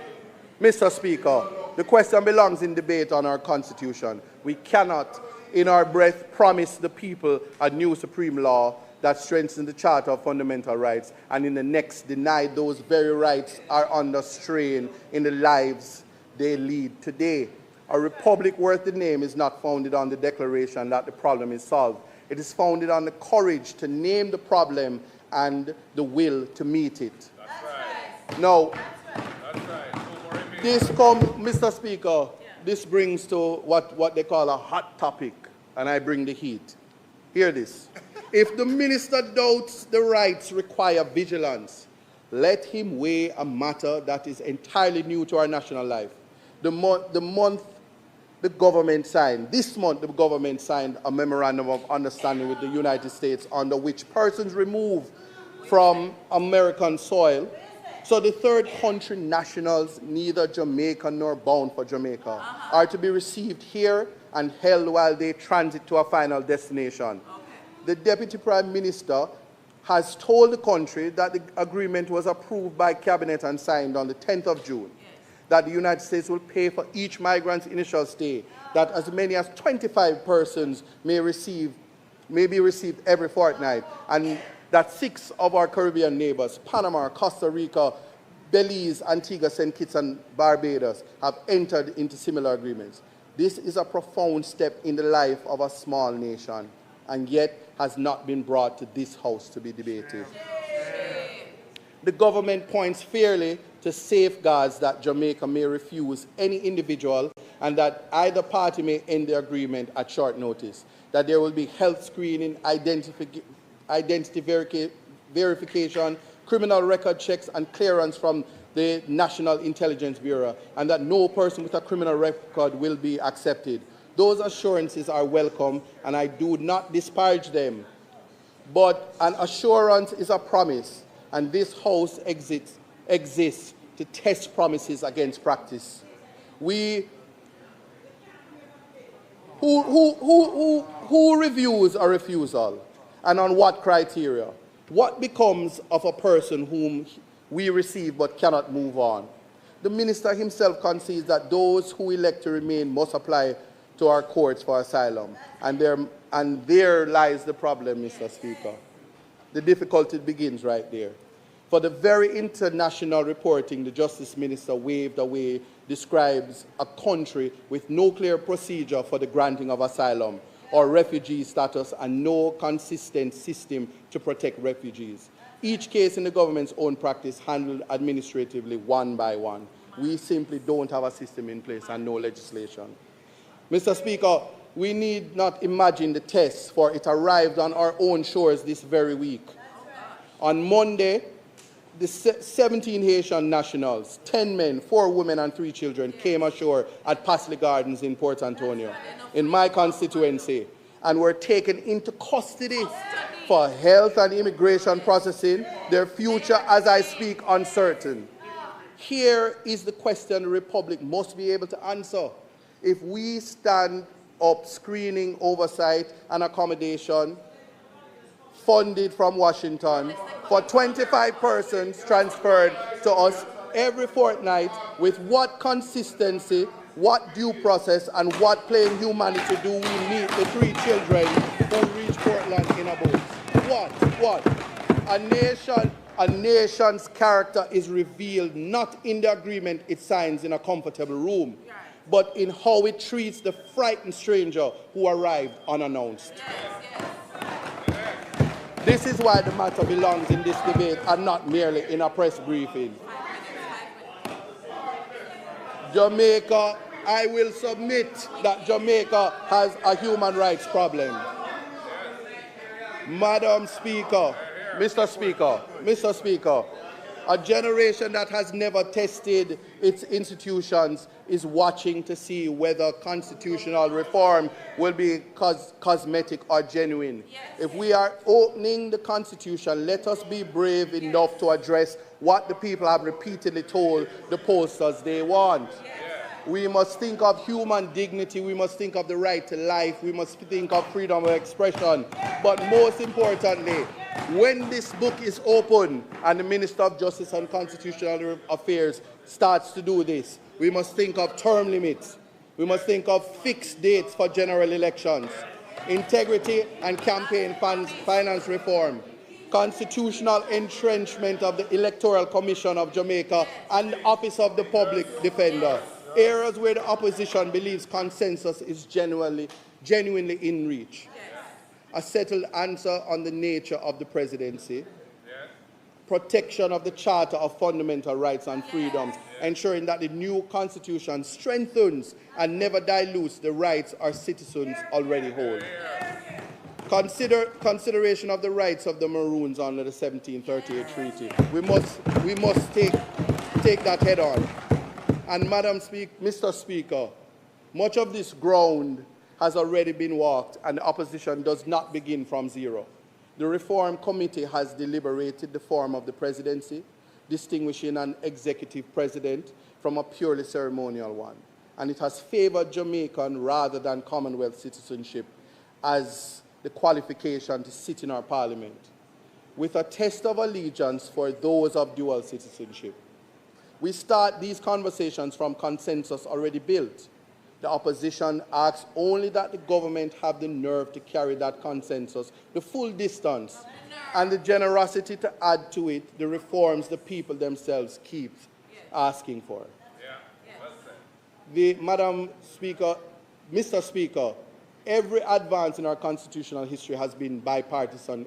Mr. Speaker, the question belongs in debate on our Constitution. We cannot, in our breath, promise the people a new supreme law that strengthens the Charter of Fundamental Rights, and in the next deny those very rights are under strain in the lives they lead today. A republic worth the name is not founded on the declaration that the problem is solved. It is founded on the courage to name the problem and the will to meet it. That's right. Now, that's right. This comes, Mr. Speaker, this brings to what they call a hot topic, and I bring the heat. Hear this. If the minister doubts the rights require vigilance, let him weigh a matter that is entirely new to our national life. This month, the government signed a memorandum of understanding with the United States under which persons removed from American soil, so the third country nationals, neither Jamaican nor bound for Jamaica, are to be received here and held while they transit to a final destination. The Deputy Prime Minister has told the country that the agreement was approved by Cabinet and signed on the 10th of June, that the United States will pay for each migrant's initial stay, that as many as 25 persons may be received every fortnight, and that 6 of our Caribbean neighbors, Panama, Costa Rica, Belize, Antigua, St. Kitts, and Barbados, have entered into similar agreements. This is a profound step in the life of a small nation, and yet has not been brought to this House to be debated. The government points fairly to safeguards that Jamaica may refuse any individual and that either party may end the agreement at short notice, that there will be health screening, identity verification, criminal record checks, and clearance from the National Intelligence Bureau, and that no person with a criminal record will be accepted. Those assurances are welcome, and I do not disparage them. But an assurance is a promise, and this House exists to test promises against practice. Who reviews a refusal, and on what criteria? What becomes of a person whom we receive but cannot move on? The minister himself concedes that those who elect to remain must apply to our courts for asylum. And there lies the problem, Mr. Speaker. The difficulty begins right there. For the very international reporting the Justice Minister waved away describes a country with no clear procedure for the granting of asylum or refugee status and no consistent system to protect refugees. Each case in the government's own practice handled administratively one by one. We simply don't have a system in place and no legislation. Mr. Speaker, we need not imagine the test, for it arrived on our own shores this very week. On Monday, the 17 Haitian nationals, 10 men, 4 women and 3 children came ashore at Parley Gardens in Port Antonio, in my constituency, and were taken into custody for health and immigration processing, their future, as I speak, uncertain. Here is the question the Republic must be able to answer. If we stand up screening, oversight, and accommodation funded from Washington for 25 persons transferred to us every fortnight, with what consistency, what due process, and what plain humanity do we meet the 3 children who reached Portland in a boat? What? A nation's character is revealed not in the agreement it signs in a comfortable room, but in how it treats the frightened stranger who arrived unannounced. This is why the matter belongs in this debate and not merely in a press briefing. Jamaica, I will submit that Jamaica has a human rights problem. Madam Speaker, Mr. Speaker, a generation that has never tested its institutions is watching to see whether constitutional reform will be cosmetic or genuine. If we are opening the Constitution, let us be brave enough to address what the people have repeatedly told the pollsters they want. We must think of human dignity, we must think of the right to life, we must think of freedom of expression. But most importantly, when this book is open and the Minister of Justice and Constitutional Affairs starts to do this, we must think of term limits. We must think of fixed dates for general elections, integrity and campaign finance reform, constitutional entrenchment of the Electoral Commission of Jamaica and the Office of the Public Defender, areas where the opposition believes consensus is genuinely in reach. A settled answer on the nature of the presidency, protection of the Charter of Fundamental Rights and Freedoms, ensuring that the new constitution strengthens and never dilutes the rights our citizens already hold. Consideration of the rights of the Maroons under the 1738 Treaty. We must take that head on. And Mr. Speaker, much of this ground has already been walked, and the opposition does not begin from zero. The Reform Committee has deliberated the form of the presidency, distinguishing an executive president from a purely ceremonial one, and it has favored Jamaican rather than Commonwealth citizenship as the qualification to sit in our Parliament, with a test of allegiance for those of dual citizenship. We start these conversations from consensus already built. The opposition asks only that the government have the nerve to carry that consensus the full distance and the generosity to add to it the reforms the people themselves keep asking for. Madam Speaker, Mr. Speaker, every advance in our constitutional history has been bipartisan.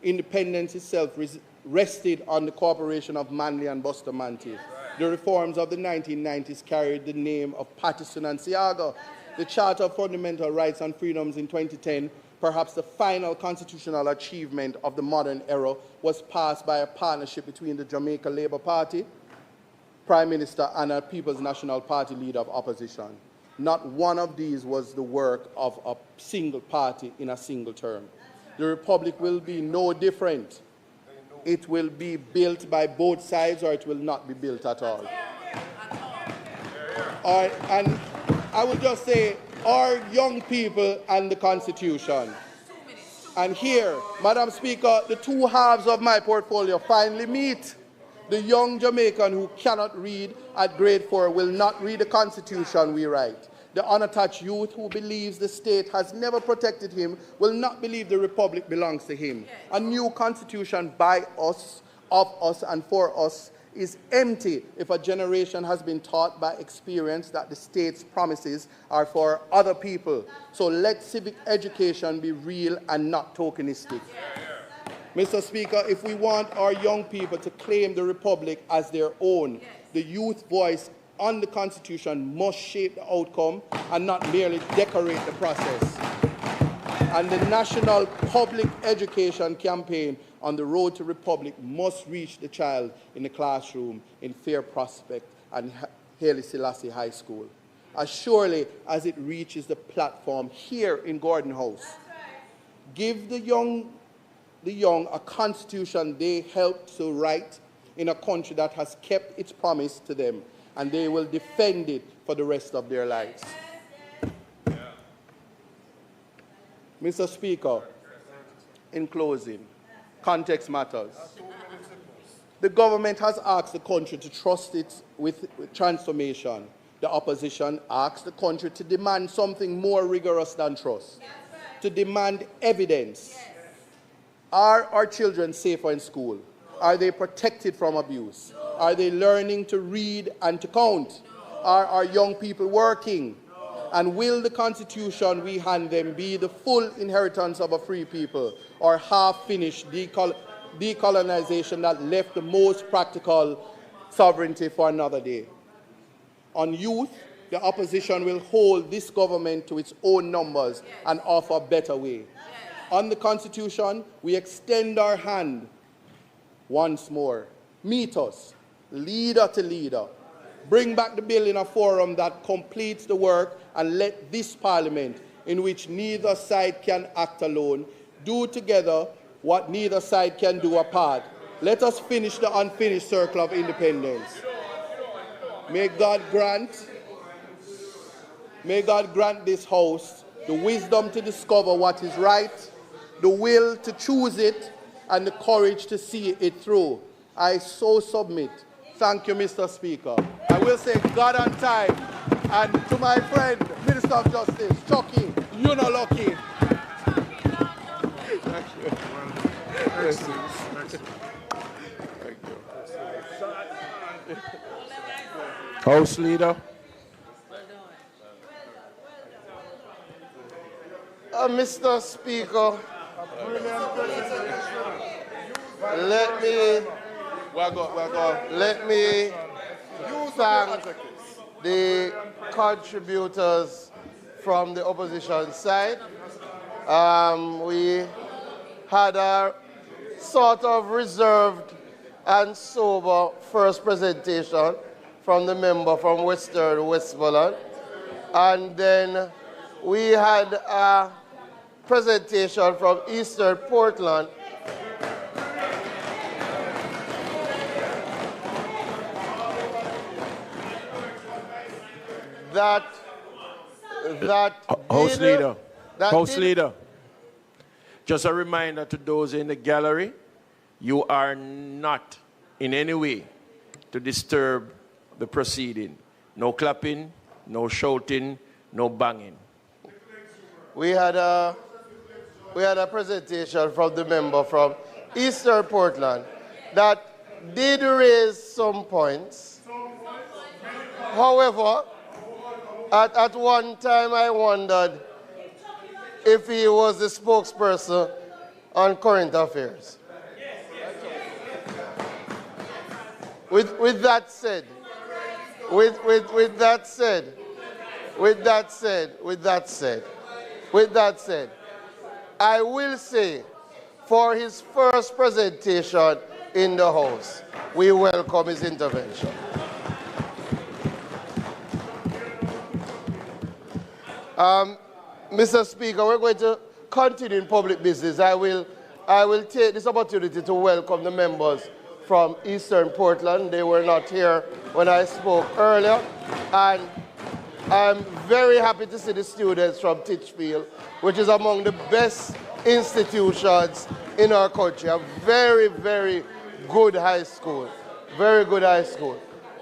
Independence itself rested on the cooperation of Manley and Bustamante. The reforms of the 1990s carried the name of Patterson and Seaga. The Charter of Fundamental Rights and Freedoms in 2010, perhaps the final constitutional achievement of the modern era, was passed by a partnership between the Jamaica Labour Party, Prime Minister, and a People's National Party leader of opposition. Not one of these was the work of a single party in a single term. The Republic will be no different. It will be built by both sides, or it will not be built at all. And I would just say, our young people and the Constitution. And here, Madam Speaker, the two halves of my portfolio finally meet. The young Jamaican who cannot read at grade 4 will not read the Constitution we write. The unattached youth who believes the state has never protected him will not believe the Republic belongs to him. A new constitution by us, of us, and for us is empty if a generation has been taught by experience that the state's promises are for other people. So let civic education be real and not tokenistic. Mr. Speaker, if we want our young people to claim the Republic as their own, the youth voice on the Constitution must shape the outcome and not merely decorate the process. And the National Public Education Campaign on the Road to Republic must reach the child in the classroom in Fair Prospect and Haile Selassie High School, as surely as it reaches the platform here in Gordon House. Give the young a constitution they helped to write in a country that has kept its promise to them, and they will defend it for the rest of their lives. Mr. Speaker, in closing, context matters. The government has asked the country to trust it with transformation. The opposition asked the country to demand something more rigorous than trust, to demand evidence. Are our children safer in school? Are they protected from abuse? Are they learning to read and to count? Are our young people working? And will the Constitution we hand them be the full inheritance of a free people, or half-finished decolonization that left the most practical sovereignty for another day? On youth, the opposition will hold this government to its own numbers and offer a better way. On the Constitution, we extend our hand once more. Meet us, leader to leader. Bring back the bill in a forum that completes the work, and let this Parliament, in which neither side can act alone, do together what neither side can do apart. Let us finish the unfinished circle of independence. May God grant this House the wisdom to discover what is right, the will to choose it, and the courage to see it through. I so submit. Thank you, Mr. Speaker. I will say God on time. And to my friend, Minister of Justice, Chucky, you know lucky. Thank you. Thank you. House Leader. Mr. Speaker, let me thank the contributors from the opposition side. We had a sort of reserved and sober first presentation from the member from Westmoreland, and then we had a presentation from Eastern Portland House Leader, just a reminder to those in the gallery, you are not in any way to disturb the proceeding. No clapping, no shouting, no banging. We had a presentation from the member from Eastern Portland that did raise some points. However, at one time I wondered if he was the spokesperson on current affairs. With that said, I will say, for his first presentation in the House, we welcome his intervention. Mr. Speaker, we're going to continue in public business. I will take this opportunity to welcome the members from Eastern Portland. They were not here when I spoke earlier. And I'm very happy to see the students from Titchfield, which is among the best institutions in our country. A very, very good high school. Very good high school.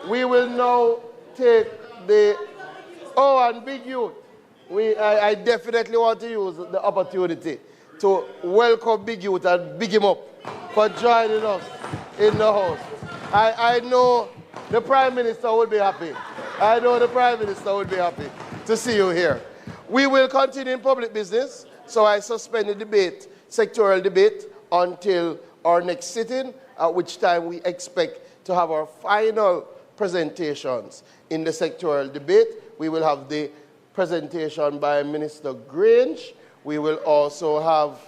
We will now take the... Oh, and Big Youth. I definitely want to use the opportunity to welcome Big Youth and big him up for joining us in the House. I know the Prime Minister would be happy. I know the Prime Minister would be happy to see you here. We will continue in public business, so I suspend the debate, sectoral debate, until our next sitting, at which time we expect to have our final presentations. In the sectoral debate, we will have the presentation by Minister Grange. We will also have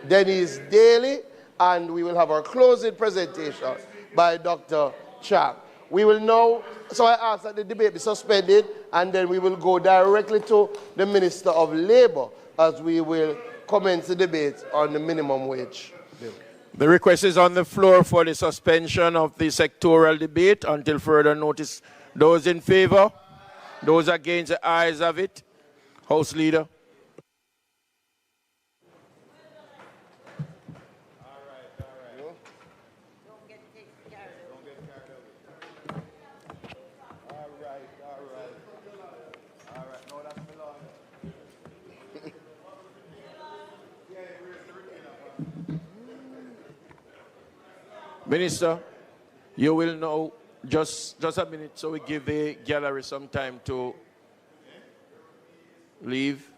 Dennis Daly, and we will have our closing presentation by Dr. Chang. We will now, so I ask that the debate be suspended, and then we will go directly to the Minister of Labour as we will commence the debate on the minimum wage bill. The request is on the floor for the suspension of the sectoral debate until further notice. Those in favor? Those against, the ayes have it. House Leader. Minister, you will know, just a minute, so we give the gallery some time to leave.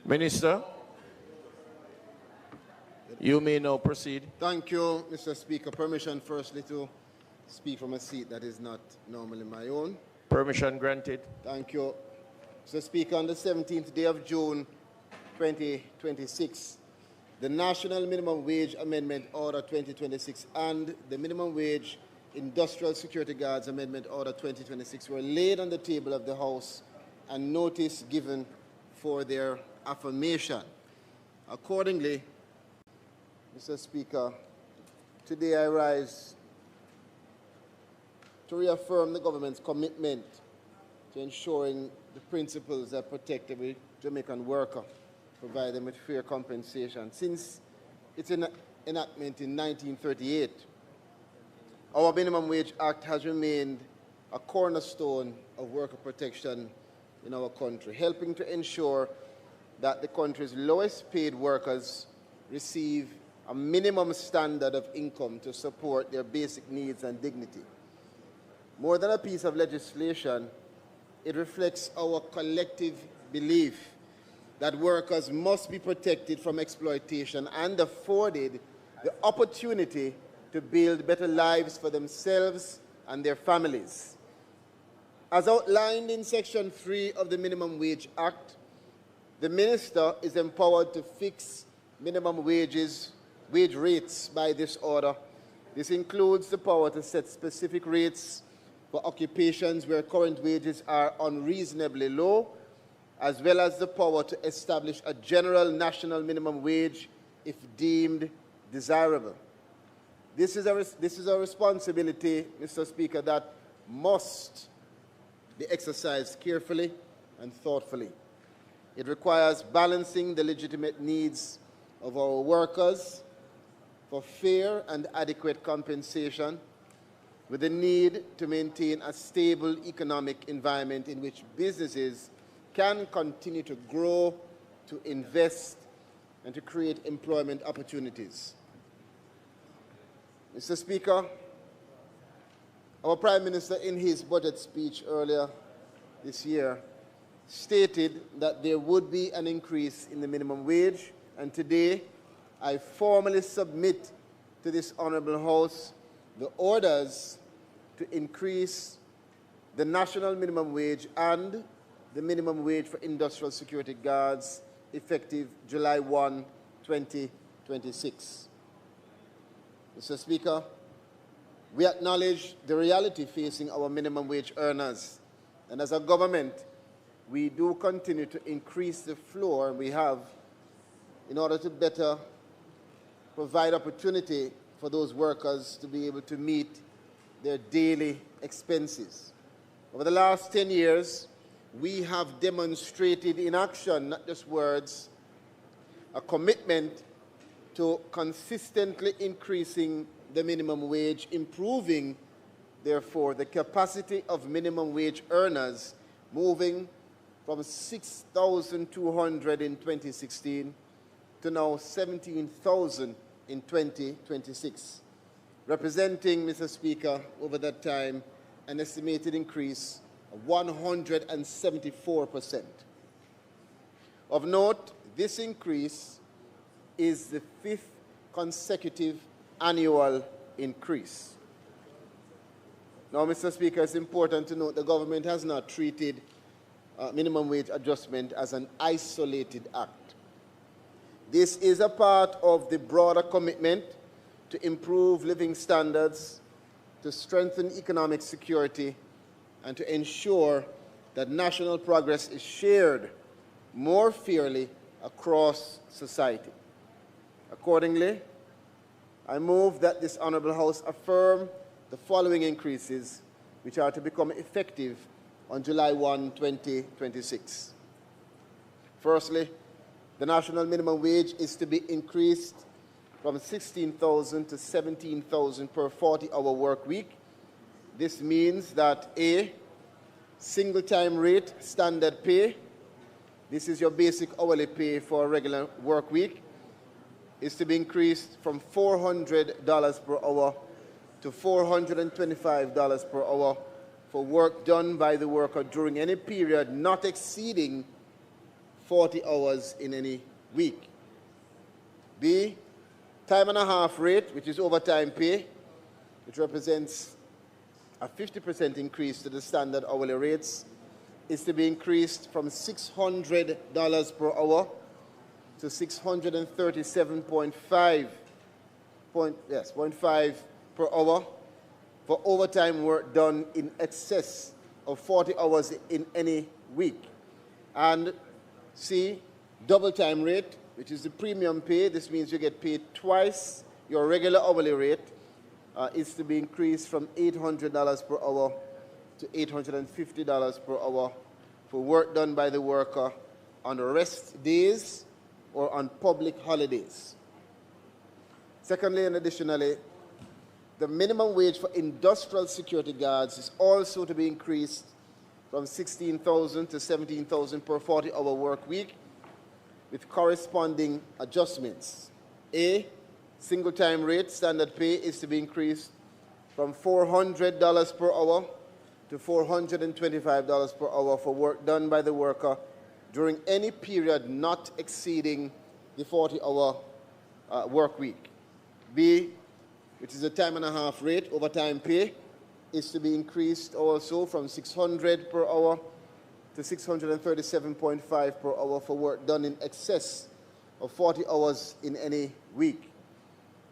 Minister, you may now proceed. Thank you, Mr. Speaker. Permission firstly to speak from a seat that is not normally my own. Permission granted. Thank you. Mr. Speaker, on the 17th day of June 2026, the National Minimum Wage Amendment Order 2026 and the Minimum Wage Industrial Security Guards Amendment Order 2026 were laid on the table of the House and notice given for their affirmation. Accordingly, Mr. Speaker, today I rise to reaffirm the government's commitment to ensuring the principles that protect every Jamaican worker, provide them with fair compensation. Since its enactment in 1938, our Minimum Wage Act has remained a cornerstone of worker protection in our country, helping to ensure that the country's lowest paid workers receive a minimum standard of income to support their basic needs and dignity. More than a piece of legislation, it reflects our collective belief that workers must be protected from exploitation and afforded the opportunity to build better lives for themselves and their families. As outlined in Section 3 of the Minimum Wage Act, the Minister is empowered to fix minimum wage rates by this order. This includes the power to set specific rates for occupations where current wages are unreasonably low, as well as the power to establish a general national minimum wage if deemed desirable. This is a responsibility, Mr. Speaker, that must be exercised carefully and thoughtfully. It requires balancing the legitimate needs of our workers for fair and adequate compensation with the need to maintain a stable economic environment in which businesses can continue to grow, to invest, and to create employment opportunities. Mr. Speaker, our Prime Minister in his budget speech earlier this year stated that there would be an increase in the minimum wage, and today I formally submit to this Honourable House the orders to increase the national minimum wage and the minimum wage for industrial security guards effective July 1, 2026. Mr. Speaker, we acknowledge the reality facing our minimum wage earners, and as a government, we do continue to increase the floor we have in order to better provide opportunity for those workers to be able to meet their daily expenses. Over the last 10 years, we have demonstrated in action, not just words, a commitment to consistently increasing the minimum wage, improving, therefore, the capacity of minimum wage earners, moving from 6,200 in 2016 to now 17,000 in 2026, representing, Mr. Speaker, over that time, an estimated increase of 174%. Of note, this increase is the 5th consecutive annual increase. Now, Mr. Speaker, it's important to note the government has not treated minimum wage adjustment as an isolated act. This is a part of the broader commitment to improve living standards, to strengthen economic security, and to ensure that national progress is shared more fairly across society. Accordingly, I move that this Honourable House affirm the following increases, which are to become effective on July 1, 2026. Firstly, the national minimum wage is to be increased from 16,000 to 17,000 per 40-hour work week. This means that A, single-time rate standard pay, this is your basic hourly pay for a regular work week, is to be increased from $400 per hour to $425 per hour for work done by the worker during any period not exceeding 40 hours in any week. B, time and a half rate, which is overtime pay, which represents a 50% increase to the standard hourly rates, is to be increased from $600 per hour to $637.5 per hour for overtime work done in excess of 40 hours in any week. And C, double time rate, which is the premium pay. This means you get paid twice your regular hourly rate, is to be increased from $800 per hour to $850 per hour for work done by the worker on rest days or on public holidays. Secondly, and additionally, the minimum wage for industrial security guards is also to be increased from 16,000 to 17,000 per 40-hour work week with corresponding adjustments. A, single-time rate standard pay is to be increased from $400 per hour to $425 per hour for work done by the worker during any period not exceeding the 40-hour work week. B, which is a time and a half rate, overtime pay, is to be increased also from $600 per hour to $637.5 per hour for work done in excess of 40 hours in any week.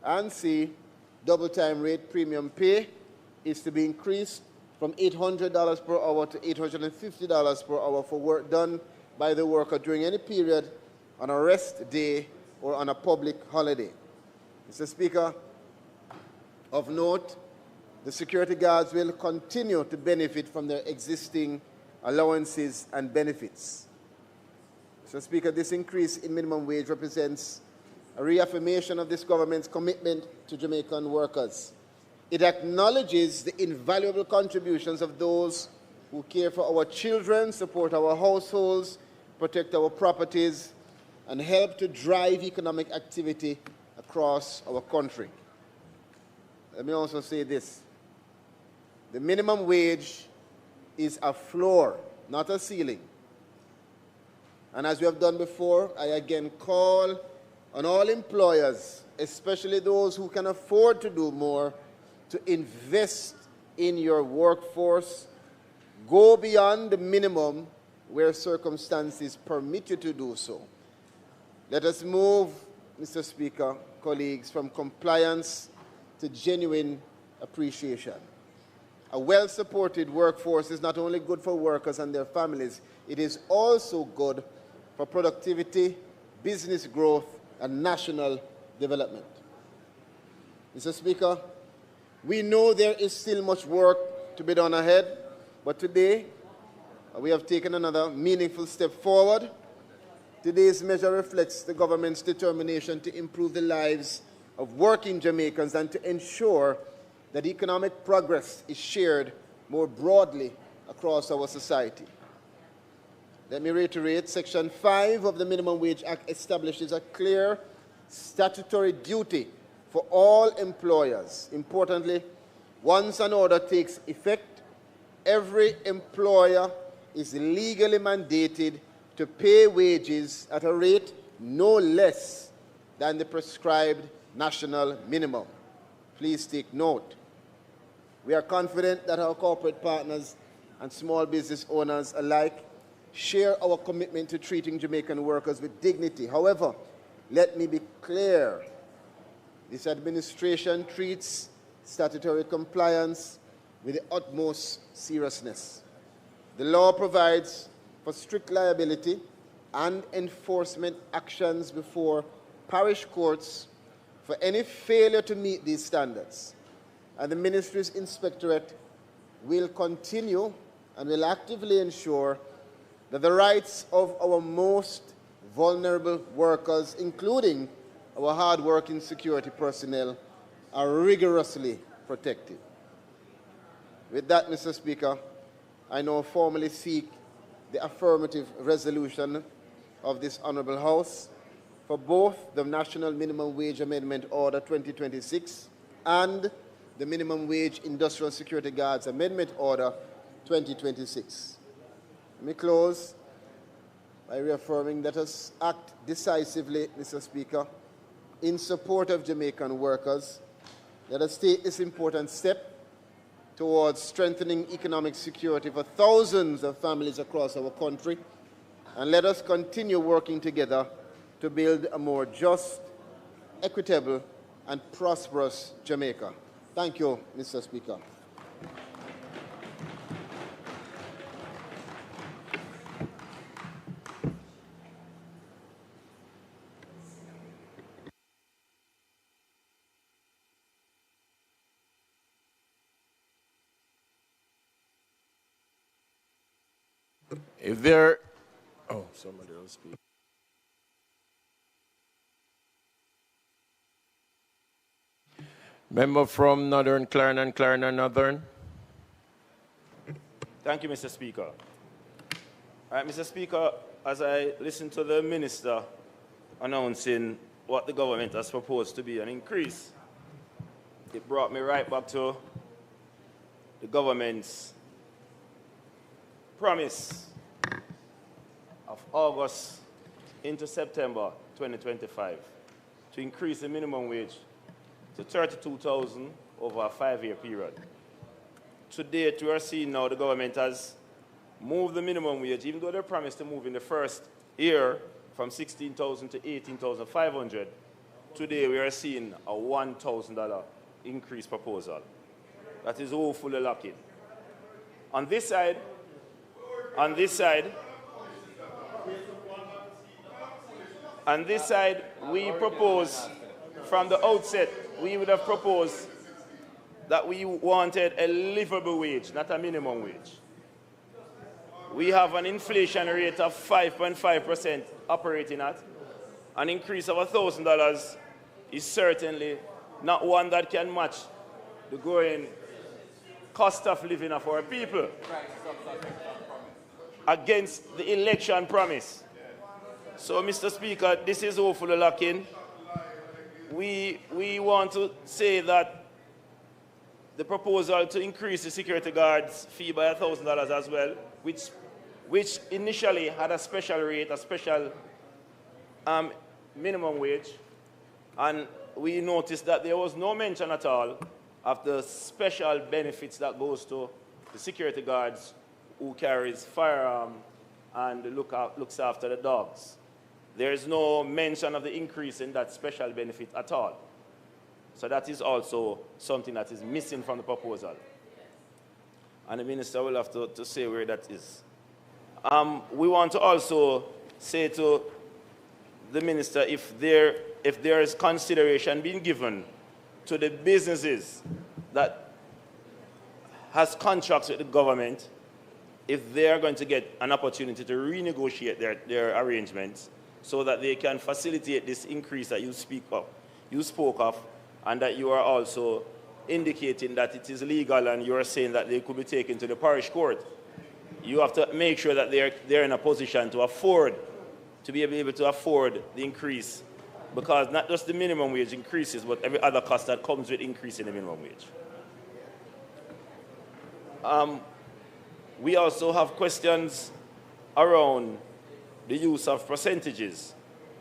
And C, double time rate premium pay is to be increased from $800 per hour to $850 per hour for work done by the worker during any period on a rest day or on a public holiday. Mr. Speaker, of note, the security guards will continue to benefit from their existing allowances and benefits. Mr. Speaker, this increase in minimum wage represents a reaffirmation of this government's commitment to Jamaican workers. It acknowledges the invaluable contributions of those who care for our children, support our households, protect our properties, and help to drive economic activity across our country. Let me also say this. The minimum wage is a floor, not a ceiling. And as we have done before, I again call on all employers, especially those who can afford to do more, to invest in your workforce, go beyond the minimum where circumstances permit you to do so. Let us move, Mr. Speaker, colleagues, from compliance to genuine appreciation. A well-supported workforce is not only good for workers and their families, it is also good for productivity, business growth, and national development. Mr. Speaker, we know there is still much work to be done ahead, but today we have taken another meaningful step forward. Today's measure reflects the government's determination to improve the lives of working Jamaicans and to ensure that economic progress is shared more broadly across our society. Let me reiterate, Section 5 of the Minimum Wage Act establishes a clear statutory duty for all employers. Importantly, once an order takes effect, every employer is legally mandated to pay wages at a rate no less than the prescribed national minimum. Please take note. We are confident that our corporate partners and small business owners alike share our commitment to treating Jamaican workers with dignity. However, let me be clear. This administration treats statutory compliance with the utmost seriousness. The law provides for strict liability and enforcement actions before parish courts for any failure to meet these standards. And the Ministry's Inspectorate will continue and will actively ensure that the rights of our most vulnerable workers, including our hard-working security personnel, are rigorously protected. With that, Mr. Speaker, I now formally seek the affirmative resolution of this Honourable House for both the National Minimum Wage Amendment Order 2026 and the Minimum Wage Industrial Security Guards Amendment Order 2026. Let me close by reaffirming that us act decisively, Mr. Speaker, in support of Jamaican workers. Let us take this important step towards strengthening economic security for thousands of families across our country, and let us continue working together to build a more just, equitable, and prosperous Jamaica. Thank you, Mr. Speaker. If there, oh, somebody else speak. Member from Northern Clarendon and Clarendon Northern. Thank you, Mr. Speaker. All right, Mr. Speaker, as I listened to the Minister announcing what the government has proposed to be an increase, it brought me right back to the government's promise of August into September 2025 to increase the minimum wage to $32,000 over a 5-year period. To date, we are seeing now the government has moved the minimum wage, even though they promised to move in the first year from $16,000 to $18,500. Today, we are seeing a $1,000 increase proposal. That is woefully lacking. On this side, we propose, from the outset, we would have proposed that we wanted a livable wage, not a minimum wage. We have an inflation rate of 5.5% operating at. An increase of $1,000 is certainly not one that can match the growing cost of living of our people against the election promise. So, Mr. Speaker, this is woefully lacking. We want to say that the proposal to increase the security guards' fee by $1,000 as well, which initially had a special rate, a special minimum wage, and we noticed that there was no mention at all of the special benefits that goes to the security guards who carries firearm and looks after the dogs. There is no mention of the increase in that special benefit at all. So that is also something that is missing from the proposal. And the minister will have to say where that is. We want to also say to the minister if there is consideration being given to the businesses that has contracts with the government, if they are going to get an opportunity to renegotiate their arrangements so that they can facilitate this increase that you spoke of, and that you are also indicating that it is legal and you are saying that they could be taken to the parish court. You have to make sure that they're in a position to be able to afford the increase, because not just the minimum wage increases, but every other cost that comes with increasing the minimum wage. We also have questions around the use of percentages.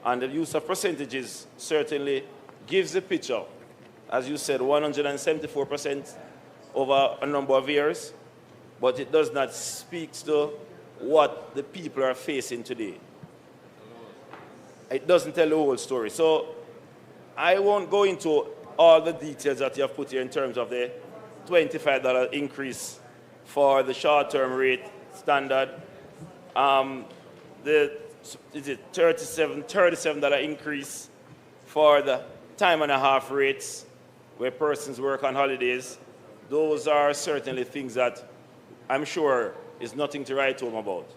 And the use of percentages certainly gives a picture. As you said, 174% over a number of years, but it does not speak to what the people are facing today. It doesn't tell the whole story. So I won't go into all the details that you have put here in terms of the $25 increase for the short-term rate standard, the $37 increase for the time and a half rates where persons work on holidays. Those are certainly things that I'm sure is nothing to write home about.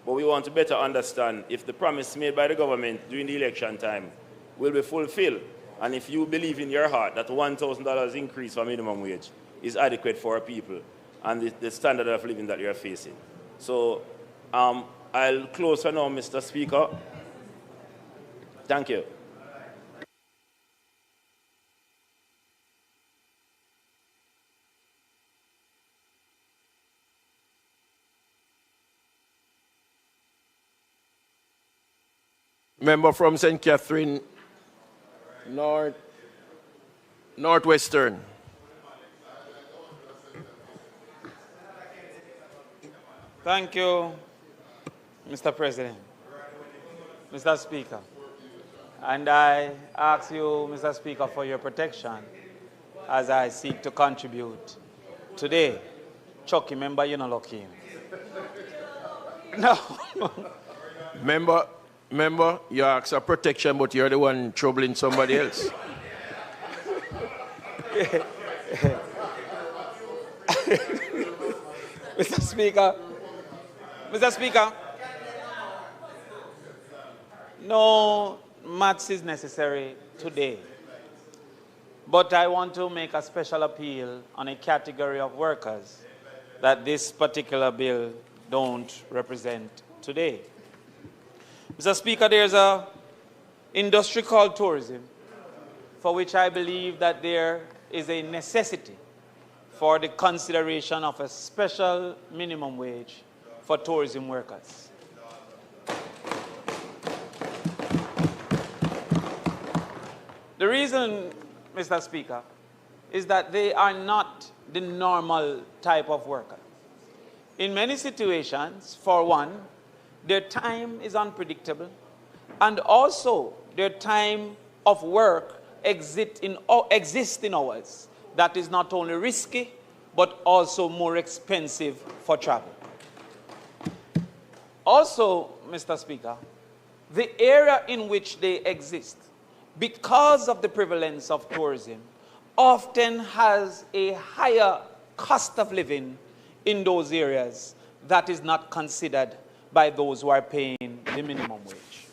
But we want to better understand if the promise made by the government during the election time will be fulfilled, and if you believe in your heart that $1,000 increase for minimum wage is adequate for our people and the standard of living that you are facing. So I'll close for now, Mr. Speaker. Thank you. Member from St. Catherine, Northwestern. Thank you, Mr. President, Mr. Speaker. And I ask you, Mr. Speaker, for your protection as I seek to contribute today. Chucky, member, you're not lucky. No. Member, you ask for protection, but you're the one troubling somebody else. Mr. Speaker, no maths is necessary today, but I want to make a special appeal on a category of workers that this particular bill don't represent today. Mr. Speaker, there's an industry called tourism, for which I believe that there is a necessity for the consideration of a special minimum wage for tourism workers. The reason, Mr. Speaker, is that they are not the normal type of worker. In many situations, for one, their time is unpredictable, and also their time of work exists in hours that is not only risky, but also more expensive for travel. Also, Mr. Speaker, the area in which they exist, because of the prevalence of tourism, often has a higher cost of living in those areas that is not considered by those who are paying the minimum wage.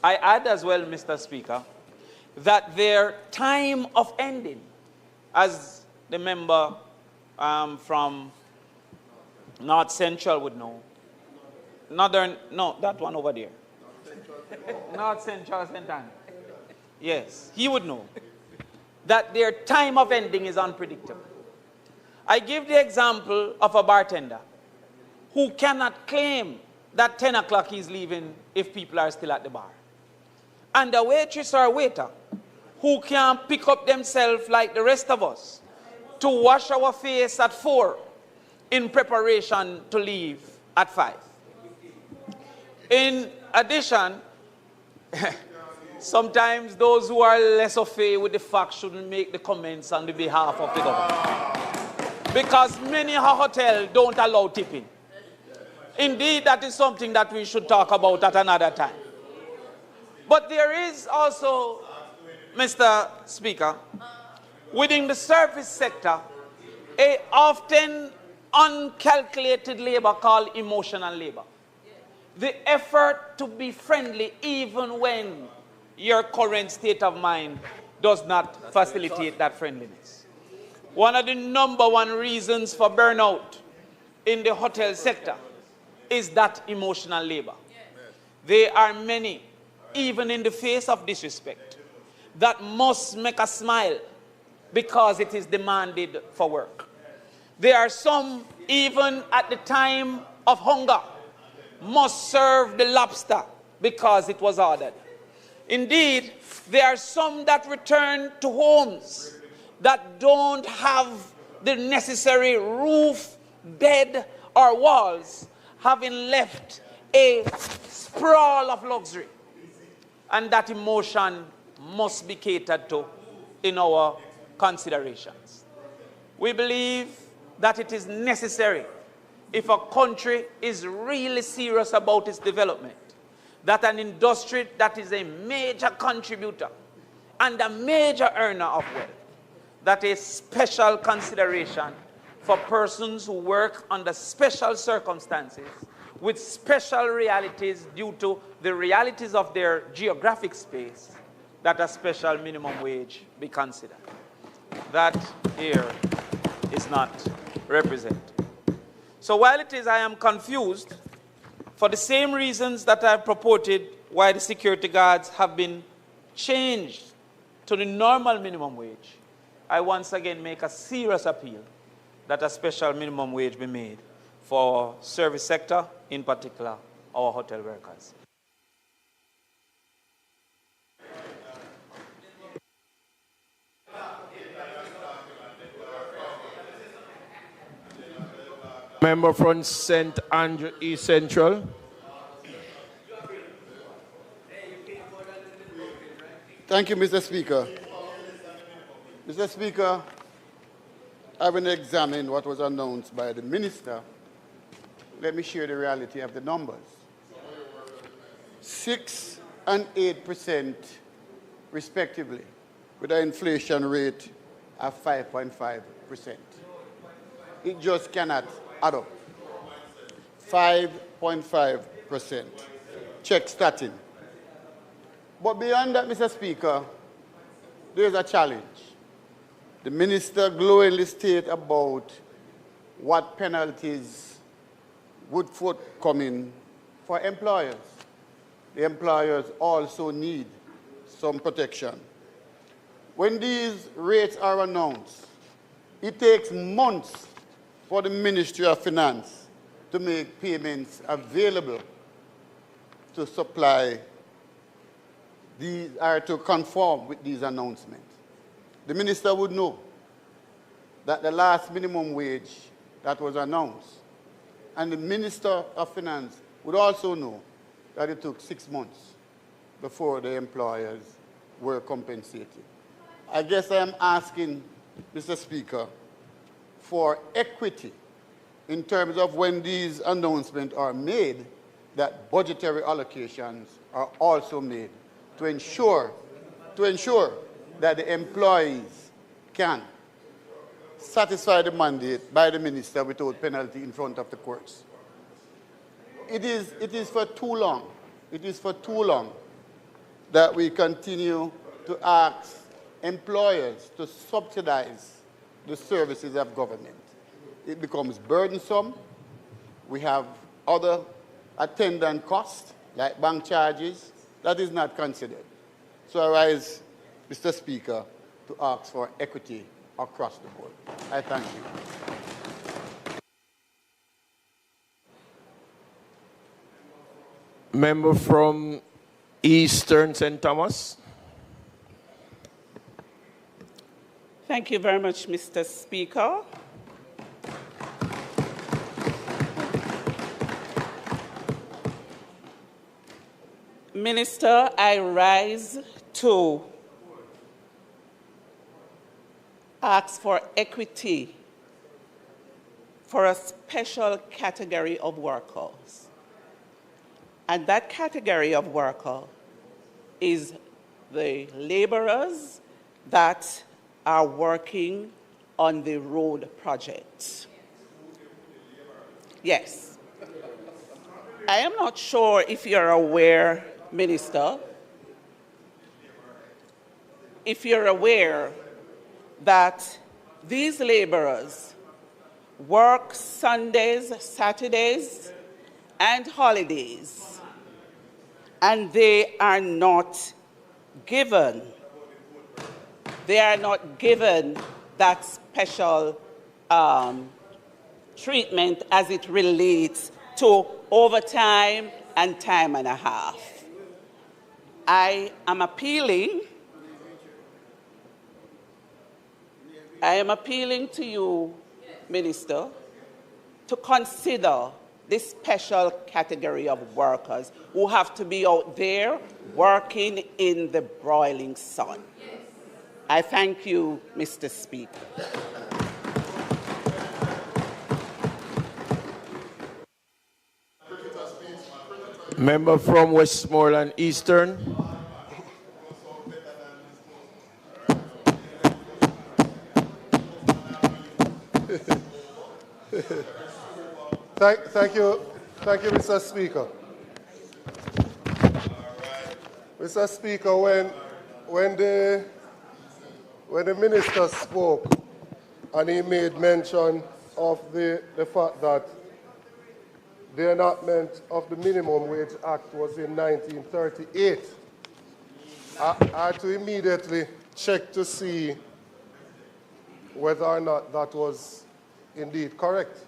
I add as well, Mr. Speaker, that their time of ending, as the member from North Central would know, that one over there. North Central, St. Anne. Yes, he would know that their time of ending is unpredictable. I give the example of a bartender who cannot claim that 10 o'clock he's leaving if people are still at the bar. And a waitress or a waiter who can't pick up themselves like the rest of us to wash our face at 4, in preparation to leave at 5. In addition, sometimes those who are less au fait with the fact shouldn't make the comments on the behalf of the government. Because many hotels don't allow tipping. Indeed, that is something that we should talk about at another time. But there is also, Mr. Speaker, within the service sector, a often uncalculated labor called emotional labor. The effort to be friendly even when your current state of mind does not facilitate that friendliness. One of the #1 reasons for burnout in the hotel sector is that emotional labor. There are many, even in the face of disrespect, that must make us smile because it is demanded for work. There are some, even at the time of hunger, must serve the lobster because it was ordered. Indeed, there are some that return to homes that don't have the necessary roof, bed, or walls, having left a sprawl of luxury. And that emotion must be catered to in our considerations. We believe that it is necessary, if a country is really serious about its development, that an industry that is a major contributor and a major earner of wealth, that a special consideration for persons who work under special circumstances with special realities due to the realities of their geographic space, that a special minimum wage be considered. That here is not represented. So while it is I am confused, for the same reasons that I purported why the security guards have been changed to the normal minimum wage, I once again make a serious appeal that a special minimum wage be made for service sector, in particular our hotel workers. Member from St. Andrew East Central. Thank you, Mr. Speaker. Mr. Speaker, having examined what was announced by the minister, let me share the reality of the numbers. 6 and 8% respectively, with an inflation rate of 5.5%. It just cannot add up. 5.5%. Check starting. But beyond that, Mr. Speaker, there is a challenge. The minister glowingly stated about what penalties would forthcoming for employers. The employers also need some protection. When these rates are announced, it takes months for the Ministry of Finance to make payments available to supply these, or to conform with these announcements. The minister would know that the last minimum wage that was announced, and the Minister of Finance would also know that it took 6 months before the employers were compensated. I guess I am asking, Mr. Speaker, for equity in terms of when these announcements are made, that budgetary allocations are also made to ensure that the employees can satisfy the mandate by the minister without penalty in front of the courts. It is for too long. It is for too long that we continue to ask employers to subsidize the services of government. It becomes burdensome. We have other attendant costs, like bank charges, that is not considered. So I rise, Mr. Speaker, to ask for equity across the board. I thank you. Member from Eastern St. Thomas. Thank you very much, Mr. Speaker. Minister, I rise to ask for equity for a special category of workers. And that category of worker is the laborers that are working on the road project. Yes. I am not sure if you're aware, Minister, if you're aware that these laborers work Sundays, Saturdays, and holidays, and they are not given that special treatment as it relates to overtime and time and a half. I am appealing to you, Minister, to consider this special category of workers who have to be out there working in the broiling sun. I thank you, Mr. Speaker. Member from Westmoreland Eastern. Thank you, Mr. Speaker. Mr. Speaker, when the minister spoke and he made mention of the fact that the enactment of the Minimum Wage Act was in 1938, I had to immediately check to see whether or not that was indeed correct.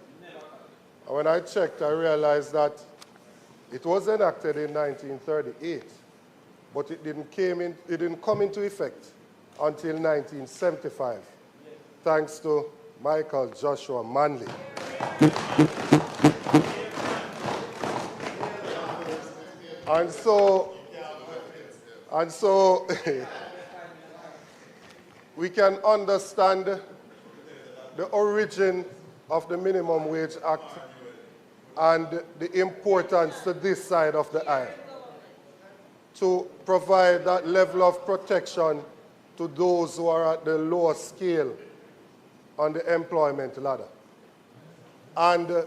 And when I checked, I realized that it was enacted in 1938, but it didn't come into effect until 1975, thanks to Michael Joshua Manley. And so we can understand the origin of the Minimum Wage Act and the importance to this side of the aisle to provide that level of protection to those who are at the lower scale on the employment ladder. And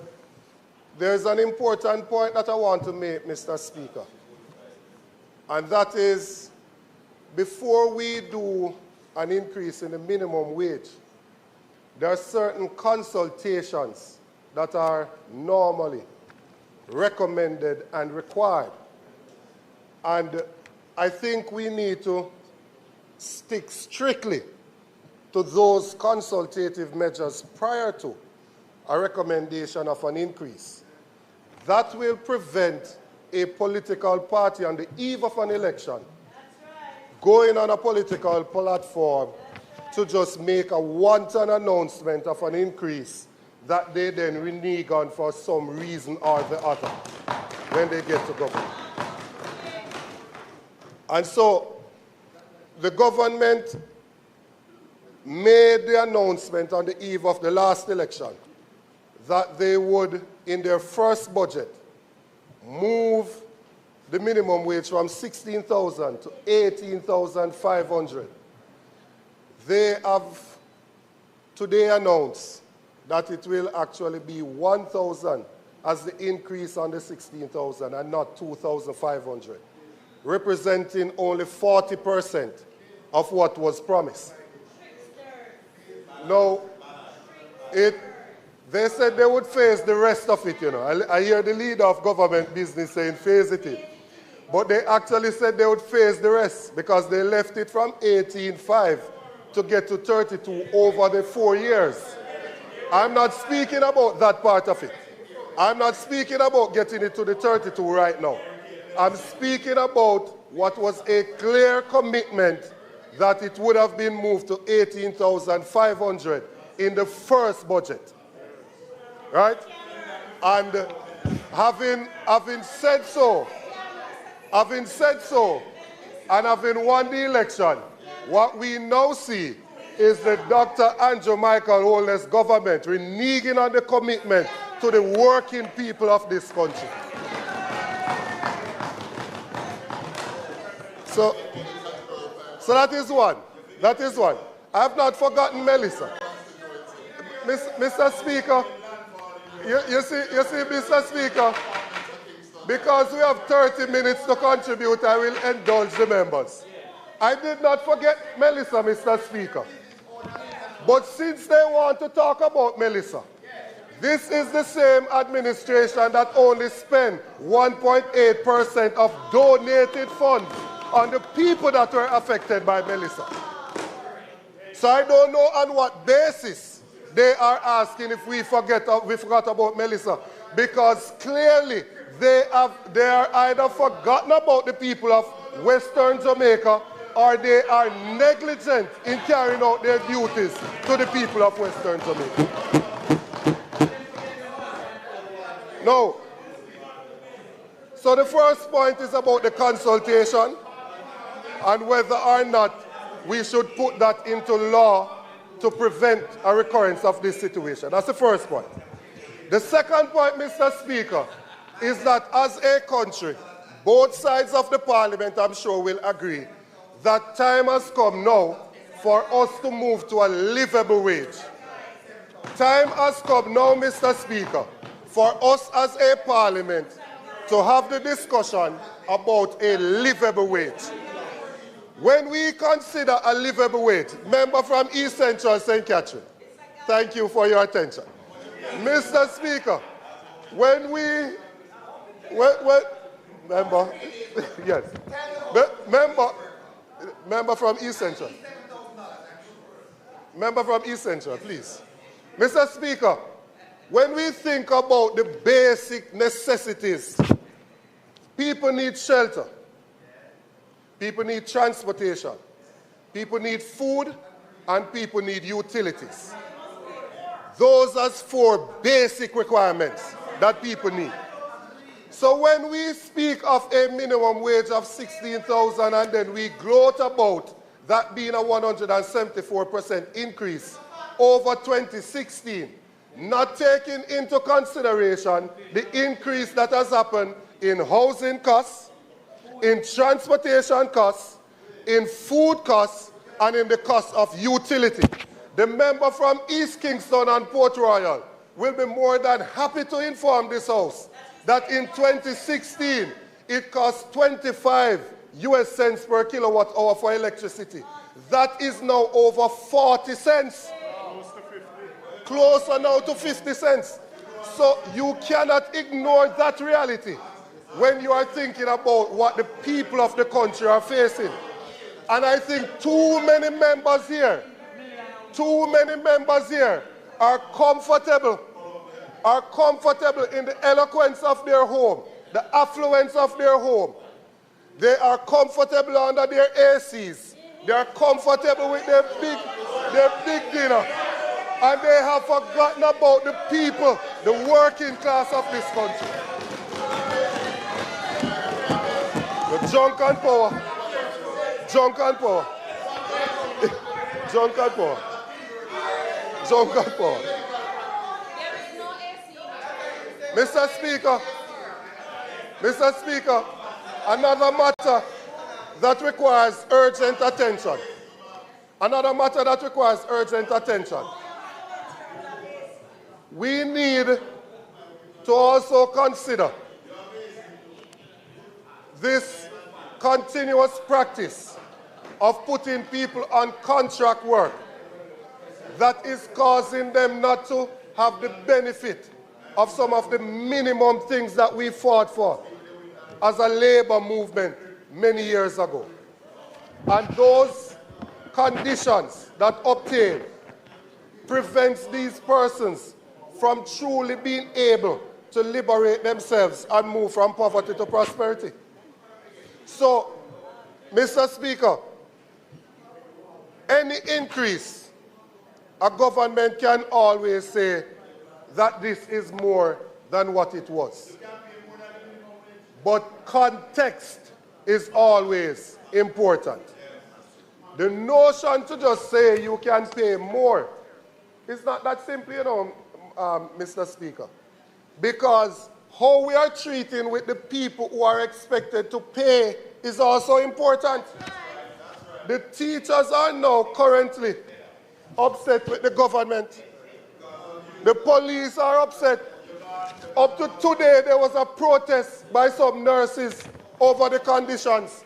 there's an important point that I want to make, Mr. Speaker, and that is, before we do an increase in the minimum wage, there are certain consultations that are normally recommended and required. And I think we need to stick strictly to those consultative measures prior to a recommendation of an increase. That will prevent a political party on the eve of an election going on a political platform to just make a wanton announcement of an increase that they then renege on for some reason or the other when they get to government. And so the government made the announcement on the eve of the last election that they would, in their first budget, move the minimum wage from 16,000 to 18,500. They have today announced that it will actually be 1,000 as the increase on the 16,000 and not 2,500, representing only 40% of what was promised. Now, they said they would phase the rest of it, you know. I hear the leader of government business saying phase it in. But they actually said they would phase the rest because they left it from 18.5 to get to 32 over the 4 years. I'm not speaking about that part of it. I'm not speaking about getting it to the 32 right now. I'm speaking about what was a clear commitment that it would have been moved to 18,500 in the first budget. Right? And having said so, Having said so, and having won the election, what we now see is the Dr. Andrew Michael Holness government reneging on the commitment to the working people of this country. So that is one. That is one. I have not forgotten Melissa. Mr. Speaker, you see, Mr. Speaker, because we have 30 minutes to contribute, I will indulge the members. I did not forget Melissa, Mr. Speaker. But since they want to talk about Melissa, this is the same administration that only spent 1.8% of donated funds on the people that were affected by Melissa. So I don't know on what basis they are asking if we forgot about Melissa, because clearly they are either forgotten about the people of Western Jamaica or they are negligent in carrying out their duties to the people of Western Jamaica. Now, so the first point is about the consultation and whether or not we should put that into law to prevent a recurrence of this situation. That's the first point. The second point, Mr. Speaker, is that as a country, both sides of the Parliament, I'm sure, will agree that time has come now for us to move to a livable wage. Time has come now, Mr. Speaker, for us as a Parliament to have the discussion about a livable wage. When we consider a livable wage, member from East Central St. Catherine, thank you for your attention. Mr. Speaker, member, yes, member from East Central. Member from East Central, please. Mr. Speaker, when we think about the basic necessities, people need shelter, people need transportation, people need food, and people need utilities. Those are 4 basic requirements that people need. So when we speak of a minimum wage of 16,000 and then we gloat about that being a 174% increase over 2016, not taking into consideration the increase that has happened in housing costs, in transportation costs, in food costs, and in the cost of utility. The member from East Kingston and Port Royal will be more than happy to inform this House that in 2016, it cost 25 US cents per kilowatt hour for electricity. That is now over 40 cents. Closer now to 50 cents. So you cannot ignore that reality when you are thinking about what the people of the country are facing. And I think too many members here are comfortable in the eloquence of their home, the affluence of their home. They are comfortable under their ACs. They are comfortable with their big dinner. And they have forgotten about the people, the working class of this country. The junk and power. Junk and power. Junk and power. Junk and power. Mr. Speaker, another matter that requires urgent attention. Another matter that requires urgent attention. We need to also consider this continuous practice of putting people on contract work that is causing them not to have the benefit of some of the minimum things that we fought for as a labor movement many years ago. And those conditions that obtain prevents these persons from truly being able to liberate themselves and move from poverty to prosperity. So, Mr. Speaker, any increase, a government can always say that this is more than what it was. But context is always important. The notion to just say you can pay more is not that simple, Mr. Speaker. Because how we are treating with the people who are expected to pay is also important. The teachers are now currently upset with the government. The police are upset. Up to today, there was a protest by some nurses over the conditions.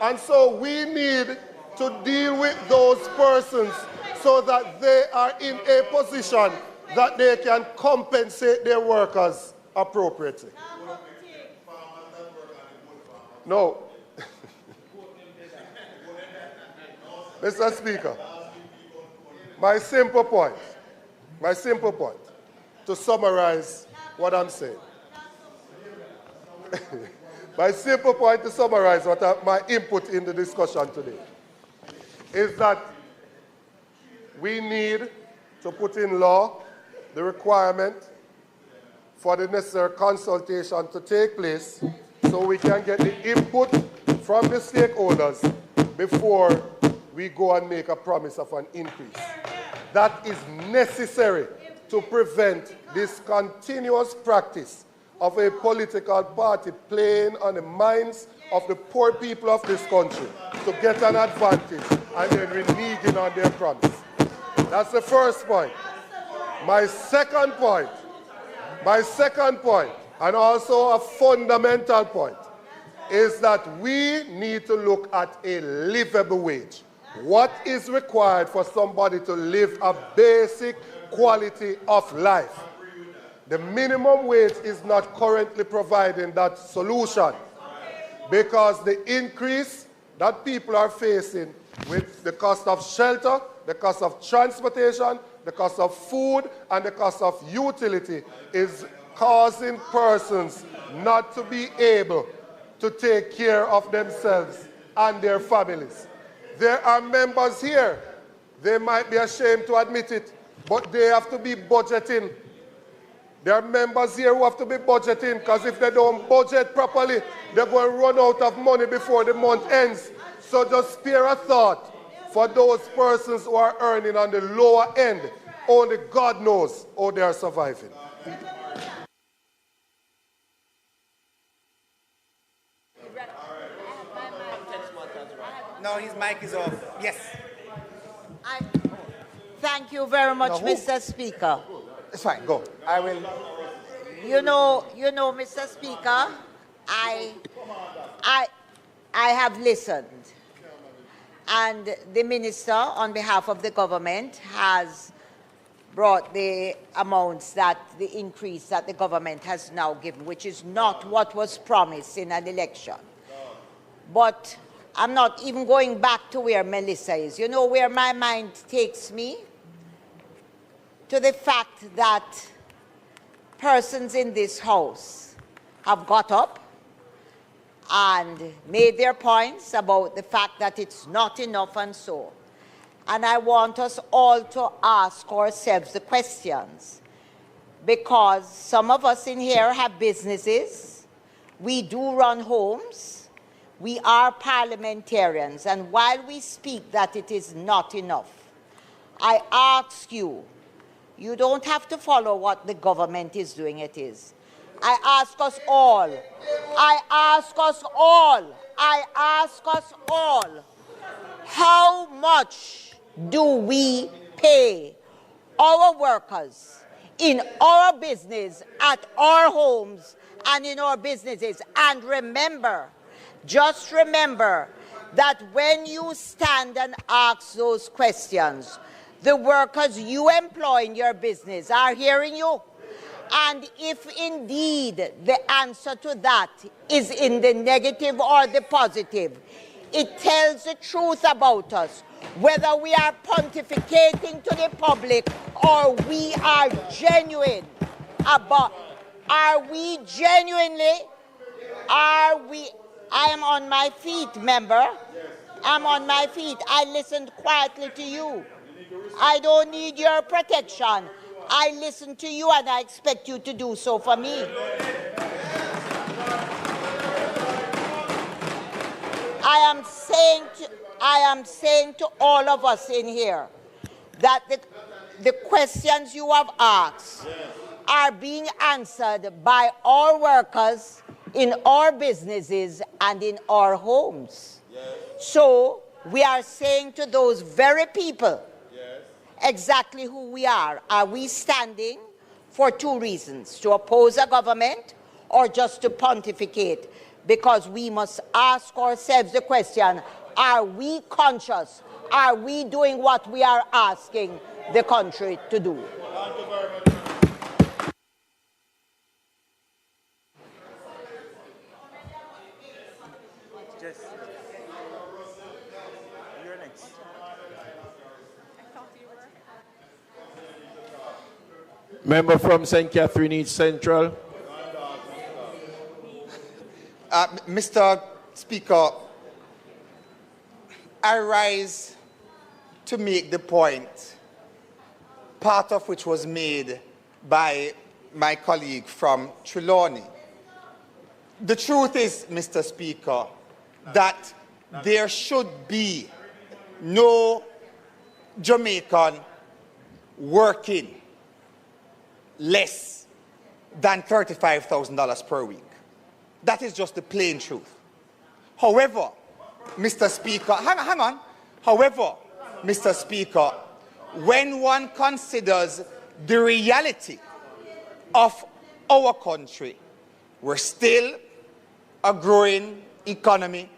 And so we need to deal with those persons so that they are in a position that they can compensate their workers appropriately. No. Mr. Speaker, my simple point, to summarize what I'm saying. My simple point to summarize my input in the discussion today is that we need to put in law the requirement for the necessary consultation to take place so we can get the input from the stakeholders before we go and make a promise of an increase. That is necessary to prevent this continuous practice of a political party playing on the minds of the poor people of this country to get an advantage and then reneging on their promise. That's the first point. My second point, and also a fundamental point, is that we need to look at a livable wage. What is required for somebody to live a basic quality of life? The minimum wage is not currently providing that solution because the increase that people are facing with the cost of shelter, the cost of transportation, the cost of food, and the cost of utility is causing persons not to be able to take care of themselves and their families. There are members here, they might be ashamed to admit it, but they have to be budgeting. There are members here who have to be budgeting because if they don't budget properly, they're going to run out of money before the month ends. So just spare a thought for those persons who are earning on the lower end. Only God knows how they are surviving. No, his mic is off. Yes. Thank you very much, Mr. Speaker. It's fine, go. I will. You know, Mr. Speaker, I have listened. And the minister, on behalf of the government, has brought the amounts that the increase that the government has now given, which is not what was promised in an election. But I'm not even going back to where Melissa is. You know where my mind takes me? To the fact that persons in this house have got up and made their points about the fact that it's not enough and so. And I want us all to ask ourselves the questions, because some of us in here have businesses, we do run homes, we are parliamentarians, and while we speak that it is not enough, I ask you, you don't have to follow what the government is doing, it is. I ask us all, how much do we pay our workers in our business, at our homes, and in our businesses? And remember, just remember that when you stand and ask those questions, the workers you employ in your business are hearing you. And if indeed the answer to that is in the negative or the positive, it tells the truth about us, whether we are pontificating to the public or we are genuine about, I am on my feet, member. I'm on my feet. I listened quietly to you. I don't need your protection. I listen to you and I expect you to do so for me. I am saying to all of us in here that the questions you have asked are being answered by our workers in our businesses and in our homes. So we are saying to those very people exactly who we are. Are we standing for two reasons: to oppose a government or just to pontificate? Because we must ask ourselves the question, are we conscious? Are we doing what we are asking the country to do? Thank you very much. Jess, you're next. Member from St. Catherine East Central. Mr. Speaker, I rise to make the point, part of which was made by my colleague from Trelawney. The truth is, Mr. Speaker, that there should be no Jamaican working less than $35,000 per week. That is just the plain truth. However, Mr. Speaker, hang on. However, Mr. Speaker, when one considers the reality of our country, we're still a growing economy.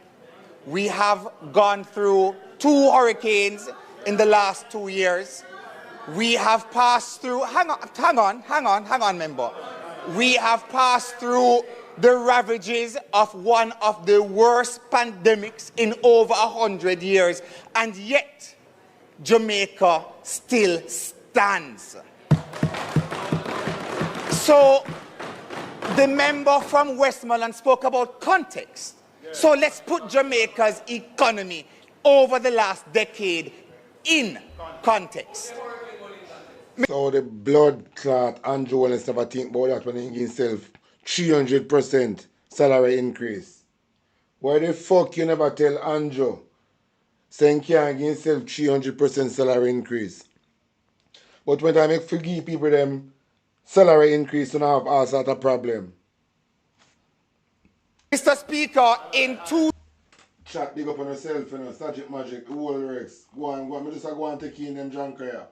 We have gone through 2 hurricanes in the last 2 years. We have passed through, hang on, member. We have passed through the ravages of one of the worst pandemics in over 100 years, and yet Jamaica still stands. So the member from Westmoreland spoke about context. So let's put Jamaica's economy over the last decade in context. So the blood clot Andrew Wallace never think about that when he give himself 300% salary increase. Why the fuck you never tell Andrew saying he can't give himself 300% salary increase? But when I make forgive people them salary increase, you don't have all sort of problem. Mr. Speaker, in two... Chat big up on yourself, you know, Sajid Magic, the whole Rex. Go on, just go and take in them junk here.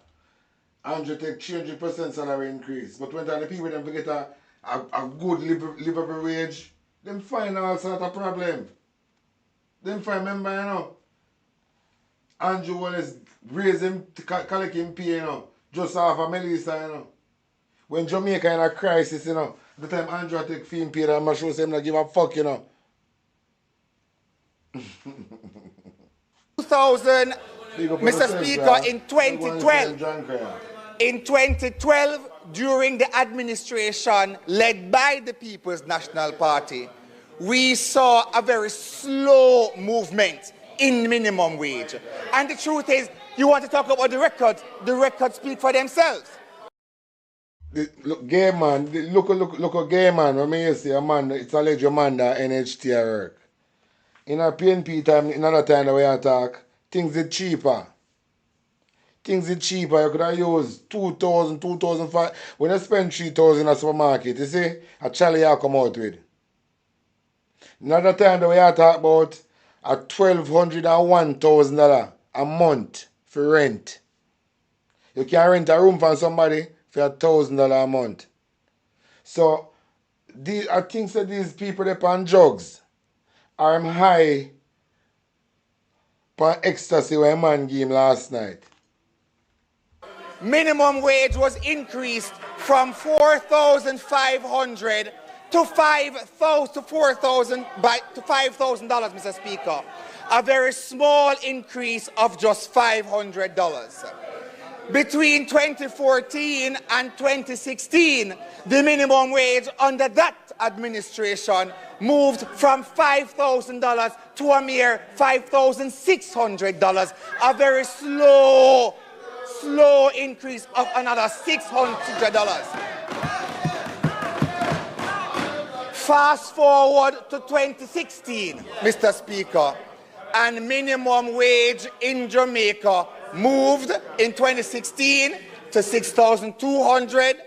Andrew take 300% salary increase. But when the people them get a good livable wage, them find all sort of problem. Them find, remember, you know, Andrew Wallace raise him to collect him pay, you know, just off of Melissa, you know. When Jamaica in a crisis, you know, the time Andrew take fee pay, I'm not sure him not give a fuck, you know. 2000, Mr. Speaker, in 2012, during the administration led by the People's National Party, we saw a very slow movement in minimum wage. And the truth is, you want to talk about the records speak for themselves. Look, gay man, look a gay man, when you say a man, it's alleged a man that NHT work. In a PNP time, in another time that we attack, things are cheaper. Things are cheaper. You could have used 2,000, 2,500. When you spend 3,000 in a supermarket, you see, a chally you come out with. Another time that we attack about a $1,200 and $1,000 a month for rent. You can rent a room for somebody for $1,000 a month. So, I think that these people that on drugs are high on ecstasy when a man gave him last night. Minimum wage was increased from 4,500 to 5,000 to 4,000 to $5,000, Mr. Speaker. A very small increase of just $500. Between 2014 and 2016, the minimum wage under that administration moved from $5,000 to a mere $5,600. A very slow increase of another $600. Fast forward to 2016, Mr. Speaker, and minimum wage in Jamaica moved in 2016 to 6,200.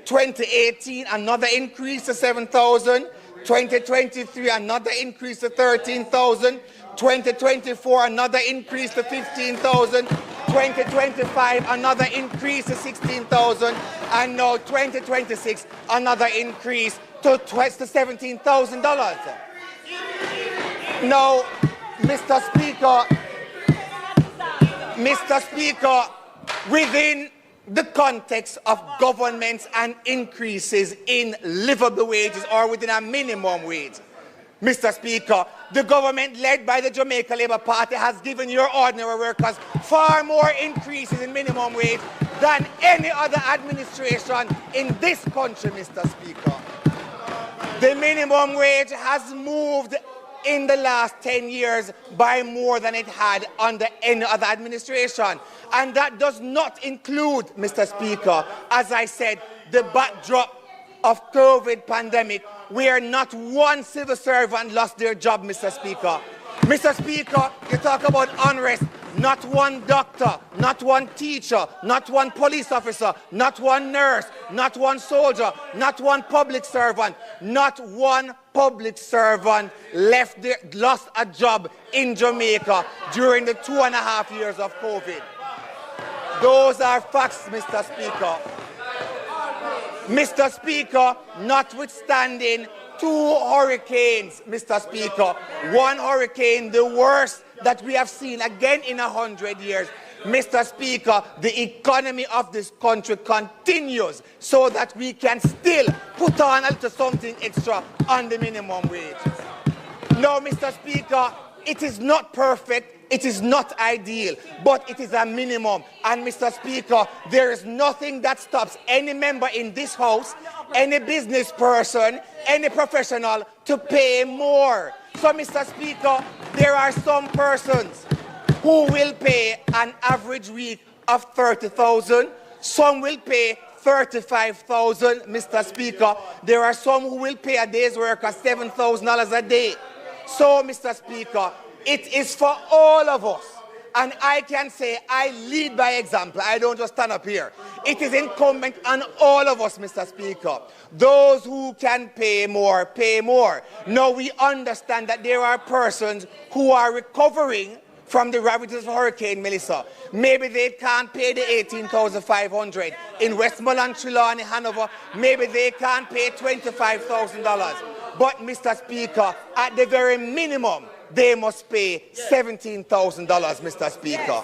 2018, another increase to 7,000. 2023, another increase to 13,000. 2024, another increase to 15,000. 2025, another increase to 16,000. And now 2026, another increase to $17,000. Now, Mr. Speaker, within the context of governments and increases in livable wages or within a minimum wage, Mr. Speaker, the government led by the Jamaica Labour Party has given your ordinary workers far more increases in minimum wage than any other administration in this country, Mr. Speaker. The minimum wage has moved in the last 10 years by more than it had under any other administration. And that does not include, Mr. Speaker, as I said, the backdrop of COVID pandemic, where not one civil servant lost their job, Mr. Speaker. Mr. Speaker, you talk about unrest. Not one doctor, not one teacher, not one police officer, not one nurse, not one soldier, not one public servant, not one public servant lost a job in Jamaica during the 2.5 years of COVID. Those are facts, Mr. Speaker. Mr. Speaker, notwithstanding 2 hurricanes, Mr. Speaker, one hurricane, the worst that we have seen again in 100 years. Mr. Speaker, the economy of this country continues so that we can still put on a little something extra on the minimum wage. No, Mr. Speaker, it is not perfect. It is not ideal, but it is a minimum. And, Mr. Speaker, there is nothing that stops any member in this House, any business person, any professional to pay more. So, Mr. Speaker, there are some persons who will pay an average week of 30,000. Some will pay 35,000, Mr. Speaker. There are some who will pay a day's work of $7,000 a day. So, Mr. Speaker, it is for all of us. And I can say I lead by example. I don't just stand up here. It is incumbent on all of us, Mr. Speaker. Those who can pay more, pay more. Now we understand that there are persons who are recovering from the ravages of Hurricane Melissa. Maybe they can't pay the $18,500. In Westmoreland, Trelawney, Hanover, maybe they can't pay $25,000. But, Mr. Speaker, at the very minimum, they must pay $17,000, Mr. Speaker.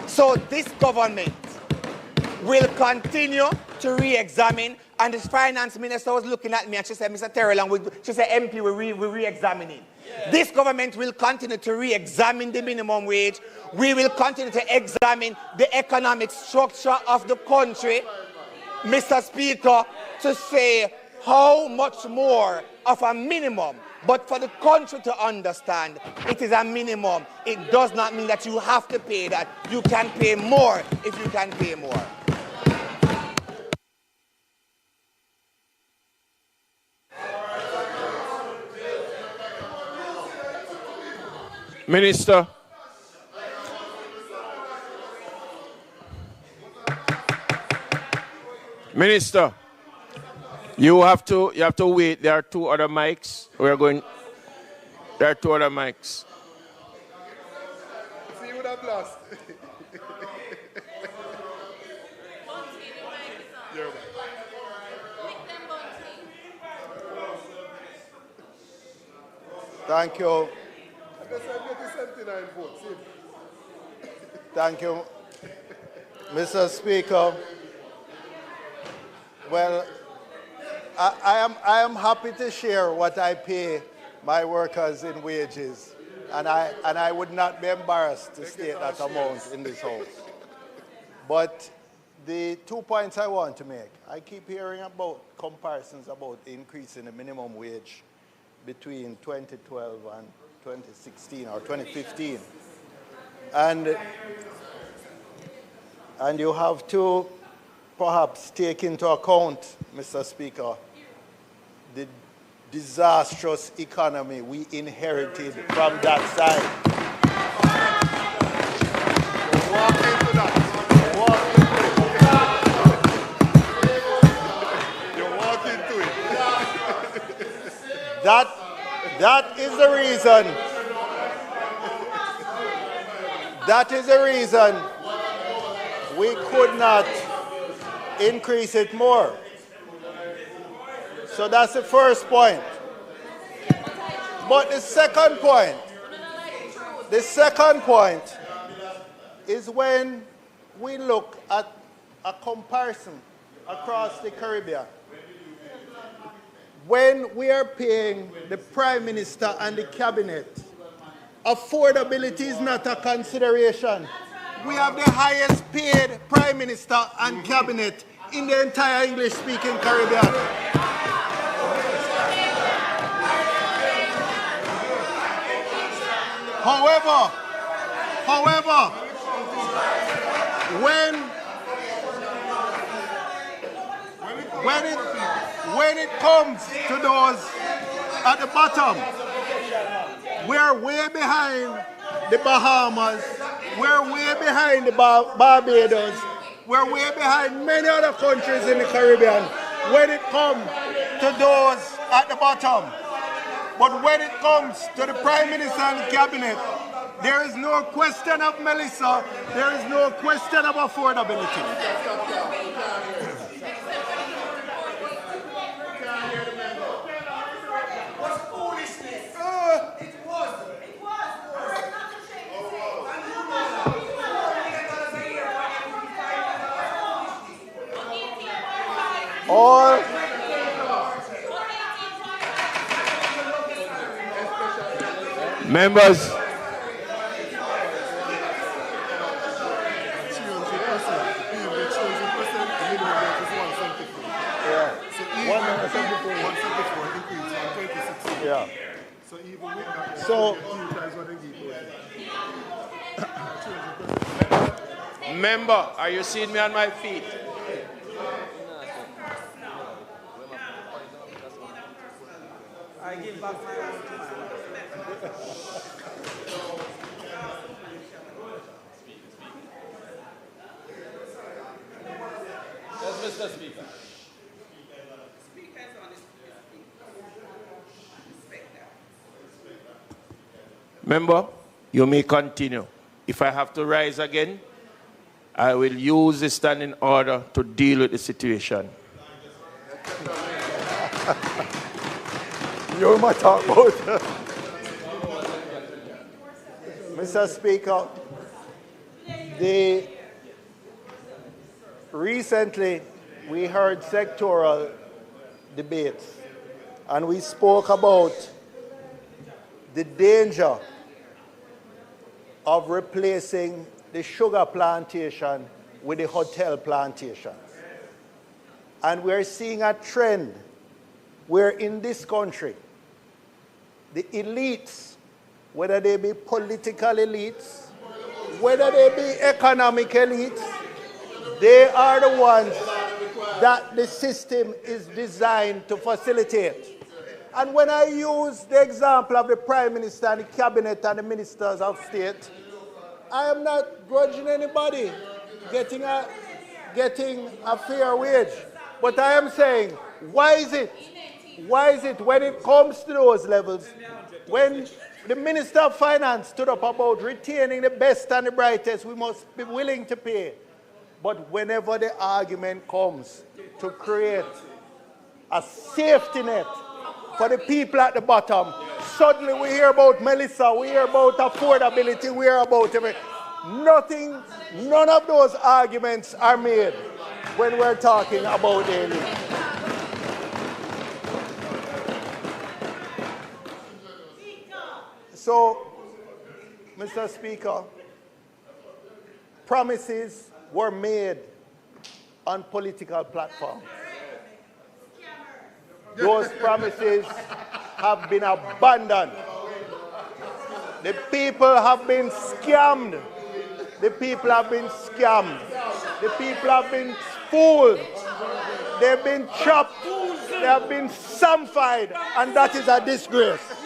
So this government will continue to re-examine, and the finance minister was looking at me and she said, Mr. Terrell, she said, MP, we're re-examining. Yeah. This government will continue to re-examine the minimum wage. We will continue to examine the economic structure of the country, Mr. Speaker, to say how much more of a minimum. But for the country to understand, it is a minimum. It does not mean that you have to pay that. You can pay more if you can pay more. Minister. Minister. You have to wait. There are 2 other mics. There are 2 other mics. See what I've lost. Thank you. Thank you, Mr. Speaker. Well, I am happy to share what I pay my workers in wages, and I would not be embarrassed to state that amount in this House. But the 2 points I want to make, I keep hearing about comparisons about increasing the minimum wage between 2012 and 2016 or 2015. And you have to perhaps take into account, Mr. Speaker, the disastrous economy we inherited from that side. That is the reason. That is the reason we could not increase it more. So that's the first point. But the second point is when we look at a comparison across the Caribbean. When we are paying the Prime Minister and the Cabinet, affordability is not a consideration. We have the highest paid Prime Minister and Cabinet in the entire English-speaking Caribbean. However, when it comes to those at the bottom, we are way behind the Bahamas, we're way behind the Barbados, we're way behind many other countries in the Caribbean when it comes to those at the bottom. But when it comes to the Prime Minister and the Cabinet, there is no question of Melissa, there is no question of affordability. All members, yeah. So member, are you seeing me on my feet? I give back my own to my Yes, Mr. Speaker. Member, you may continue. If I have to rise again, I will use the standing order to deal with the situation. you might talk about Mr. Speaker, recently we heard sectoral debates and we spoke about the danger of replacing the sugar plantation with the hotel plantations. And we're seeing a trend where in this country, the elites, whether they be political elites, whether they be economic elites, they are the ones that the system is designed to facilitate. And when I use the example of the Prime Minister and the Cabinet and the Ministers of State, I am not grudging anybody getting a fair wage. But I am saying, why is it when it comes to those levels, when the Minister of Finance stood up about retaining the best and the brightest, we must be willing to pay. But whenever the argument comes to create a safety net for the people at the bottom, suddenly we hear about Melissa, we hear about affordability, we hear about everything. None of those arguments are made when we're talking about the elite. So, Mr. Speaker, promises were made on political platforms. Those promises have been abandoned. The people have been scammed. The people have been scammed. The people have been fooled. They've been chopped. They have been samfied. And that is a disgrace.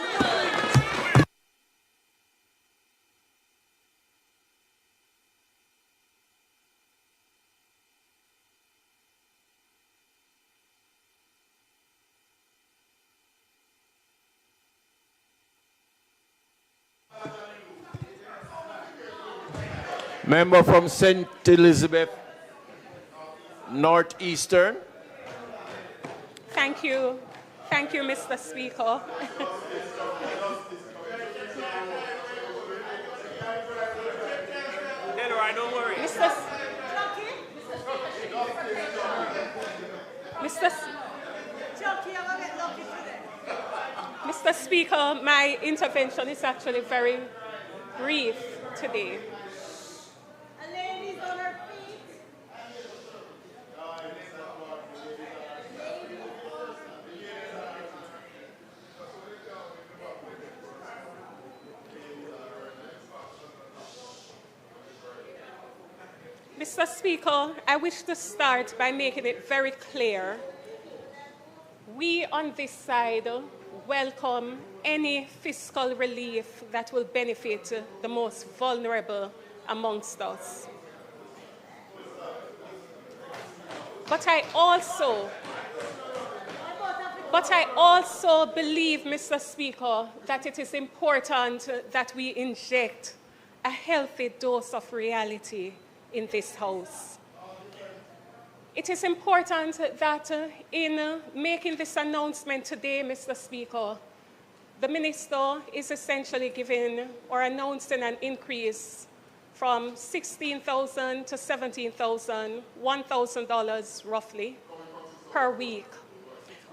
Member from St. Elizabeth, Northeastern. Thank you. Thank you, Mr. Speaker. Don't worry. Mr. Speaker, my intervention is actually very brief today. Mr. Speaker, I wish to start by making it very clear. We on this side welcome any fiscal relief that will benefit the most vulnerable amongst us. But I also believe, Mr. Speaker, that it is important that we inject a healthy dose of reality in this House. It is important that in making this announcement today, Mr. Speaker, the Minister is essentially giving or announcing an increase from $16,000 to $17,000, $1,000 roughly per week.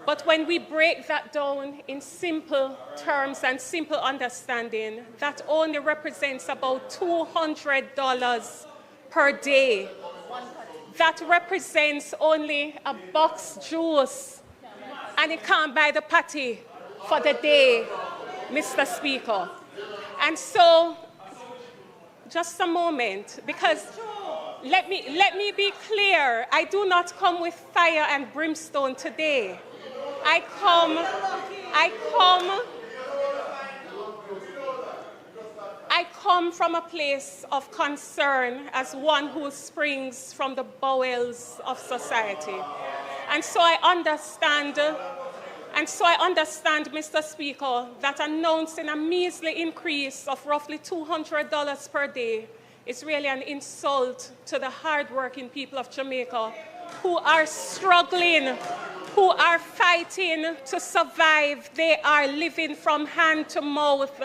But when we break that down in simple terms and simple understanding, that only represents about $200 per day. That represents only a box juice, and it can't buy the patty for the day, Mr. Speaker. And so, just a moment, because let me be clear, I do not come with fire and brimstone today. I come from a place of concern as one who springs from the bowels of society. And so I understand, Mr. Speaker, that announcing a measly increase of roughly $200 per day is really an insult to the hardworking people of Jamaica who are struggling, who are fighting to survive. They are living from hand to mouth,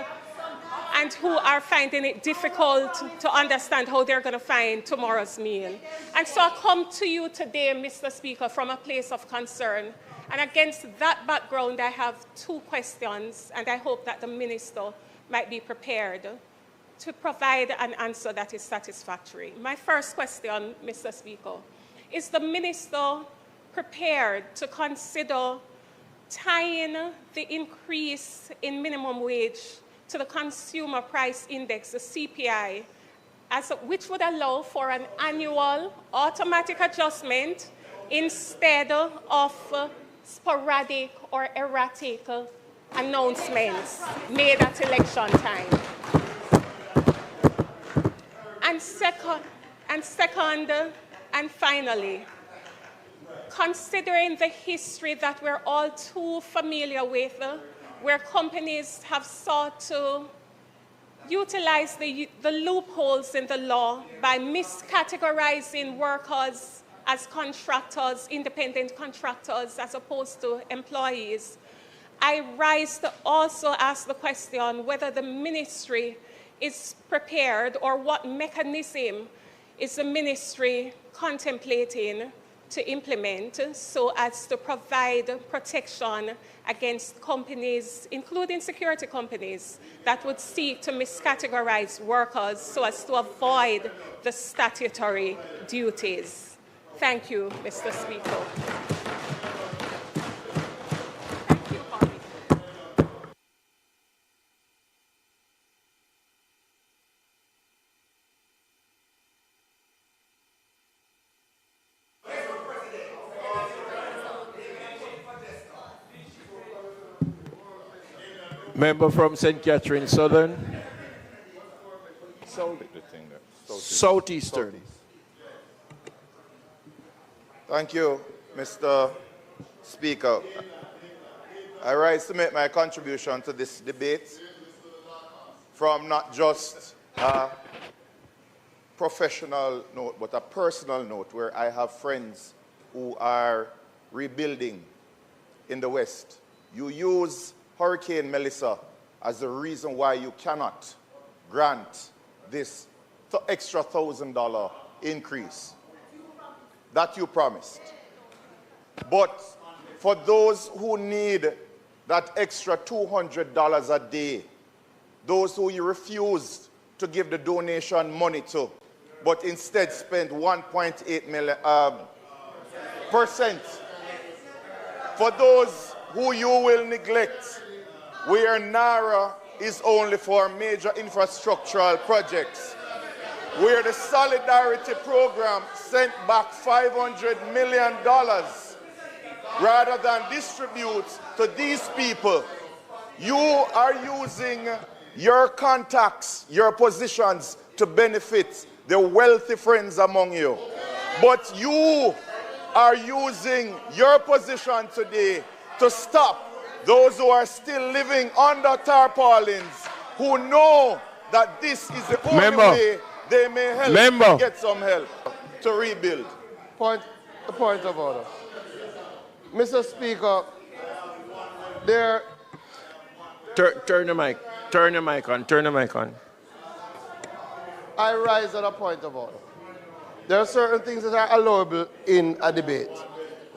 and who are finding it difficult to understand how they're going to find tomorrow's meal. And so I come to you today, Mr. Speaker, from a place of concern. And against that background, I have two questions, and I hope that the Minister might be prepared to provide an answer that is satisfactory. My first question, Mr. Speaker, is the Minister prepared to consider tying the increase in minimum wage to the Consumer Price Index, the CPI, which would allow for an annual automatic adjustment instead of sporadic or erratic announcements made at election time? And second, and finally, considering the history that we're all too familiar with, where companies have sought to utilize the loopholes in the law by miscategorizing workers as contractors, independent contractors, as opposed to employees, I rise to also ask the question whether the ministry is prepared, or what mechanism is the ministry contemplating to implement so as to provide protection against companies, including security companies, that would seek to miscategorize workers so as to avoid the statutory duties. Thank you, Mr. Speaker. Member from St. Catherine Southern. Southeastern. Thank you, Mr. Speaker. I rise to make my contribution to this debate from not just professional note, but a personal note, where I have friends who are rebuilding in the West. You use Hurricane Melissa as the reason why you cannot grant this extra $1,000 increase that you promised. But for those who need that extra $200 a day, those who you refused to give the donation money to, but instead spent 1.8 million percent. For those who you will neglect, where NARA is only for major infrastructural projects, where the Solidarity Program sent back $500 million rather than distribute to these people. You are using your contacts, your positions to benefit the wealthy friends among you. But you are using your position today to stop those who are still living under tarpaulins, who know that this is the only way they may help get some help to rebuild. Point of order. Mr. Speaker, Turn the mic. Turn the mic on. Turn the mic on. I rise at a point of order. There are certain things that are allowable in a debate.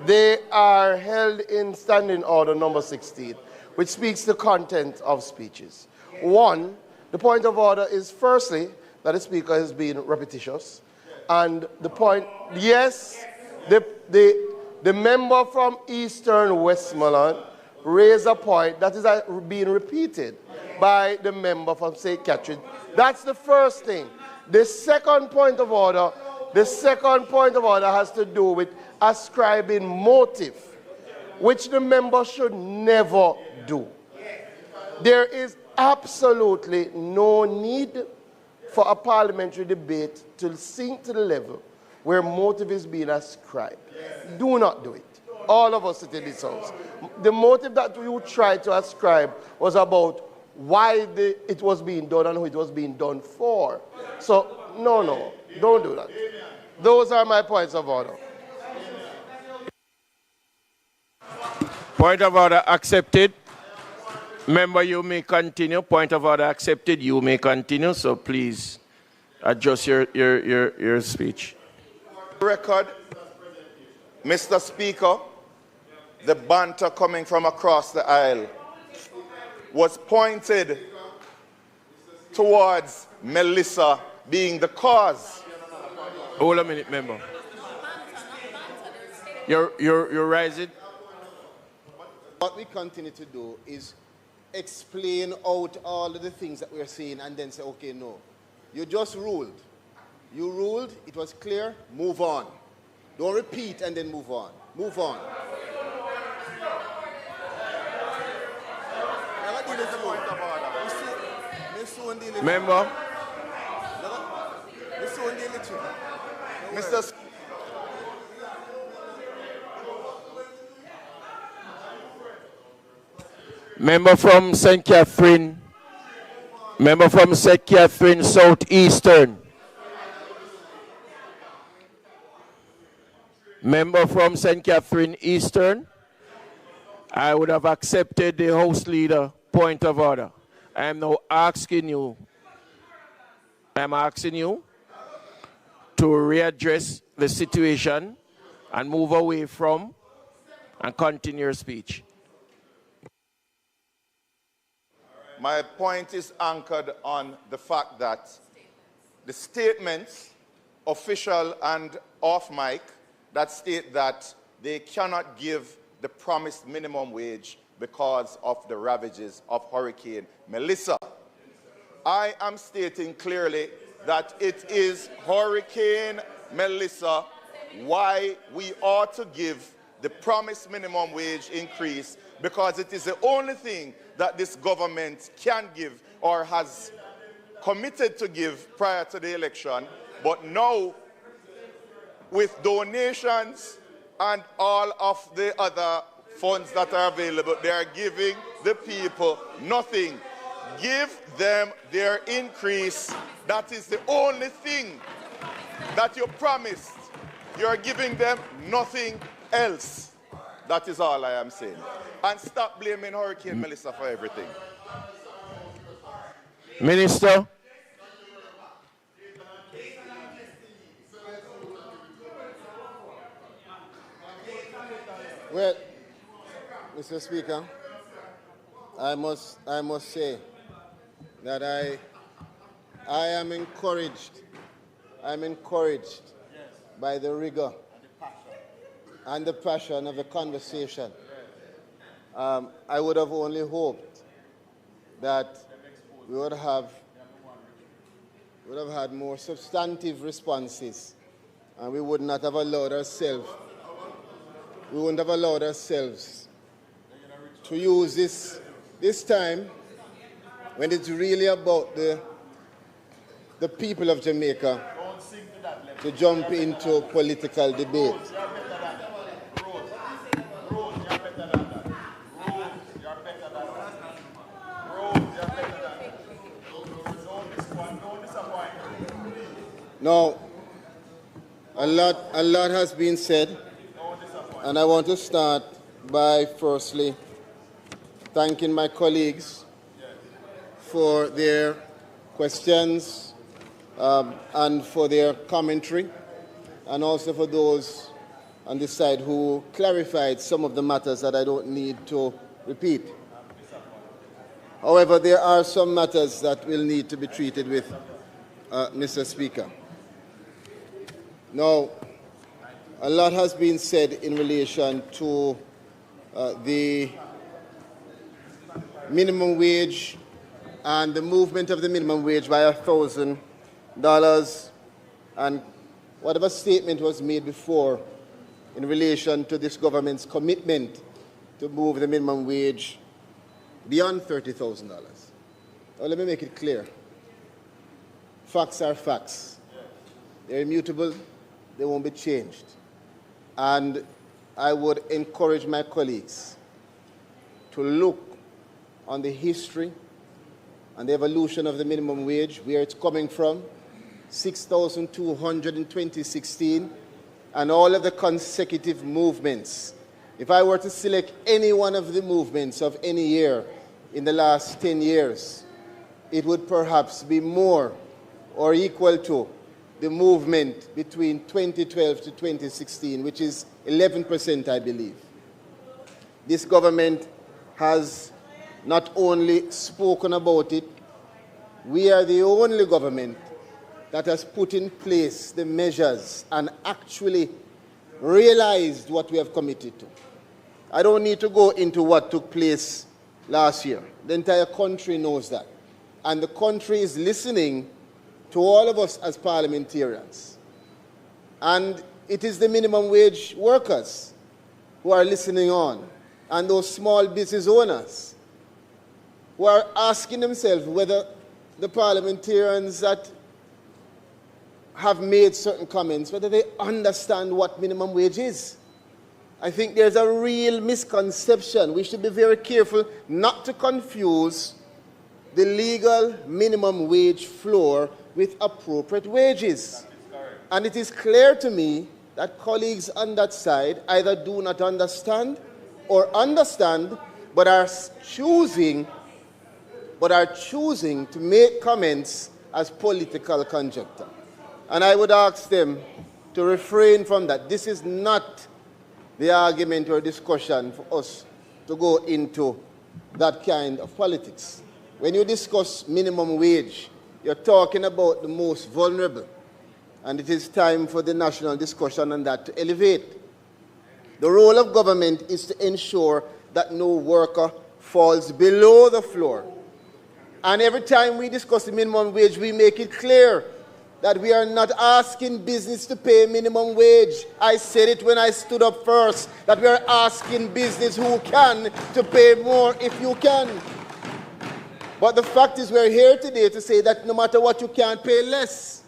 They are held in Standing Order number 16, which speaks the content of speeches. One, the point of order is firstly that the speaker is being repetitious. And the point, yes, the member from Eastern Westmoreland raised a point that is being repeated by the member from St. Catherine. That's the first thing. The second point of order has to do with ascribing motive, which the member should never do. There is absolutely no need for a parliamentary debate to sink to the level where motive is being ascribed. Do not do it. All of us sit in this house. The motive that you tried to ascribe was about why it was being done and who it was being done for. So, no, don't do that. Those are my points of order. Point of order accepted. Member, you may continue. Point of order accepted. You may continue. So please adjust your speech. Record, Mr. Speaker, the banter coming from across the aisle was pointed towards Melissa being the cause. Hold a minute, member. You're rising. What we continue to do is explain out all of the things that we're seeing and then say, okay, no. You just ruled. You ruled, it was clear, move on. Don't repeat and then move on. Move on. Member. Mr. Member from St. Catherine. Member from St. Catherine Southeastern. Member from St. Catherine Eastern. I would have accepted the House Leader point of order. I am now asking you, to readdress the situation and move away from and continue your speech. My point is anchored on the fact that the statements, official and off mic, that state that they cannot give the promised minimum wage because of the ravages of Hurricane Melissa. I am stating clearly that it is Hurricane Melissa why we ought to give the promised minimum wage increase, because it is the only thing that this government can give or has committed to give prior to the election. But now, with donations and all of the other funds that are available, they are giving the people nothing. Give them their increase. That is the only thing that you promised. You're giving them nothing else. That is all I am saying. And stop blaming Hurricane Melissa for everything. Minister. Well, Mr. Speaker, I must say that I am encouraged. I'm encouraged by the rigor and the passion of the conversation. I would have only hoped that we would have had more substantive responses, and we would not have allowed ourselves. We wouldn't have allowed ourselves to use this time when it's really about the people of Jamaica to jump into political debate. Now, a lot has been said, and I want to start by firstly thanking my colleagues for their questions and for their commentary, and also for those on this side who clarified some of the matters that I don't need to repeat. However, there are some matters that will need to be treated with, Mr. Speaker. Now, a lot has been said in relation to the minimum wage and the movement of the minimum wage by $1,000, and whatever statement was made before in relation to this government's commitment to move the minimum wage beyond $30,000. Now, let me make it clear. Facts are facts. They're immutable. They won't be changed. And I would encourage my colleagues to look on the history and the evolution of the minimum wage, where it's coming from, 6,200 in 2016, and all of the consecutive movements. If I were to select any one of the movements of any year in the last 10 years, it would perhaps be more or equal to the movement between 2012 to 2016, which is 11%, I believe. This government has not only spoken about it, we are the only government that has put in place the measures and actually realized what we have committed to. I don't need to go into what took place last year. The entire country knows that. And the country is listening to all of us as parliamentarians. And it is the minimum wage workers who are listening on, and those small business owners who are asking themselves whether the parliamentarians that have made certain comments, whether they understand what minimum wage is. I think there's a real misconception. We should be very careful not to confuse the legal minimum wage floor with appropriate wages. And it is clear to me that colleagues on that side either do not understand or understand, but are choosing to make comments as political conjecture. And I would ask them to refrain from that. This is not the argument or discussion for us to go into that kind of politics. When you discuss minimum wage, you're talking about the most vulnerable. And it is time for the national discussion on that to elevate. The role of government is to ensure that no worker falls below the floor. And every time we discuss the minimum wage, we make it clear that we are not asking business to pay minimum wage. I said it when I stood up first, that we are asking business who can to pay more if you can. But the fact is we're here today to say that no matter what, you can't pay less.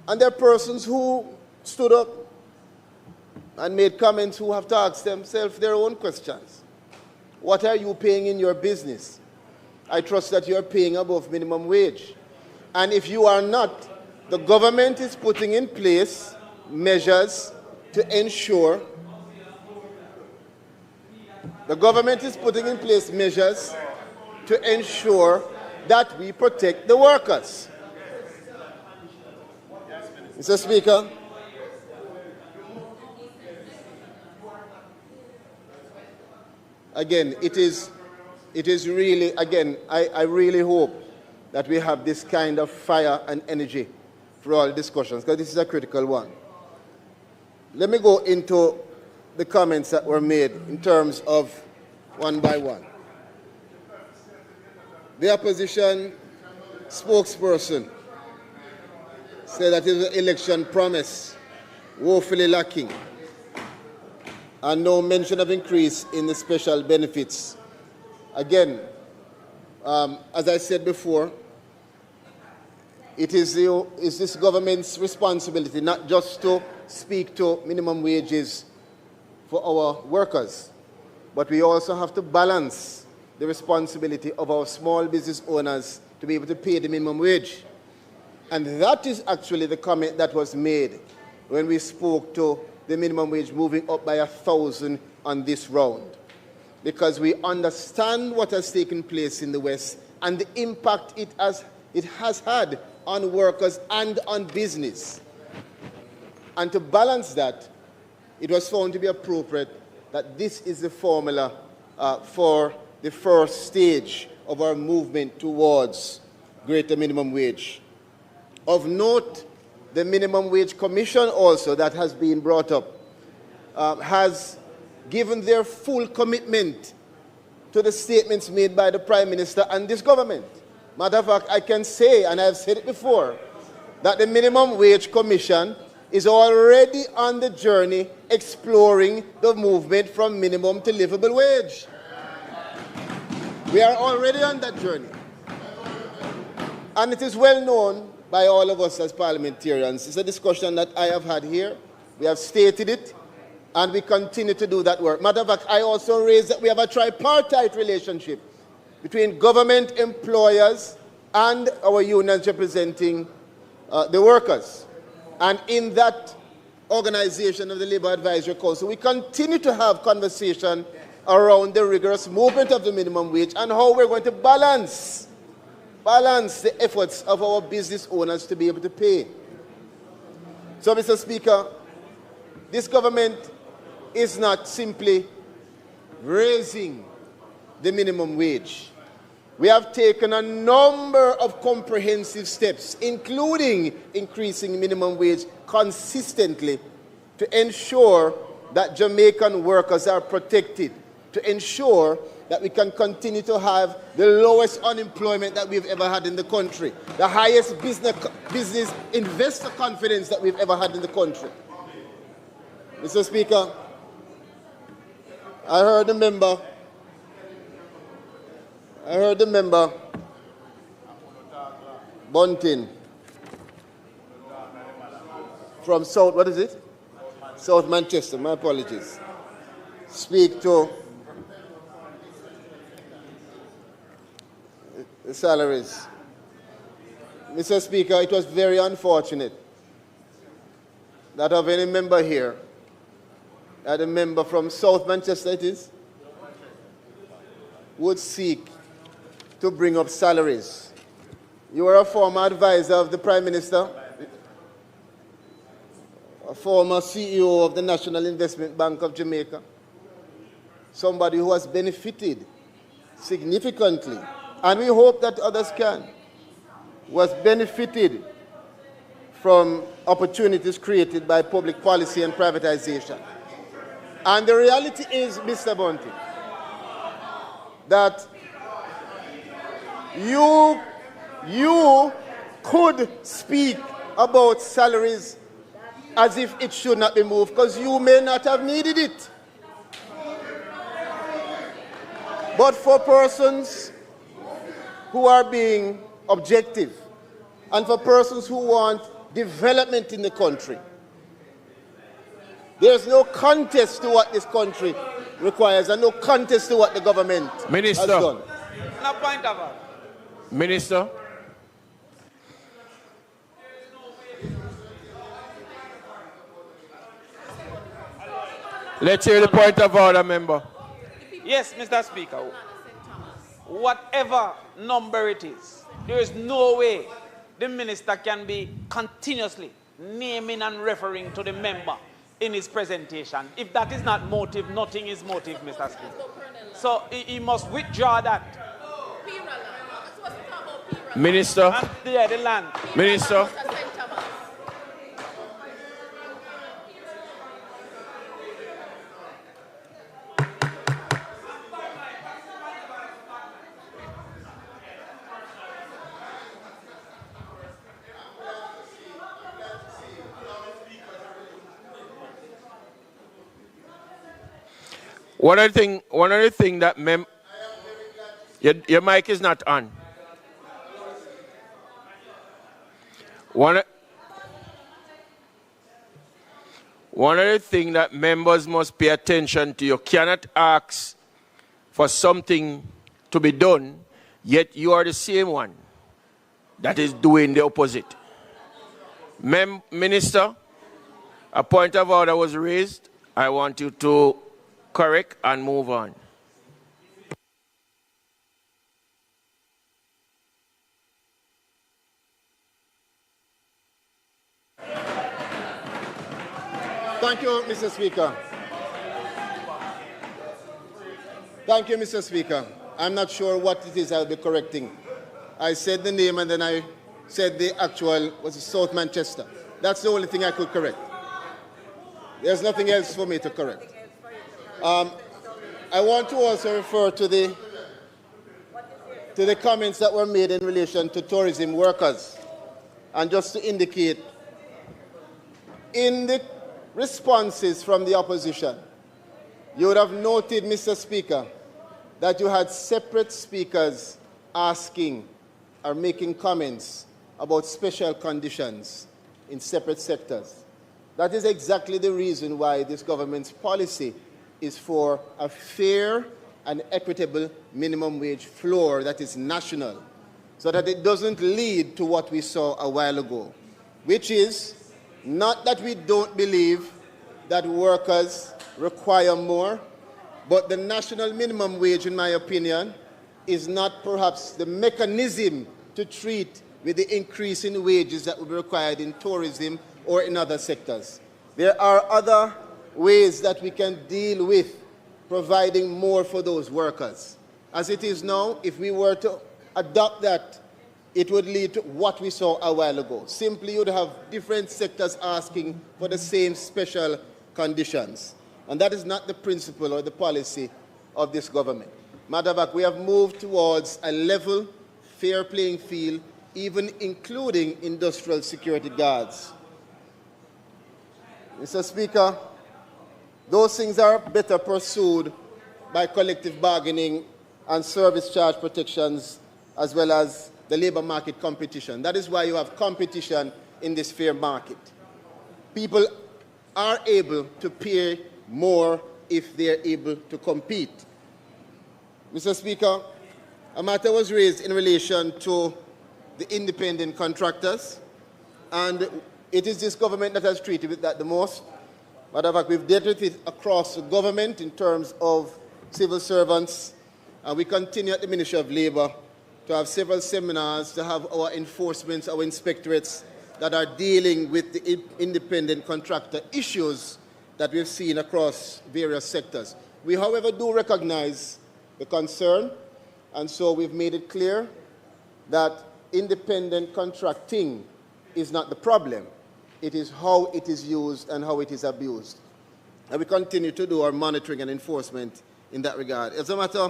And there are persons who stood up and made comments who have to ask themselves their own questions. What are you paying in your business? I trust that you're paying above minimum wage. And if you are not, the government is putting in place measures to ensure that we protect the workers. Mr. Speaker, again, it is really, again, I really hope that we have this kind of fire and energy for all discussions, because this is a critical one. Let me go into the comments that were made in terms of one by one. The opposition spokesperson said that it was an election promise woefully lacking, and no mention of increase in the special benefits. Again, as I said before, it is this government's responsibility not just to speak to minimum wages for our workers, but we also have to balance the responsibility of our small business owners to be able to pay the minimum wage. And that is actually the comment that was made when we spoke to the minimum wage moving up by 1,000 on this round, because we understand what has taken place in the West and the impact it has had on workers and on business. And to balance that, it was found to be appropriate that this is the formula for the first stage of our movement towards greater minimum wage. Of note, the Minimum Wage Commission also that has been brought up has given their full commitment to the statements made by the Prime Minister and this government. Matter of fact, I can say, and I've said it before, that the Minimum Wage Commission is already on the journey exploring the movement from minimum to livable wage. We are already on that journey. And it is well known by all of us as parliamentarians. It's a discussion that I have had here. We have stated it, and we continue to do that work. Matter of fact, I also raised that we have a tripartite relationship between government, employers, and our unions representing the workers. And in that organization of the Labour Advisory Council, we continue to have conversation around the rigorous movement of the minimum wage and how we're going to balance the efforts of our business owners to be able to pay. So, Mr. Speaker, this government is not simply raising the minimum wage. We have taken a number of comprehensive steps, including increasing minimum wage consistently to ensure that Jamaican workers are protected, to ensure that we can continue to have the lowest unemployment that we've ever had in the country, the highest business investor confidence that we've ever had in the country. Mr. Speaker, I heard the member Bunting from South, what is it? South Manchester, my apologies, speak to the salaries. Mr. Speaker, it was very unfortunate that of any member here, that a member from South Manchester it is, would seek to bring up salaries. You were a former advisor of the Prime Minister, a former CEO of the National Investment Bank of Jamaica, somebody who has benefited significantly, and we hope that others can, who has benefited from opportunities created by public policy and privatization. And the reality is, Mr. Bunting, that you could speak about salaries as if it should not be moved, because you may not have needed it. But for persons who are being objective, and for persons who want development in the country, there's no contest to what this country requires, and no contest to what the government has done. No point of it. Minister. Let's hear the point of order, member. Yes, Mr. Speaker. Whatever number it is, there is no way the minister can be continuously naming and referring to the member in his presentation. If that is not motive, nothing is motive, Mr. Speaker. So he must withdraw that. Minister. And there, the land. Minister. One of the things that your mic is not on. One of the things that members must pay attention to, you cannot ask for something to be done, yet you are the same one that is doing the opposite. Minister, a point of order was raised. I want you to correct and move on. Thank you, Mr. Speaker. Thank you, Mr. Speaker. I'm not sure what it is I'll be correcting. I said the name and then I said the actual was South Manchester. That's the only thing I could correct. There's nothing else for me to correct. I want to also refer to the comments that were made in relation to tourism workers. And just to indicate, in the responses from the opposition, you would have noted, Mr. Speaker, that you had separate speakers asking or making comments about special conditions in separate sectors. That is exactly the reason why this government's policy is for a fair and equitable minimum wage floor that is national, so that it doesn't lead to what we saw a while ago, which is not that we don't believe that workers require more, but the national minimum wage, in my opinion, is not perhaps the mechanism to treat with the increase in wages that will be required in tourism or in other sectors. There are other ways that we can deal with providing more for those workers. As it is now, if we were to adopt that, it would lead to what we saw a while ago. Simply, you'd have different sectors asking for the same special conditions. And that is not the principle or the policy of this government. Matter of fact, we have moved towards a level, fair playing field, even including industrial security guards. Mr. Speaker, those things are better pursued by collective bargaining and service charge protections, as well as the labor market competition. That is why you have competition in this fair market. People are able to pay more if they are able to compete. Mr. Speaker, a matter was raised in relation to the independent contractors, and it is this government that has treated with that the most. Matter of fact, we've dealt with it across the government in terms of civil servants, and we continue at the Ministry of Labour to have several seminars, to have our enforcements, our inspectorates that are dealing with the independent contractor issues that we've seen across various sectors. We, however, do recognize the concern, and so we've made it clear that independent contracting is not the problem. It is how it is used and how it is abused. And we continue to do our monitoring and enforcement in that regard. As a matter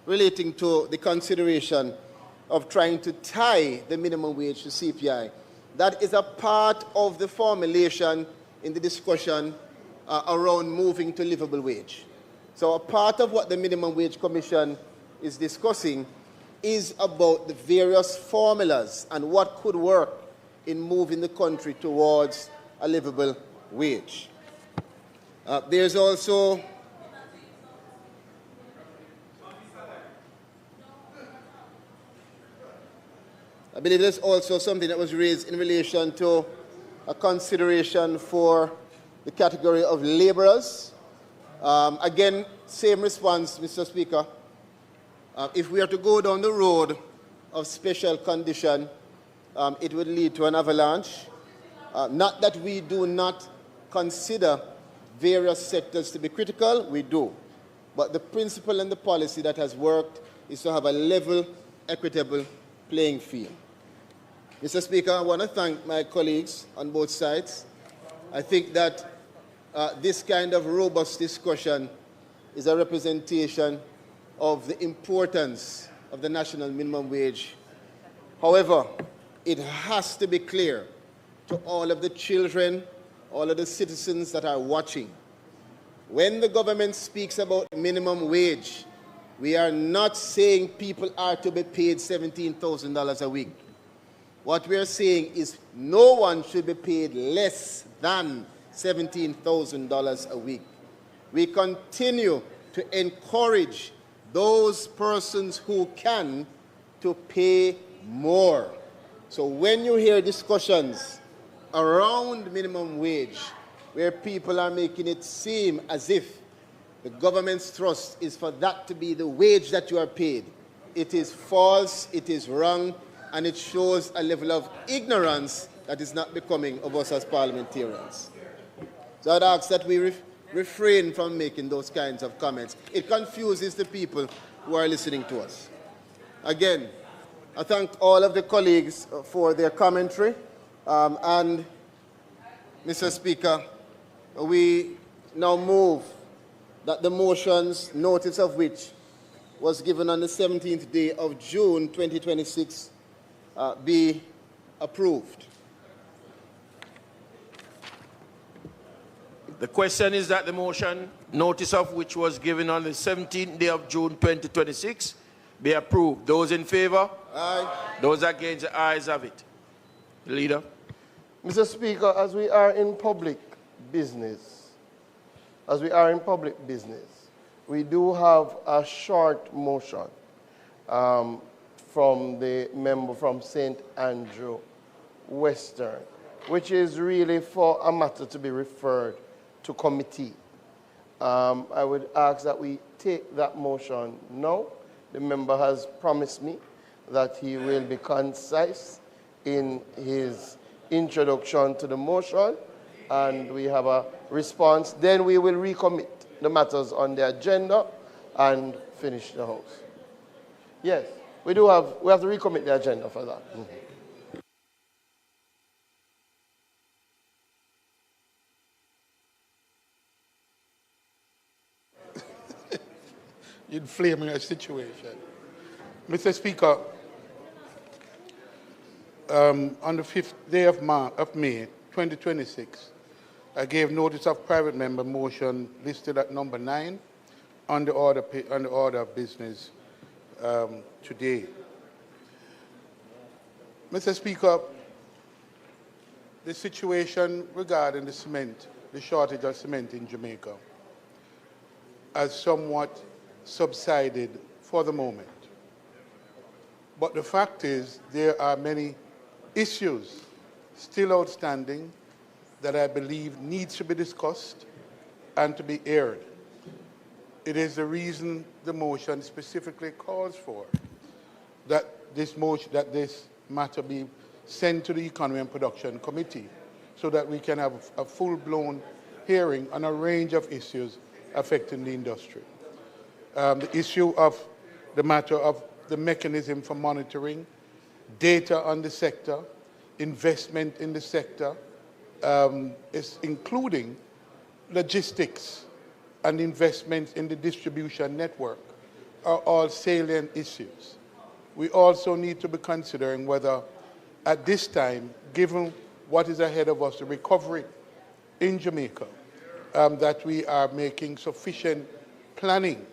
relating to the consideration of trying to tie the minimum wage to CPI, that is a part of the formulation in the discussion around moving to livable wage. So a part of what the Minimum Wage Commission is discussing is about the various formulas and what could work in moving the country towards a livable wage. There's also I believe there's also something that was raised in relation to a consideration for the category of laborers Again, same response, Mr. Speaker. If we are to go down the road of special condition, it would lead to an avalanche. Not that we do not consider various sectors to be critical, we do. But the principle and the policy that has worked is to have a level, equitable playing field. Mr. Speaker, I want to thank my colleagues on both sides. I think that this kind of robust discussion is a representation of the importance of the national minimum wage. However, it has to be clear to all of the children, all of the citizens that are watching. When the government speaks about minimum wage, we are not saying people are to be paid $17,000 a week. What we are saying is no one should be paid less than $17,000 a week. We continue to encourage those persons who can to pay more. So when you hear discussions around minimum wage, where people are making it seem as if the government's thrust is for that to be the wage that you are paid, it is false, it is wrong, and it shows a level of ignorance that is not becoming of us as parliamentarians. So I'd ask that we refrain from making those kinds of comments. It confuses the people who are listening to us. Again, I thank all of the colleagues for their commentary. And, Mr. Speaker, we now move that the motions, notice of which was given on the 17th day of June 2026, be approved. The question is that the motion, notice of which was given on the 17th day of June 2026, be approved. Those in favor? Aye. Those against, the ayes have it. Leader. Mr. Speaker, as we are in public business, we do have a short motion from the member from St. Andrew Western, which is really for a matter to be referred to committee. I would ask that we take that motion now. The member has promised me that he will be concise in his introduction to the motion, and we have a response. Then we will recommit the matters on the agenda and finish the House. Yes, we have to recommit the agenda for that. Inflaming a situation. Mr. Speaker, on the 5th day of May 2026, I gave notice of private member motion listed at number 9 on the order of business today. Mr. Speaker, the situation regarding the cement, the shortage of cement in Jamaica, has somewhat subsided for the moment. But the fact is, there are many issues still outstanding that I believe needs to be discussed and to be aired. It is the reason the motion specifically calls for that this matter be sent to the Economy and Production Committee so that we can have a full-blown hearing on a range of issues affecting the industry. The issue of the matter of the mechanism for monitoring, data on the sector, investment in the sector, is including logistics and investments in the distribution network are all salient issues. We also need to be considering whether at this time, given what is ahead of us, the recovery in Jamaica, that we are making sufficient planning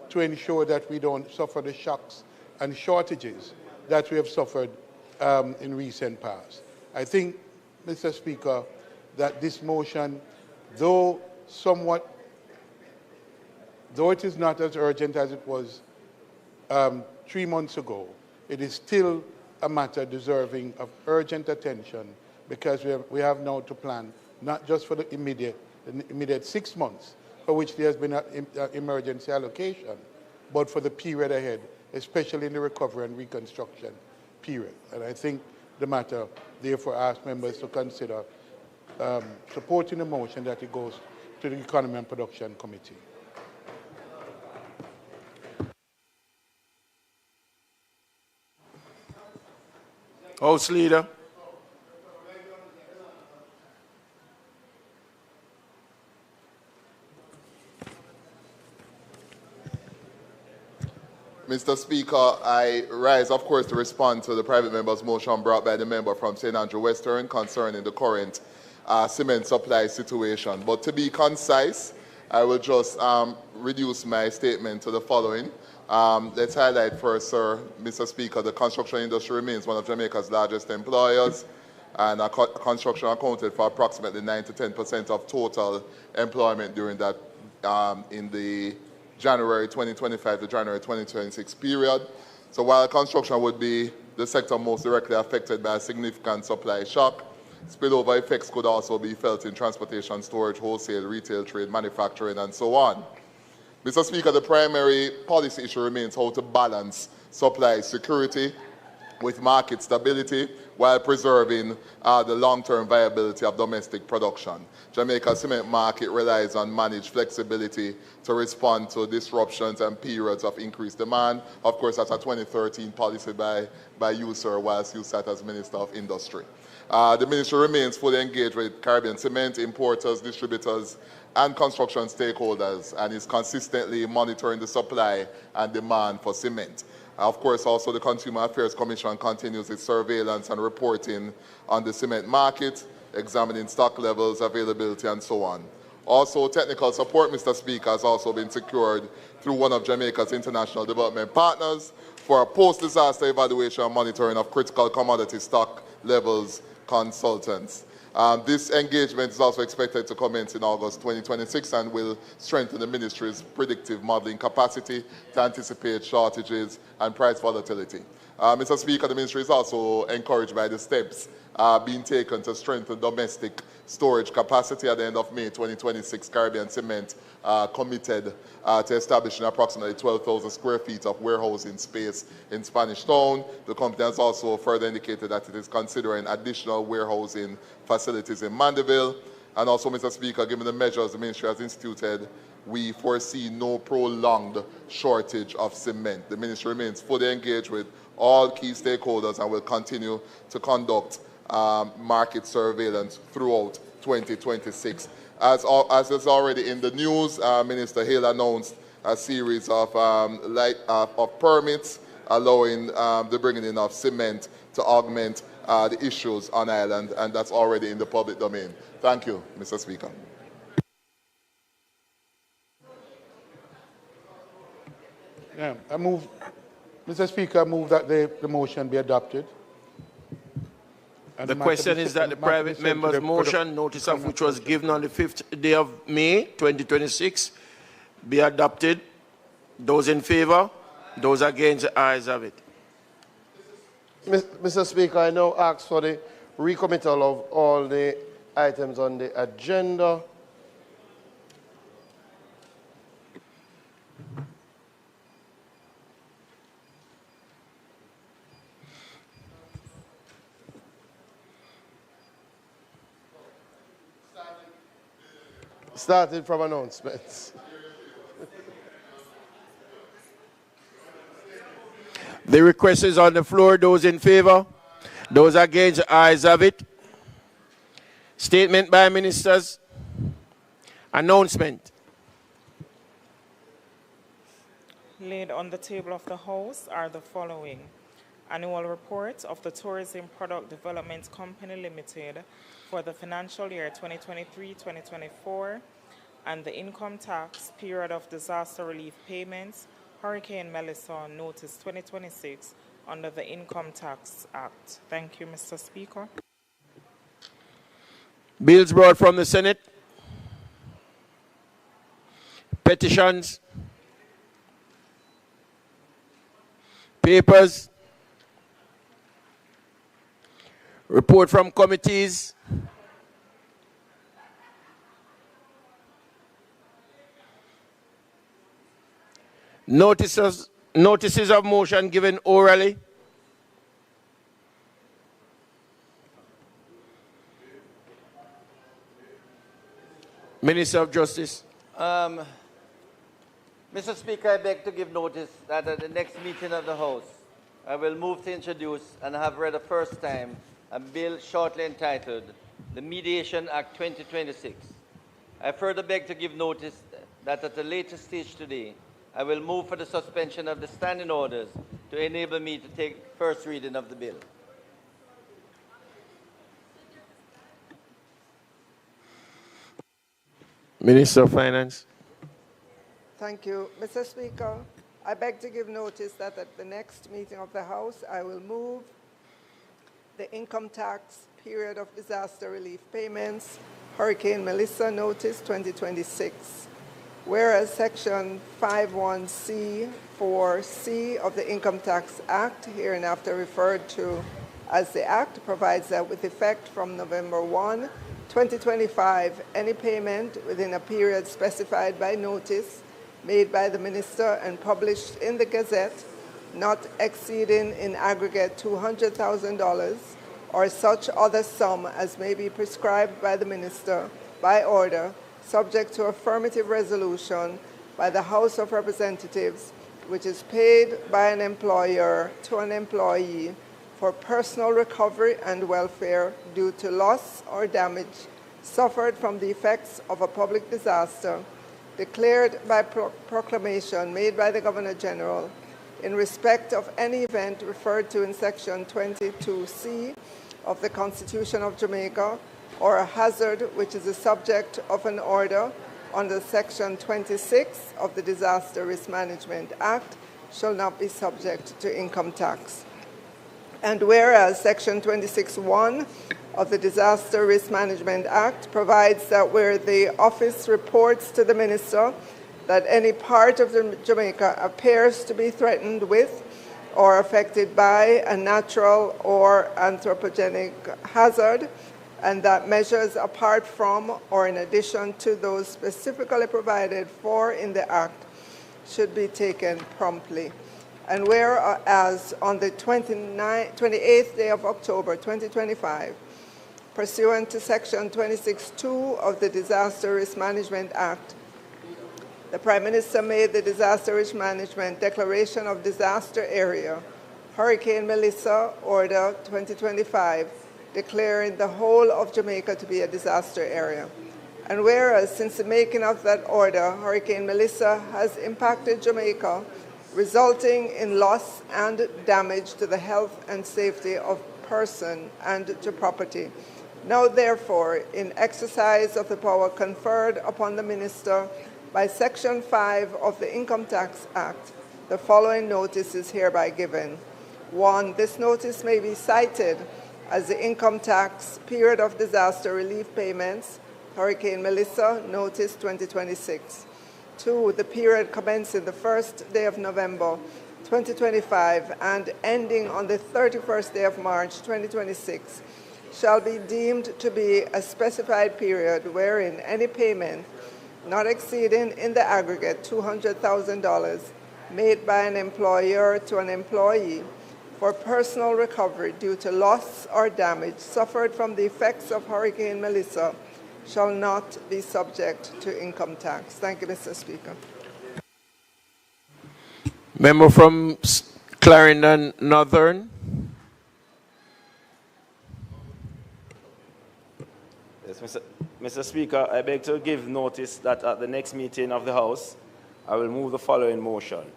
to ensure that we don't suffer the shocks and shortages that we have suffered in recent past. I think, Mr. Speaker, that this motion, though it is not as urgent as it was 3 months ago, it is still a matter deserving of urgent attention because we have now to plan not just for the immediate 6 months, for which there has been an emergency allocation, but for the period ahead, especially in the recovery and reconstruction period. And I think the matter therefore asks members to consider supporting the motion that it goes to the Economy and Production Committee. House Leader. Mr. Speaker, I rise, of course, to respond to the private member's motion brought by the member from St. Andrew Western concerning the current cement supply situation. But to be concise, I will just reduce my statement to the following. Let's highlight first, Mr. Speaker, the construction industry remains one of Jamaica's largest employers, and construction accounted for approximately 9 to 10% of total employment during that in the January 2025 to January 2026 period. So while construction would be the sector most directly affected by a significant supply shock, spillover effects could also be felt in transportation, storage, wholesale, retail trade, manufacturing, and so on. Mr. Speaker, the primary policy issue remains how to balance supply security with market stability while preserving the long-term viability of domestic production. Jamaica's cement market relies on managed flexibility to respond to disruptions and periods of increased demand. Of course, that's a 2013 policy by you, sir, whilst you sat as Minister of Industry. The ministry remains fully engaged with Caribbean cement importers, distributors, and construction stakeholders, and is consistently monitoring the supply and demand for cement. Of course, also the Consumer Affairs Commission continues its surveillance and reporting on the cement market, examining stock levels, availability, and so on. Also, technical support, Mr. Speaker, has also been secured through one of Jamaica's international development partners for a post-disaster evaluation and monitoring of critical commodity stock levels consultants. This engagement is also expected to commence in August 2026 and will strengthen the ministry's predictive modeling capacity to anticipate shortages and price volatility. Mr. Speaker, the ministry is also encouraged by the steps being taken to strengthen domestic storage capacity. At the end of May 2026, Caribbean Cement committed to establishing approximately 12,000 square feet of warehousing space in Spanish Town. The company has also further indicated that it is considering additional warehousing facilities in Mandeville. And also, Mr. Speaker, given the measures the ministry has instituted, we foresee no prolonged shortage of cement. The ministry remains fully engaged with all key stakeholders and will continue to conduct market surveillance throughout 2026. As is already in the news, Minister Hale announced a series of permits allowing the bringing in of cement to augment the issues on island, and that's already in the public domain. Thank you, Mr. Speaker. Yeah, Mr. Speaker, I move that the motion be adopted. The question is that the private member's motion, notice of which was given on the 5th day of May 2026, be adopted. Those in favor? Those against? The ayes have it. Mr. Speaker, I now ask for the recommittal of all the items on the agenda. Starting from announcements. The request is on the floor. Those in favor? Those against? The ayes have it. Statement by ministers. Announcement. Laid on the table of the House are the following: Annual report of the Tourism Product Development Company Limited for the financial year 2023-2024, and the income tax period of disaster relief payments, Hurricane Melissa Notice 2026 under the Income Tax Act. Thank you, Mr. Speaker. Bills brought from the Senate. Petitions. Papers. Report from committees. Notices of motion given orally. Minister of Justice. Mr. Speaker, I beg to give notice that at the next meeting of the House, I will move to introduce and have read the first time a bill shortly entitled the Mediation Act 2026. I further beg to give notice that at a later stage today, I will move for the suspension of the standing orders to enable me to take first reading of the bill. Minister of Finance. Thank you. Mr. Speaker, I beg to give notice that at the next meeting of the House, I will move the income tax period of disaster relief payments, Hurricane Melissa Notice 2026. Whereas Section 51C(4)(c) of the Income Tax Act, hereinafter referred to as the Act, provides that with effect from November 1, 2025, any payment within a period specified by notice made by the Minister and published in the Gazette, not exceeding in aggregate $200,000 or such other sum as may be prescribed by the Minister by order, subject to affirmative resolution by the House of Representatives, which is paid by an employer to an employee for personal recovery and welfare due to loss or damage suffered from the effects of a public disaster, declared by proclamation made by the Governor General in respect of any event referred to in Section 22C of the Constitution of Jamaica, or a hazard which is the subject of an order under Section 26 of the Disaster Risk Management Act, shall not be subject to income tax. And whereas Section 26(1) of the Disaster Risk Management Act provides that where the office reports to the Minister that any part of Jamaica appears to be threatened with or affected by a natural or anthropogenic hazard, and that measures apart from or in addition to those specifically provided for in the Act should be taken promptly. And whereas on the 28th day of October 2025, pursuant to Section 26(2) of the Disaster Risk Management Act, the Prime Minister made the Disaster Risk Management Declaration of Disaster Area, Hurricane Melissa, Order 2025, declaring the whole of Jamaica to be a disaster area. And whereas since the making of that order, Hurricane Melissa has impacted Jamaica, resulting in loss and damage to the health and safety of person and to property. Now therefore, in exercise of the power conferred upon the Minister by Section 5 of the Income Tax Act, the following notice is hereby given. 1. This notice may be cited as the income tax period of disaster relief payments, Hurricane Melissa, Notice 2026. 2. The period commencing the first day of November 2025 and ending on the 31st day of March 2026 shall be deemed to be a specified period wherein any payment not exceeding in the aggregate $200,000 made by an employer to an employee for personal recovery due to loss or damage suffered from the effects of Hurricane Melissa shall not be subject to income tax. Thank you, Mr. Speaker. Member from Clarendon Northern. Yes, Mr. Speaker, I beg to give notice that at the next meeting of the House, I will move the following motion.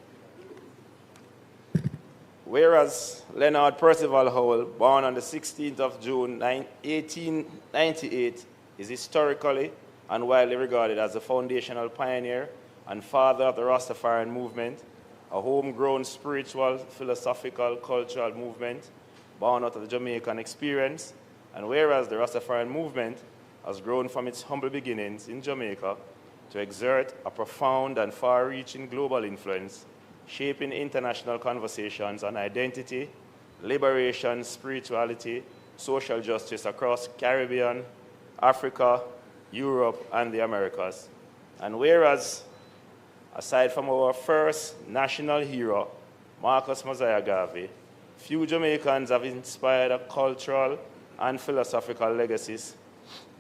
Whereas Leonard Percival Howell, born on the 16th of June 1898, is historically and widely regarded as a foundational pioneer and father of the Rastafarian movement, a homegrown spiritual, philosophical, cultural movement born out of the Jamaican experience, and whereas the Rastafarian movement has grown from its humble beginnings in Jamaica to exert a profound and far-reaching global influence, shaping international conversations on identity, liberation, spirituality, social justice across Caribbean, Africa, Europe, and the Americas. And whereas Aside from our first national hero, Marcus Mosiah Garvey, few Jamaicans have inspired a cultural and philosophical legacies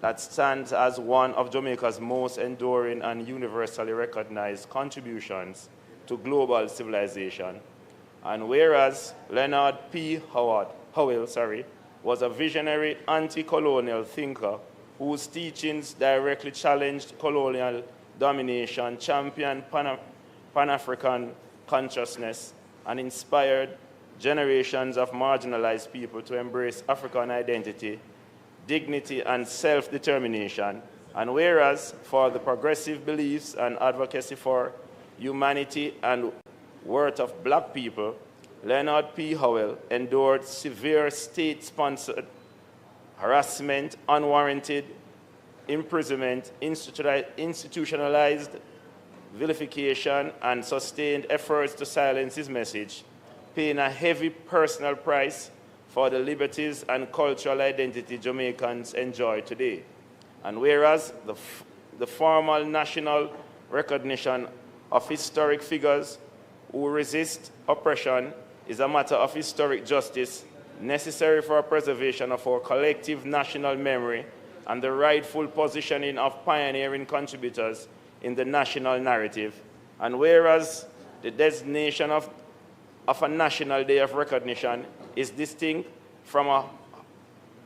that stands as one of Jamaica's most enduring and universally recognized contributions to global civilization. And whereas Leonard P. Howell was a visionary anti-colonial thinker whose teachings directly challenged colonial domination, championed Pan-African consciousness, and inspired generations of marginalized people to embrace African identity, dignity, and self-determination. And whereas for the progressive beliefs and advocacy for humanity and worth of black people, Leonard P. Howell endured severe state-sponsored harassment, unwarranted imprisonment, institutionalized vilification, and sustained efforts to silence his message, paying a heavy personal price for the liberties and cultural identity Jamaicans enjoy today. And whereas the formal national recognition of historic figures who resist oppression is a matter of historic justice necessary for a preservation of our collective national memory and the rightful positioning of pioneering contributors in the national narrative. And whereas the designation of a National Day of Recognition is distinct from a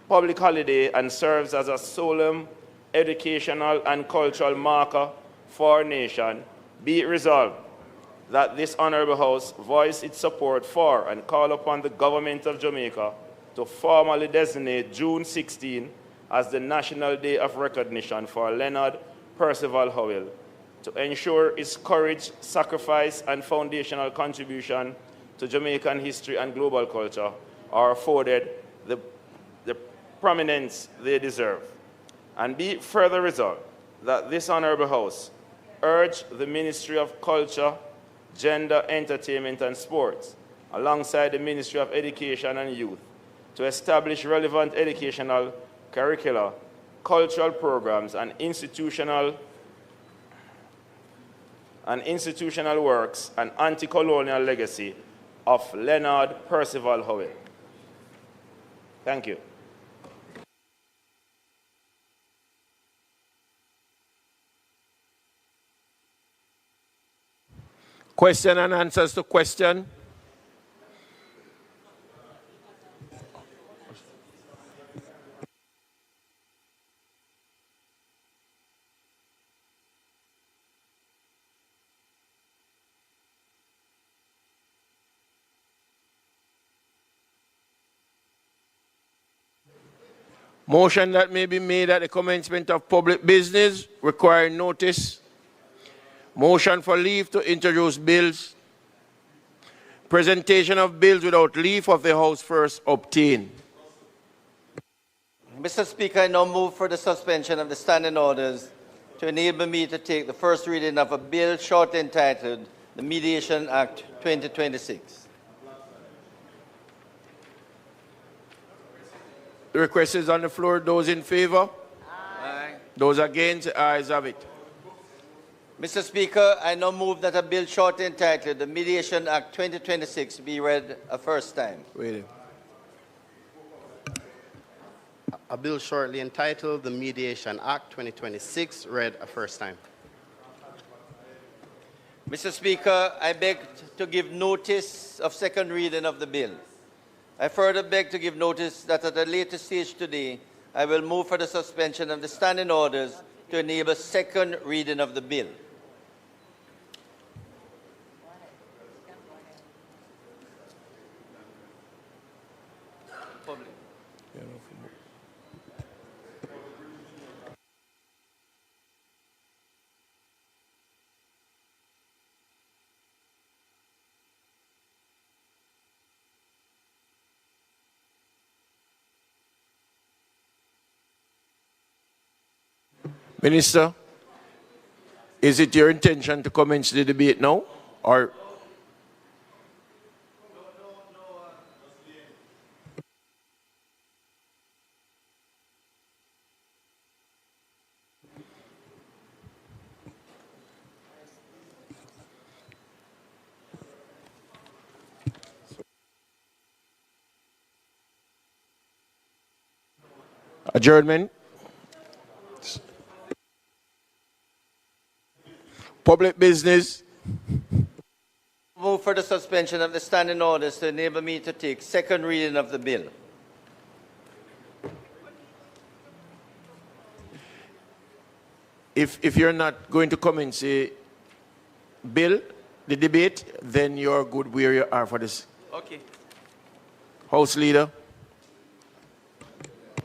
public holiday and serves as a solemn educational and cultural marker for our nation, be it resolved that this Honourable House voice its support for and call upon the Government of Jamaica to formally designate June 16 as the National Day of Recognition for Leonard Percival Howell, to ensure his courage, sacrifice, and foundational contribution to Jamaican history and global culture are afforded the prominence they deserve. And be it further resolved that this Honourable House urge the Ministry of Culture, Gender, Entertainment and Sports, alongside the Ministry of Education and Youth, to establish relevant educational curricula, cultural programs, and institutional works and anti-colonial legacy of Leonard Percival Howell. Thank you. Question and answers to question. Motion that may be made at the commencement of public business requiring notice. Motion for leave to introduce bills. Presentation of bills without leave of the House first obtained. Mr. Speaker, I now move for the suspension of the standing orders to enable me to take the first reading of a bill shortly entitled the Mediation Act 2026. The request is on the floor. Those in favor? Aye. Those against? Ayes have it. Mr. Speaker, I now move that a bill shortly entitled the Mediation Act 2026 be read a first time. Wait. A bill shortly entitled the Mediation Act 2026 read a first time. Mr. Speaker, I beg to give notice of second reading of the bill. I further beg to give notice that at a later stage today, I will move for the suspension of the standing orders to enable second reading of the bill. Minister, is it your intention to commence the debate now, or? Adjournment. Public business. Move for the suspension of the standing orders to enable me to take second reading of the bill. If you're not going to come and say bill, the debate, then you're good where you are for this. Okay. House Leader.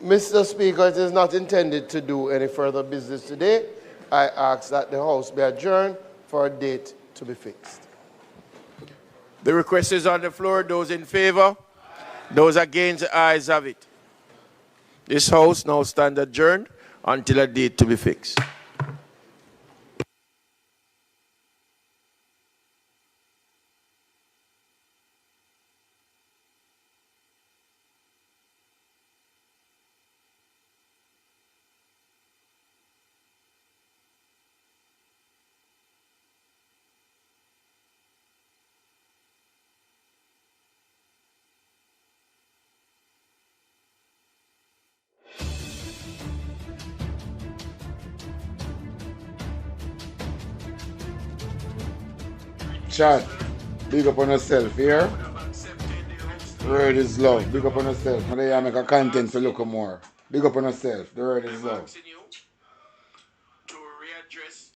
Mr. Speaker, it is not intended to do any further business today. I ask that the House be adjourned for a date to be fixed. The request is on the floor. Those in favor? Those against, the ayes have it. This House now stands adjourned until a date to be fixed. Chat, big up on yourself here. Word is love. Big up on yourself. Now you make a content to look more. Big up on yourself. The word is love.